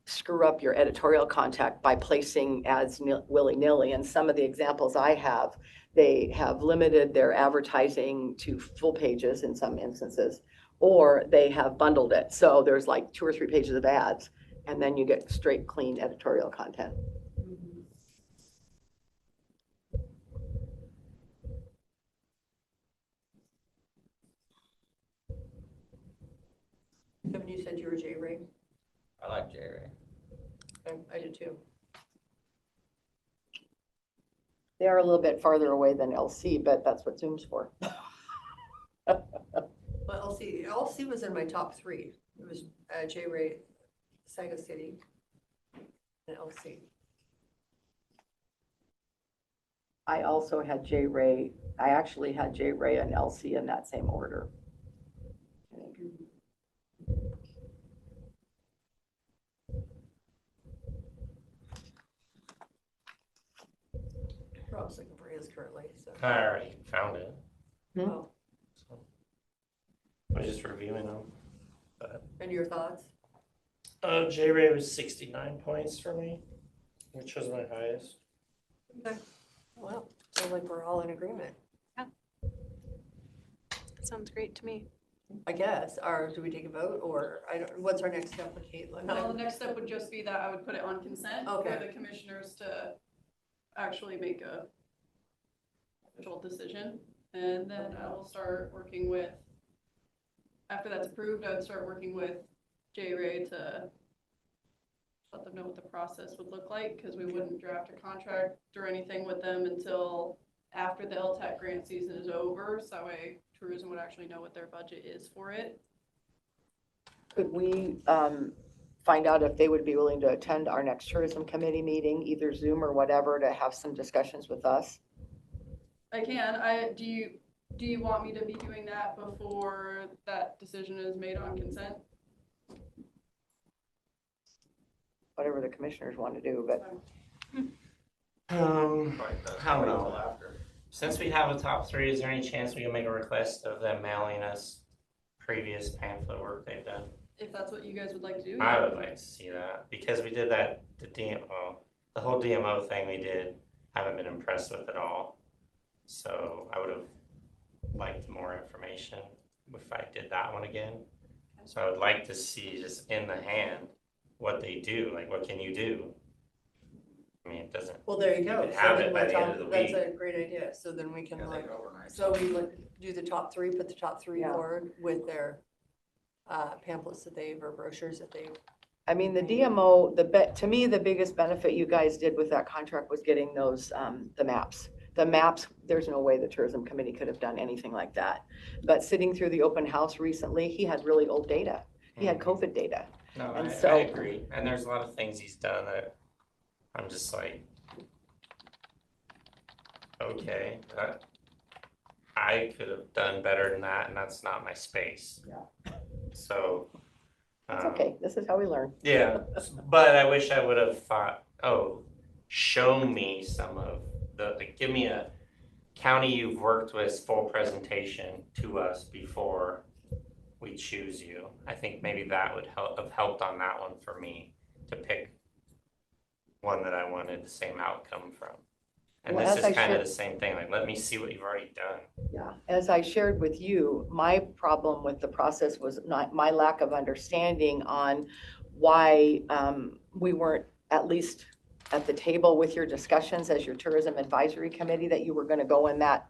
screw up your editorial contact by placing ads willy-nilly. And some of the examples I have, they have limited their advertising to full pages in some instances, or they have bundled it. So there's like 2 or 3 pages of ads, and then you get straight, clean editorial content. Kevin, you said you were J-Ray? I like J-Ray. I did too. They are a little bit farther away than LC, but that's what Zoom's for. Well, LC was in my top 3. It was J-Ray, Saga City, and LC. I also had J-Ray, I actually had J-Ray and LC in that same order. Rob's looking for his currently, so. I already found it. Oh, So I was just reviewing them. and your thoughts? J-Ray was 69 points for me, which was my highest. Okay. Well, sounds like we're all in agreement, Sounds great to me. I guess. Or do we take a vote, or what's our next step with Caitlin? Well, the next step would just be that I would put it on consent for Okay. the commissioners to actually make a official decision. And then I will start working with, after that's approved, I would start working with J-Ray to let them know what the process would look like, because we wouldn't draft a contract or anything with them until after the LTAC grant season is over, so that way tourism would actually know what their budget is for it. Could we find out if they would be willing to attend our next tourism committee meeting, either Zoom or whatever, to have some discussions with us? I can. Do you want me to be doing that before that decision is made on consent? Whatever the commissioners want to do, but I don't know. Since we have a top 3, is there any chance we can make a request of them mailing us previous pamphlet work they've done? If that's what you guys would like to do. I would like to see that, because we did that, the whole DMO thing we did, haven't been impressed with at all. So I would have liked more information if I did that one again. So I would like to see just in the hand what they do, like what can you do? I mean, it doesn't. Well, there you go. could So have then it by we'll the end talk- of the That's week. a great idea. So then we can Yeah, they like, go overnight. so we like do the top 3, put the top 3 Yeah. forward with their pamphlets that they've, or brochures that they've. I mean, the DMO, to me, the biggest benefit you guys did with that contract was getting those, the maps. The maps, there's no way the tourism committee could have done anything like that. But sitting through the open house recently, he had really old data. He had COVID data. No, And I so- agree. And there's a lot of things he's done that I'm just like, okay, I could have done better than that, and that's not my space. Yeah. So. It's okay. This is how we learn. Yeah, but I wish I would have thought, show me some of like, give me a county you've worked with full presentation to us before we choose you. I think maybe that would have helped on that one for me to pick one that I wanted the same outcome from. And Well, this as is I kind of shared- the same thing, like, let me see what you've already done. Yeah, as I shared with you, my problem with the process was not my lack of understanding on why we weren't at least at the table with your discussions as your tourism advisory committee, that you were gonna go in that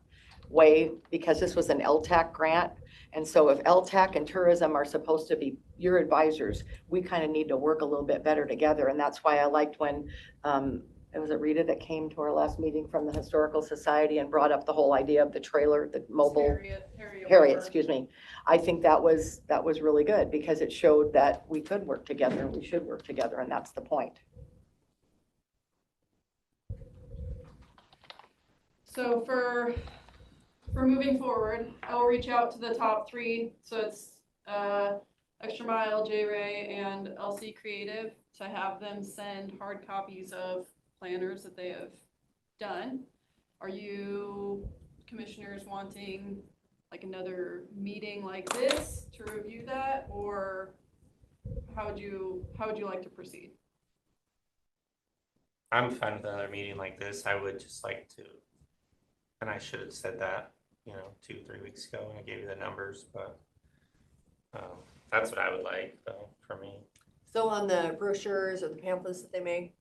way, because this was an LTAC grant. And so if LTAC and tourism are supposed to be your advisors, we kind of need to work a little bit better together. And that's why I liked when, it was Rita that came to our last meeting from the Historical Society and brought up the whole idea of the trailer, the mobile. Harriet, excuse me. I think that was really good, because it showed that we could work together and we should work together, and that's the point. So for moving forward, I'll reach out to the top three. So it's Extra Mile, J-Ray, and LC Creative, to have them send hard copies of planners that they have done. Are you commissioners wanting like another meeting like this to review that, or how would you like to proceed? I'm fine with another meeting like this. I would just like to, and I should have said that, 2-3 weeks ago when I gave you the numbers, but that's what I would like, though, for me. So on the brochures or the pamphlets that they make,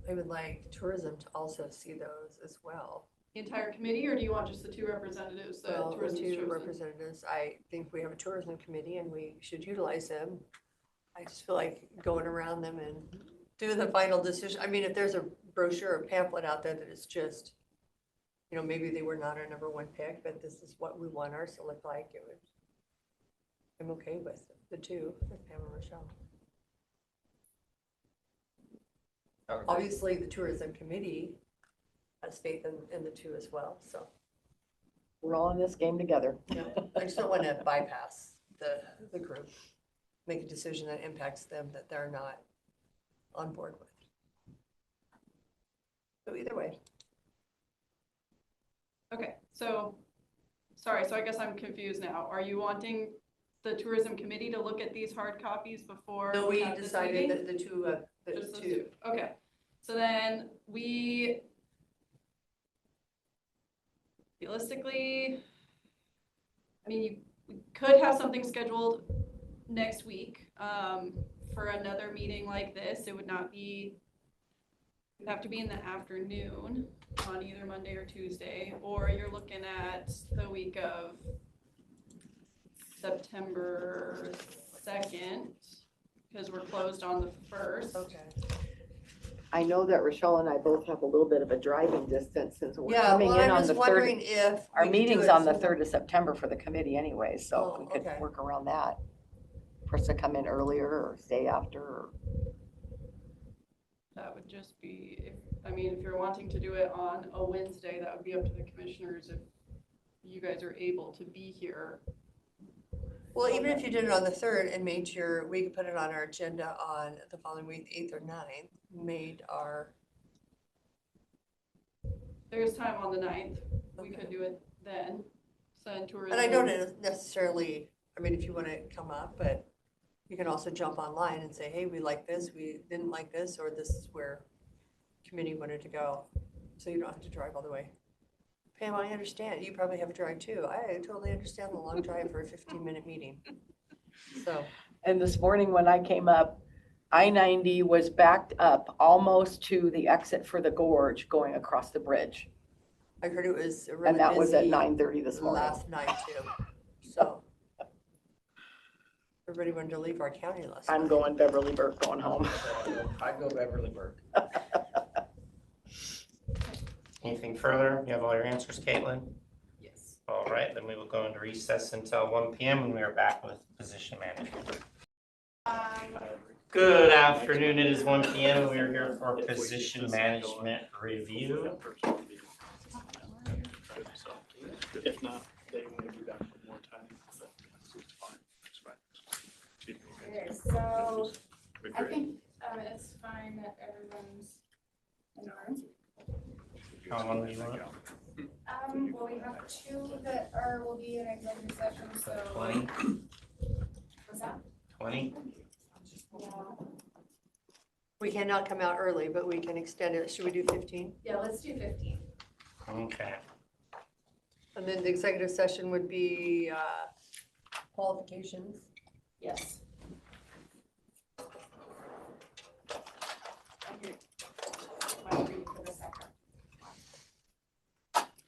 I would like tourism to also see those as well. The entire committee, or do you want just the two representatives that Well, the tourism's two chosen? representatives, I think we have a tourism committee and we should utilize them. I just feel like going around them and doing the final decision. I mean, if there's a brochure or pamphlet out there that is just, maybe they were not our number one pick, but this is what we want ours to look like, I'm okay with the two, with Pam and Rochelle. Obviously, the tourism committee has faith in the two as well, so. We're all in this game together. I just don't want to bypass the group, make a decision that impacts them that they're not on board with. So either way. Okay, so I guess I'm confused now. Are you wanting the tourism committee to look at these hard copies before? No, we have this decided meeting? that the two, Just those two. Okay, so then realistically, I mean, we could have something scheduled next week for another meeting like this. It would have to be in the afternoon on either Monday or Tuesday, or you're looking at the week of September 2nd, because we're closed on the 1st. Okay. I know that Rochelle and I both have a little bit of a driving distance, since we're Yeah, coming well, in I'm on just the wondering 3rd. if. Our we could do meeting's it on the some- 3rd of September for the committee anyway, so Oh, we could okay. work around that. For us to come in earlier or stay after, or. That would just be, if you're wanting to do it on a Wednesday, that would be up to the commissioners if you guys are able to be here. Well, even if you did it on the 3rd and made sure, we could put it on our agenda on the following week, 8th or 9th, made our. There's time on the 9th. We could do it then. Send tourism. And I don't necessarily, if you want to come up, but you can also jump online and say, hey, we like this, we didn't like this, or this is where committee wanted to go. So you don't have to drive all the way. Pam, I understand. You probably have a drive too. I totally understand the long drive for a 15-minute meeting. So. And this morning when I came up, I-90 was backed up almost to the exit for the gorge going across the bridge. I heard it was really And that was at busy 9:30 this morning. last night too. So. Everybody wanted to leave our county last night. I'm going Beverly Burke, going home. I'd go Beverly Burke. Anything further? You have all your answers, Caitlin? Yes. All right, then we will go into recess until 1 p.m. when we are back with position management. Good afternoon, it is 1 p.m. and we are here for position management review. If not, they want to be back for more time. It's fine. It's fine. Okay, so I think it's fine that everyone's in the room. How long do you want? Well, we have two that will be in executive session, so. 20? What's that? 20? Yeah. We cannot come out early, but we can extend it. Should we do 15? Yeah, let's do 15. Okay. And then the executive session would be qualifications. Yes.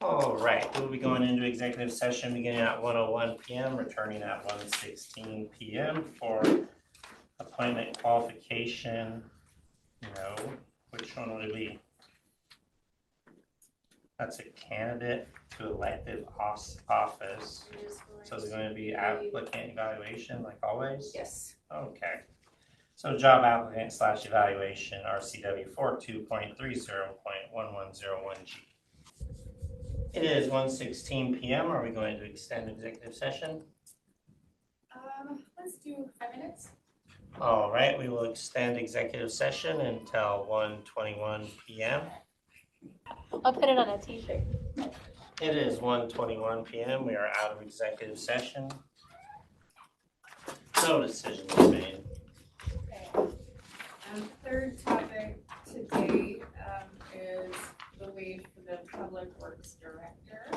All right, we'll be going into executive session beginning at 1:01 PM, returning at 1:16 PM for appointment qualification. No, which one would it be? That's a candidate to elective office. So is it going to be applicant evaluation like always? Yes. Okay. So job applicant / evaluation, RCW 42.30.1101G. It is 1:16 PM. Are we going to extend executive session? Let's do 5 minutes. All right, we will extend executive session until 1:21 PM. I'll put it on a t-shirt. It is 1:21 PM. We are out of executive session. No decisions made. Okay. Third topic today is the wage for the Public Works Director,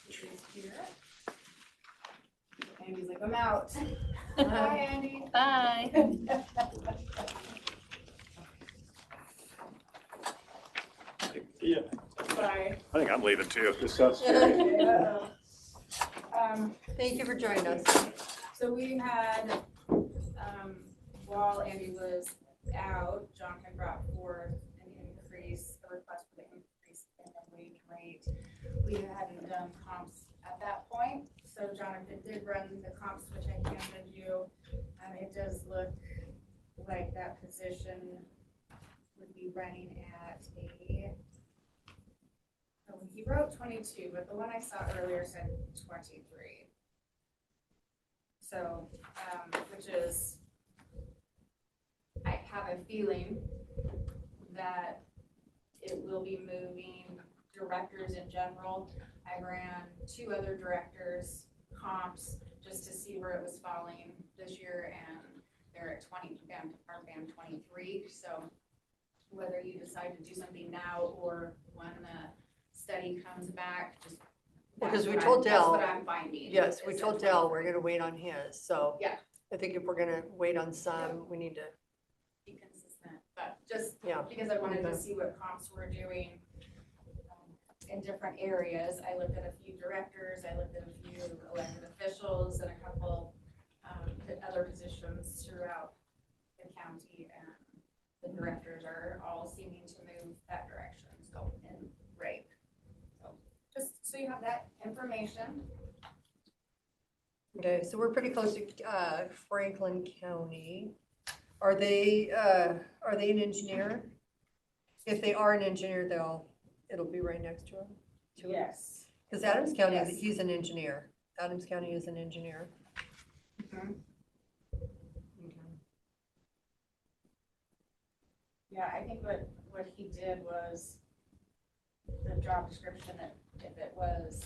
which is here. Andy's like, I'm out. Bye, Andy. Bye. Yeah, Bye. I think I'm leaving too. This sounds Uh-oh. Thank you for joining us. So we had, while Andy was out, John had brought forth an increase, a request for the increase in the wage rate. We hadn't done comps at that point, so Jonathan did run the comps, which I handed you. It does look like that position would be running at he wrote 22, but the one I saw earlier said 23. So, which is, I have a feeling that it will be moving directors in general. I ran 2 other directors comps just to see where it was falling this year, and they're at 20, band 23. So whether you decide to do something now or when the study comes back, just Because we told Dell. That's what I'm finding. Yes, we told Dell we're gonna wait on his, so. Yeah. I think if we're gonna wait on some, we need to, Be consistent, but just yeah. because I wanted to Okay. see what comps we're doing in different areas. I looked at a few directors, I looked at a few elected officials and a couple other positions throughout the county, and the directors are all seeming to move that direction, so, and right. So, just so you have that information. Okay, so we're pretty close to Franklin County. Are they an engineer? If they are an engineer, it'll be right next to them. Yes. Because Adams County, Yes. he's an engineer. Adams County is an engineer. Mhm. Okay. Yeah, I think what he did was the job description, if it was,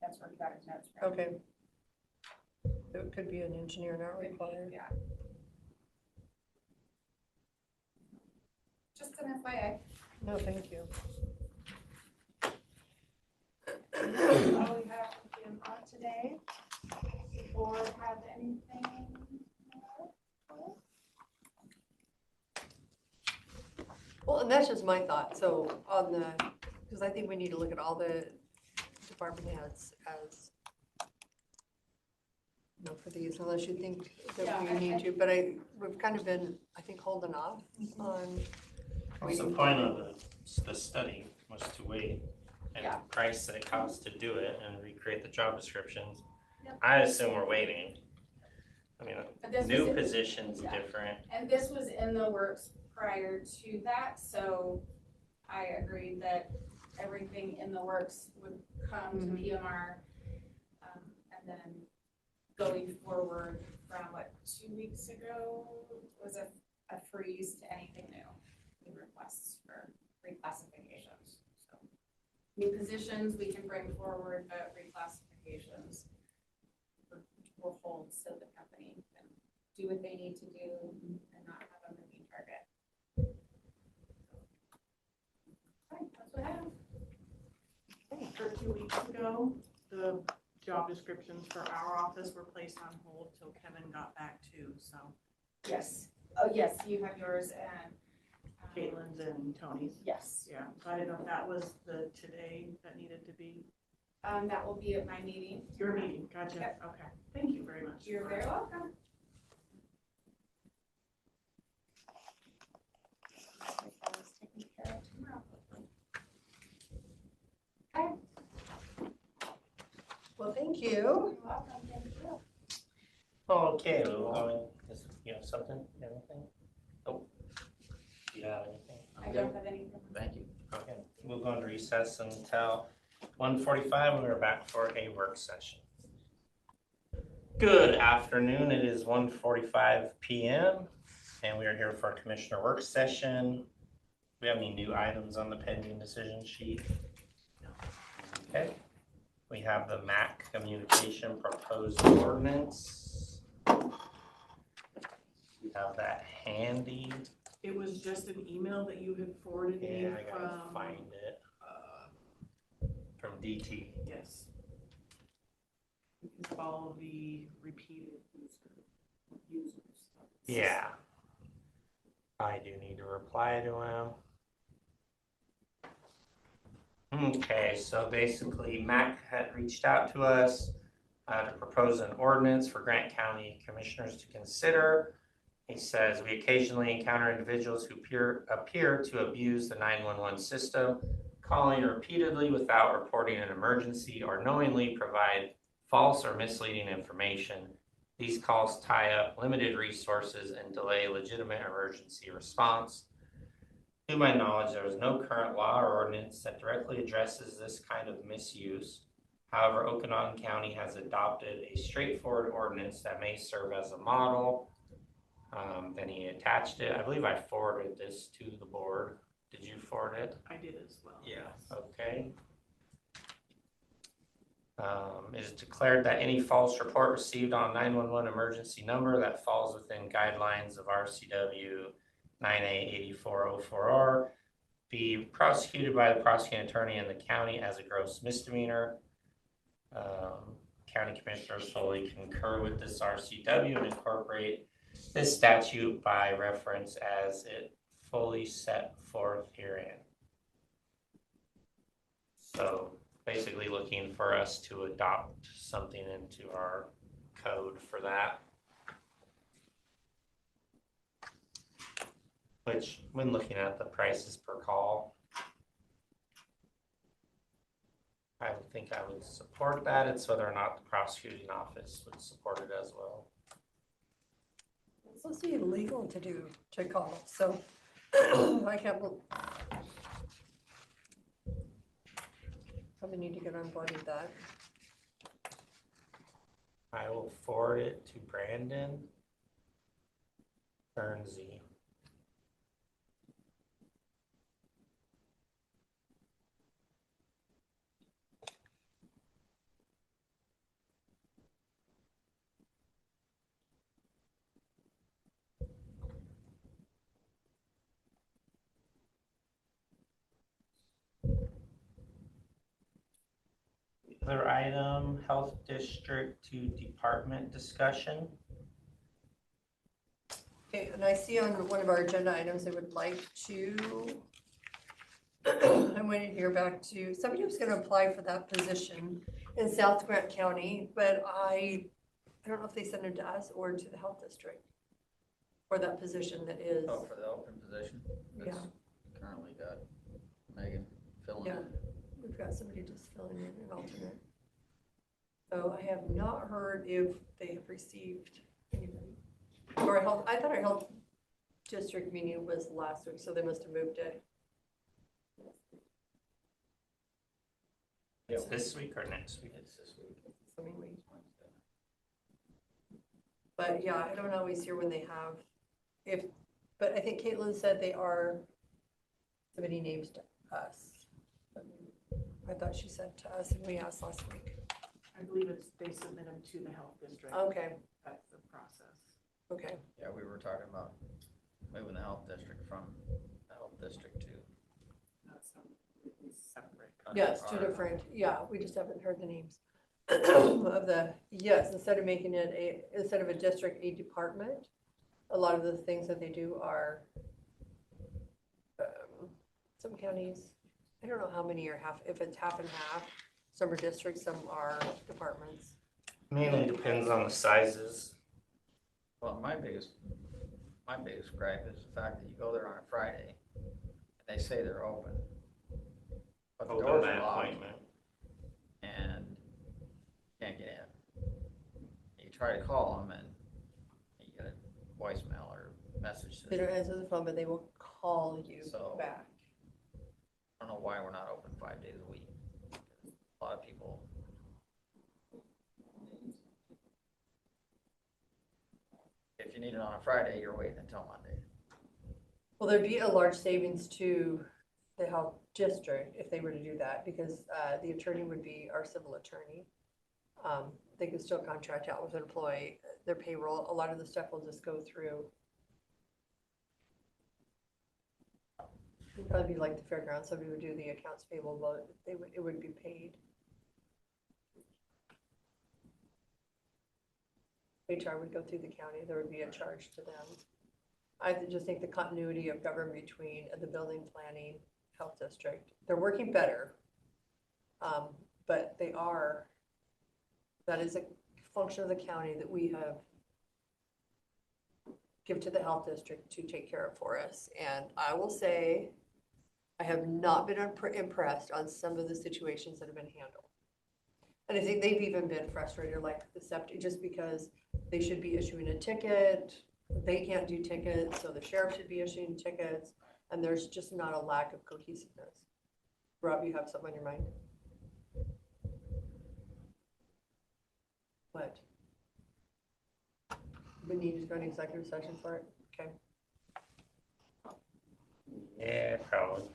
that's where he got his notes from. Okay. So it could be an engineer not required. Yeah. Just an FYI. No, thank you. All we have on today, or have anything more? Well, and that's just my thought. So on because I think we need to look at all the department heads as, for these, unless you think that Yeah, we I need to, but we've kind of been, I think, holding off on. What's the point of the study was to wait and Yeah. the price that it costs to do it and recreate the job descriptions. Yep. I assume we're waiting. I mean, But this new was- positions yeah. different. And this was in the works prior to that, so I agreed that everything in the works would come to PMR. And then going forward from 2 weeks ago was a freeze to anything new, new requests for reclassifications. So new positions we can bring forward, but reclassifications will hold so the company can do what they need to do and not have a moving target. Okay, that's what I have. For 2 weeks ago, the job descriptions for our office were placed on hold till Kevin got back too, so Yes. Oh, yes, you have yours and. Caitlin's and Tony's. Yes. Yeah, so I didn't know if that was the today that needed to be. That will be at my meeting. Your meeting, gotcha, Yep. okay, thank you very much. You're very welcome. Taken care of tomorrow. Okay. Well, thank you. You're welcome. Thank you. Okay, you have something, anything? Oh, do you have anything? I don't have anything. Thank you. Okay, we'll go into recess until 1:45 when we're back for a work session. Good afternoon, it is 1:45 p.m. and we are here for a commissioner work session. Do we have any new items on the pending decision sheet? Okay, we have the MAC communication proposed ordinance. We have that handy. It was just an email that you had forwarded me Yeah, I gotta from. find it. From DT. Yes. It's all the repeated users. Yeah. I do need to reply to him. Okay, so basically Mac had reached out to us to propose an ordinance for Grant County commissioners to consider. He says, we occasionally encounter individuals who appear to abuse the 911 system, calling repeatedly without reporting an emergency or knowingly provide false or misleading information. These calls tie up limited resources and delay legitimate emergency response. To my knowledge, there is no current law or ordinance that directly addresses this kind of misuse. However, Okanagan County has adopted a straightforward ordinance that may serve as a model. Then he attached it. I believe I forwarded this to the board. Did you forward it? I did as well. Yeah. Okay. It is declared that any false report received on 911 emergency number that falls within guidelines of RCW 9A8404R be prosecuted by the prosecuting attorney in the county as a gross misdemeanor. County commissioners fully concur with this RCW and incorporate this statute by reference as it fully set forth herein. So basically looking for us to adopt something into our code for that. Which, when looking at the prices per call, I would think I would support that. It's whether or not the prosecuting office would support it as well. It's supposed to be illegal to call, so I can't believe. Probably need to get on board with that. I will forward it to Brandon Bernsey. Other item, health district to department discussion. Okay, and I see on one of our agenda items, they would like to, I'm waiting to hear back to, somebody was gonna apply for that position in South Grant County, but I don't know if they sent it to us or to the health district for that position that is. Oh, for the open position? Yeah. That's currently got Megan filling Yeah. in. We've got somebody just filling in an alternate. So I have not heard if they have received anybody. Or health, I thought our health district meeting was last week, so they must have moved it. It's this week or next week? It's this week. I mean, but yeah, I don't always hear when they have, but I think Caitlin said they are submitting names to us. I thought she said to us and we asked last week. I believe they submit them to the health district. Okay, That's the process. Okay, Yeah, we were talking about moving the health district from the health district to. yeah, it's two different, yeah, we just haven't heard the names of the, yes, instead of making it instead of a district, a department. A lot of the things that they do are, some counties, I don't know how many are half, if it's half and half. Some are districts, some are departments. Mainly depends on the sizes. Well, my biggest gripe is the fact that you go there on a Friday and they say they're open. But the Open doors by are locked appointment. and can't get in. You try to call them and you get a voicemail or message. They don't answer the phone, but they will call you So- back. I don't know why we're not open 5 days a week. A lot of people. If you need it on a Friday, you're waiting until Monday. Well, there'd be a large savings to the health district if they were to do that, because the attorney would be our civil attorney. They could still contract out with an employee, their payroll, a lot of the stuff will just go through. It'd probably be like the fairgrounds, somebody would do the accounts payable, but it would be paid. HR would go through the county, there would be a charge to them. I just think the continuity of government between the building planning, health district, they're working better. But that is a function of the county that we have give to the health district to take care of for us. And I will say, I have not been impressed on some of the situations that have been handled. And I think they've even been frustrated, like the septic, just because they should be issuing a ticket, they can't do tickets, so the sheriff should be issuing tickets, and there's just not a lack of cohesiveness. Rob, you have something on your mind? What? We need to go to executive session for it? Okay. Yeah, probably.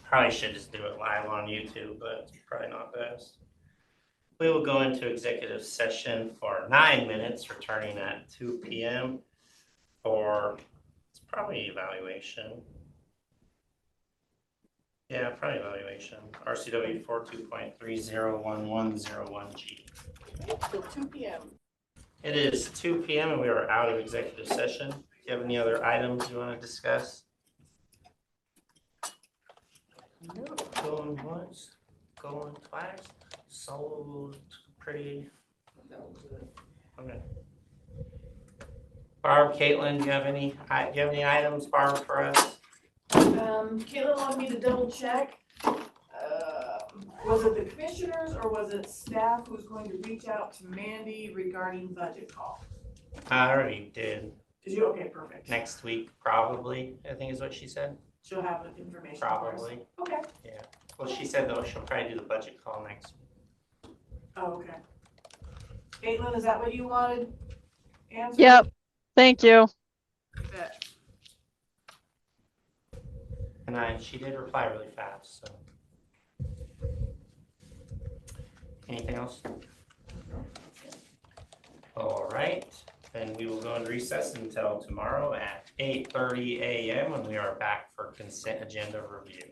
Probably should just do it live on YouTube, but it's probably not best. We will go into executive session for 9 minutes, returning at 2 p.m. for, it's probably evaluation. Yeah, probably evaluation. RCW 42.301101G. Till 2 p.m. It is 2 p.m. and we are out of executive session. Do you have any other items you want to discuss? No. Going once, going twice, so pretty. Okay. Barb, Caitlin, do you have any items, Barb, for us? Caitlin wanted me to double check. Was it the commissioners or was it staff who was going to reach out to Mandy regarding budget call? I already did. Did you? Okay, perfect. Next week, probably, I think is what she said. She'll have the information for us. Probably. Okay. Yeah. Well, she said though she'll probably do the budget call next week. Oh, okay. Caitlin, is that what you wanted answered? Yep. Thank you. Bet. And she did reply really fast, so. Anything else? All right, then we will go into recess until tomorrow at 8:30 a.m. when we are back for consent agenda review.